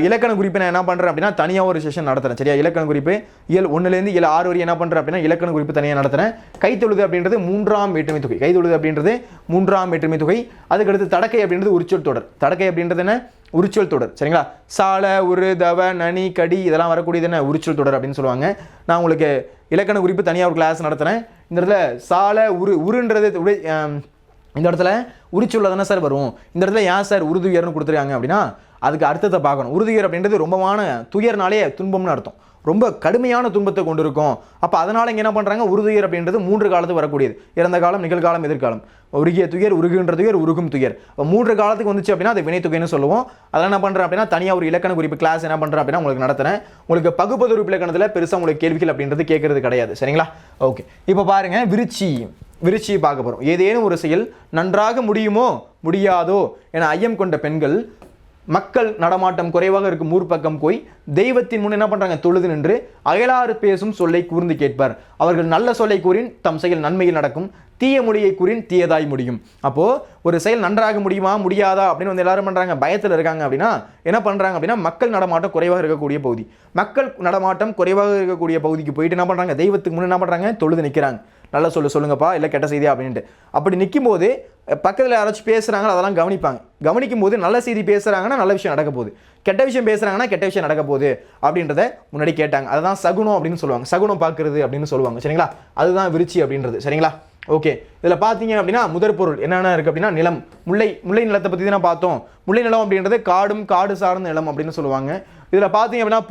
இலக்கண குறிப்பு நான் என்ன பண்ணுறேன் அப்படின்னா தனியாக ஒரு செஷன் நடத்துறேன். சரியா? இலக்கண குறிப்பு இயல் 1லேருந்து இயல் 6 வரை என்ன பண்ணுறேன் அப்படின்னா இலக்கண குறிப்பு தனியாக நடத்துறேன். கைத்தொழுது அப்படின்றது 3ஆம் வேற்றுமை தொகை. கைத்தொழுது அப்படின்றது 3ஆம் வேற்றுமை தொகை. அதுக்கடுத்து தடக்கை அப்படின்றது உரிச்சொல் தொடர். தடக்கை அப்படின்றது என்ன, உரிச்சொல் தொடர். சரிங்களா? சால, உரு, தவ, நனி, கடி இதெல்லாம் வரக்கூடியது என்ன, உரிச்சொல் தொடர் அப்படின்னு சொல்லுவாங்க. நான் உங்களுக்கு இலக்கண குறிப்பு தனியாக ஒரு கிளாஸ் நடத்துகிறேன். இந்த இடத்துல சால, உருன்றது இந்த இடத்துல உரிச்சொல்ல தானே சார் வரும். இந்த இடத்துல ஏன் சார் உருதுயர்னு கொடுத்துருக்காங்க அப்படின்னா அதுக்கு அர்த்தத்தை பார்க்கணும். உருதுயர் அப்படின்றது ரொம்பமான துயர்னாலே துன்பம்னு அர்த்தம், ரொம்ப கடுமையான துன்பத்தை கொண்டு இருக்கும். அப்போ அதனால் இங்கே என்ன பண்ணுறாங்க, உருதுயர் அப்படின்றது 3 காலத்துக்கு வரக்கூடியது. இறந்த காலம், நிகழ்காலம், எதிர்காலம். உருகிய துயர், உருகுகின்ற துயர், உருகும் துயர். இப்போ 3 காலத்துக்கு வந்துச்சு அப்படின்னா அது வினைத்தொகைன்னு சொல்லுவோம். அதெல்லாம் என்ன பண்ணுறேன் அப்படின்னா தனியாக ஒரு இலக்கண குறிப்பு கிளாஸ் என்ன பண்ணுறேன் அப்படின்னா உங்களுக்கு நடத்துகிறேன். உங்களுக்கு பகுப்பது உறுப்பு இலக்கணத்தில் பெருசாக உங்களுக்கு கேள்விகள் அப்படின்றது கேட்கறது கிடையாது. சரிங்களா? ஓகே, இப்போ பாருங்க, விருச்சி பார்க்க போகிறோம். ஏதேனும் ஒரு செயல் நன்றாக முடியுமோ முடியாதோ என ஐயம் கொண்ட பெண்கள் மக்கள் நடமாட்டம் குறைவாக இருக்கும் ஊர்பக்கம் போய் தெய்வத்தின் முன் என்ன பண்றாங்க, தொழுது நின்று அயலாறு பேசும் சொல்லை கூர்ந்து கேட்பார். அவர்கள் நல்ல சொல்லை கூறின் தம் செயல் நன்மையில் நடக்கும், தீய மொழியை கூறின் தீயதாய் முடியும். அப்போ ஒரு செயல் நன்றாக முடியுமா முடியாதா அப்படின்னு வந்து எல்லாரும் பண்றாங்க, பயத்தில் இருக்காங்க அப்படின்னா என்ன பண்றாங்க அப்படின்னா மக்கள் நடமாட்டம் குறைவாக இருக்கக்கூடிய பகுதி, மக்கள் நடமாட்டம் குறைவாக இருக்கக்கூடிய பகுதிக்கு போயிட்டு என்ன பண்றாங்க, தெய்வத்துக்கு முன்னே என்ன பண்றாங்க, தொழுது நிற்கிறாங்க. நல்லா சொல்லுங்கப்பா, இல்லை கெட்ட செய்தியா அப்படின்ட்டு. அப்படி நிற்கும் போது பக்கத்தில் யாராச்சும் பேசுகிறாங்க, அதெல்லாம் கவனிப்பாங்க. கவனிக்கும் போது நல்ல செய்தி பேசுகிறாங்கன்னா நல்ல விஷயம் நடக்க போகுது, கெட்ட விஷயம் பேசுகிறாங்கன்னா கெட்ட விஷயம் நடக்க போகுது அப்படின்றத முன்னாடி கேட்டாங்க. அதுதான் சகுனம் அப்படின்னு சொல்லுவாங்க, சகுனம் பார்க்கறது அப்படின்னு சொல்லுவாங்க. சரிங்களா? அதுதான் விருச்சி அப்படின்றது. சரிங்களா? ஓகே, இதில் பார்த்தீங்க அப்படின்னா முதற் பொருள் என்னென்ன இருக்குது அப்படின்னா நிலம், முல்லை நிலத்தை பற்றி தான் பார்த்தோம். முல்லை நிலம் அப்படின்றது காடு சார்ந்த நிலம் அப்படின்னு சொல்லுவாங்க. இதில் பார்த்தீங்க அப்படின்னா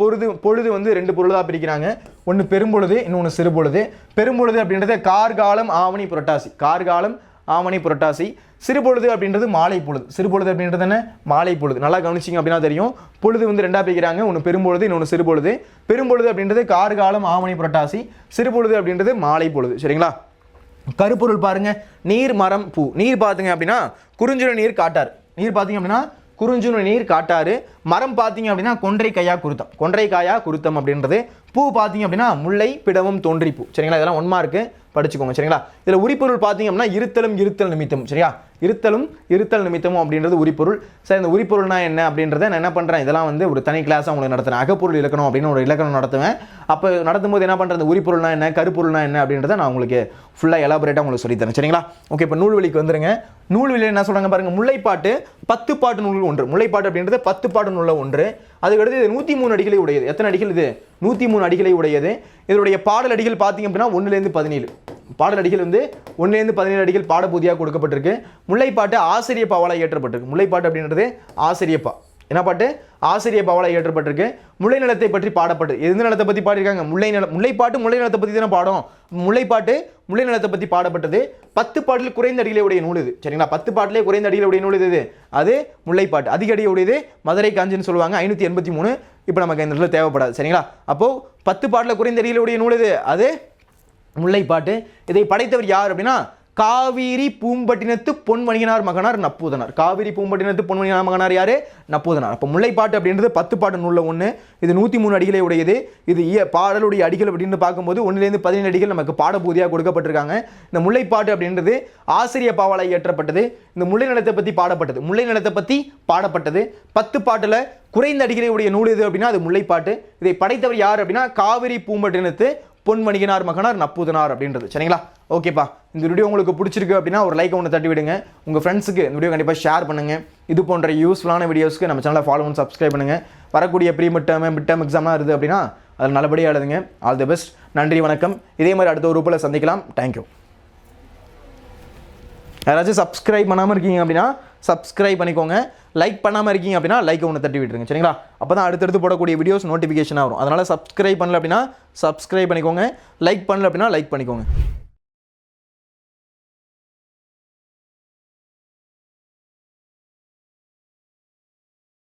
பொழுது வந்து 2 பொருள் தான் பிரிக்கிறாங்க. ஒன்று பெரும்பொழுது, இன்னொன்று சிறுபொழுது. பெரும்பொழுது அப்படின்றது கார்காலம் ஆவணி புரட்டாசி, கார்காலம் ஆவணி புரட்டாசி. சிறுபொழுது அப்படின்றது மாலை பொழுது. சிறுபொழுது அப்படின்றது என்ன, மாலை பொழுது. நல்லா கவனிச்சிங்க அப்படின்னா தெரியும். பொழுது வந்து 2ஆக பிரிக்கிறாங்க, ஒன்று பெரும்பொழுது, இன்னொன்று சிறுபொழுது. பெரும்பொழுது அப்படின்றது கார்காலம் ஆவணி புரட்டாசி, சிறுபொழுது அப்படின்றது மாலை பொழுது. சரிங்களா? கருப்பொருள் பாருங்க, நீர், மரம், பூ. நீர் பார்த்தீங்க அப்படின்னா குறிஞ்சுன நீர் காட்டார். நீர் பார்த்தீங்க அப்படின்னா குறிஞ்சுன நீர் காட்டாறு. மரம் பார்த்தீங்க அப்படின்னா கொன்றை காயா குருத்தம் அப்படின்றது. பூ பார்த்தீங்க அப்படின்னா முல்லை, பிடவம், தோன்றிப்பூ. சரிங்களா? இதெல்லாம் 1 மார்க்கு படிச்சுக்கோங்க. சரிங்களா? இதில் உரிப்பொருள் பார்த்தீங்க அப்படின்னா இருத்தல் நிமித்தம். சரியா? இருத்தல் நிமித்தமும் அப்படின்றது உரிப்பொருள். சரி, இந்த உரிப்பொருள்னா என்ன அப்படின்றத நான் என்ன பண்ணுறேன், இதெல்லாம் வந்து ஒரு தனி கிளாஸாக உங்களுக்கு நடத்துறேன். அகப்பொருள் இலக்கணம் அப்படின்னு ஒரு இலக்கணம் நடத்துவேன். அப்போ நடத்தும்போது என்ன பண்ணுறது, உரிப்பொருள்னா என்ன, கருப்பொருள்னா என்ன அப்படின்றத நான் உங்களுக்கு ஃபுல்லாக எலாபரேட்டாக உங்களுக்கு சொல்லித்தரேன். சரிங்களா? ஓகே, இப்போ நூல்வெளிக்கு வந்துருங்க. நூல்வெளியில் என்ன சொல்கிறாங்க பாருங்கள், முல்லைப்பாட்டு 10 பாட்டு நூல் ஒன்று. முல்லைப்பாட்டு அப்படின்றது 10 பாட்டு நூலில் ஒன்று. அதுக்கடுத்து இது 103 அடிகளை உடையது. எத்தனை அடிகள் இது, 103 அடிகளை உடையது. இதனுடைய பாடல் அடிகள் பார்த்தீங்க அப்படின்னா 1லேருந்து 17. பாடல் அடிகள் வந்து 1லேருந்து 17 அடிகள் பாடப்பகுதியாக கொடுக்கப்பட்டிருக்கு. முல்லைப்பாட்டு ஆசிரிய பாவால் இயற்றப்பட்டிருக்கு. முல்லைப்பாட்டு அப்படின்றது ஆசிரியப்பா. என்ன பாட்டு, ஆசிரிய பாவால் இயற்றப்பட்டிருக்கு. முல்லை நிலத்தை பற்றி பாடப்பட்டு, எந்த நிலத்தை பற்றி பாடிருக்காங்க, முல்லைப்பாட்டு முல்லை நிலத்தை பற்றி தானே பாடம். முல்லைப்பாட்டு முல்லை நிலத்தை பற்றி பாடப்பட்டது. 10 பாட்டில் குறைந்த அடிகளை உடைய நூல் இது. சரிங்களா? 10 பாட்டிலே குறைந்த அடிகளை உடைய நூல் இது. அது முல்லைப்பாட்டு. அதிக அடியை உடையது மதுரை காஞ்சின்னு சொல்லுவாங்க, 583. இப்போ நமக்கு இந்த இடத்துல தேவைப்படாது. சரிங்களா? அப்போ 10 பாட்டில் குறைந்த அடிகளை உடைய நூல் இது, அது முல்லைப்பாட்டு. இதை படைத்தவர் யார் அப்படின்னா காவிரி பூம்பட்டினத்து பொன்மணியனார் மகனார் நப்பூதனார். காவிரி பூம்பட்டினத்து பொன்மணியனார் மகனார் யாரு, நப்பூதனார். அப்போ முல்லைப்பாட்டு அப்படின்றது 10 பாட்டு நூலில் ஒன்று. இது 103 அடிகளை உடையது. இது பாடலுடைய அடிகள் அப்படின்னு பார்க்கும்போது 1லேருந்து 17 அடிகள் நமக்கு பாடப்பகுதியாக கொடுக்கப்பட்டிருக்காங்க. இந்த முல்லைப்பாட்டு அப்படின்றது ஆசிரிய பாவாலை இயற்றப்பட்டது. இந்த முல்லை நிலத்தை பற்றி பாடப்பட்டது. 10 பாட்டில் குறைந்த அடிகளை உடைய நூல் எது அப்படின்னா அது முல்லைப்பாட்டு. இதை படைத்தவர் யார் அப்படின்னா காவிரி பூம்பட்டினத்து பொன்மணியனார் மகனார் நப்பூதனார் அப்படின்றது. சரிங்களா? ஓகேப்பா, இந்த வீடியோ உங்களுக்கு பிடிச்சிருக்கு அப்படின்னா ஒரு லைக் ஒன்று தட்டி விடுங்க. உங்கள் ஃப்ரெண்ட்ஸுக்கு இந்த வீடியோ கண்டிப்பாக ஷேர் பண்ணுங்கள். இது போன்ற யூஸ்ஃபுல்லான வீடியோஸ்க்கு நம்ம சேனலை ஃபாலோ பண்ணி சப்ஸ்கிரைப் பண்ணுங்கள். வரக்கூடிய மிட் டேர்ம் எக்ஸாம்லாம் இருக்குது அப்படின்னா அதில் நல்லபடியாக எழுதுங்க. All the best. நன்றி, வணக்கம். இதே மாதிரி அடுத்த ஒரு ரூபில் சந்திக்கலாம். தேங்க்யூ. யாராச்சும் சப்ஸ்கிரைப் பண்ணாமல் இருக்கீங்க அப்படின்னா சப்ஸ்கிரைப் பண்ணிக்கோங்க. லைக் பண்ணாமல் இருக்கீங்க அப்படின்னா லைக் ஒன்று தட்டி விட்டுருங்க. சரிங்களா? அப்போ தான் அடுத்தடுத்து போடக்கூடிய வீடியோஸ் நோட்டிஃபிகேஷனாக வரும். அதனால் சப்ஸ்கிரைப் பண்ணல அப்படின்னா சப்ஸ்கிரைப் பண்ணிக்கோங்க. லைக் பண்ணல அப்படின்னா லைக் பண்ணிக்கோங்க.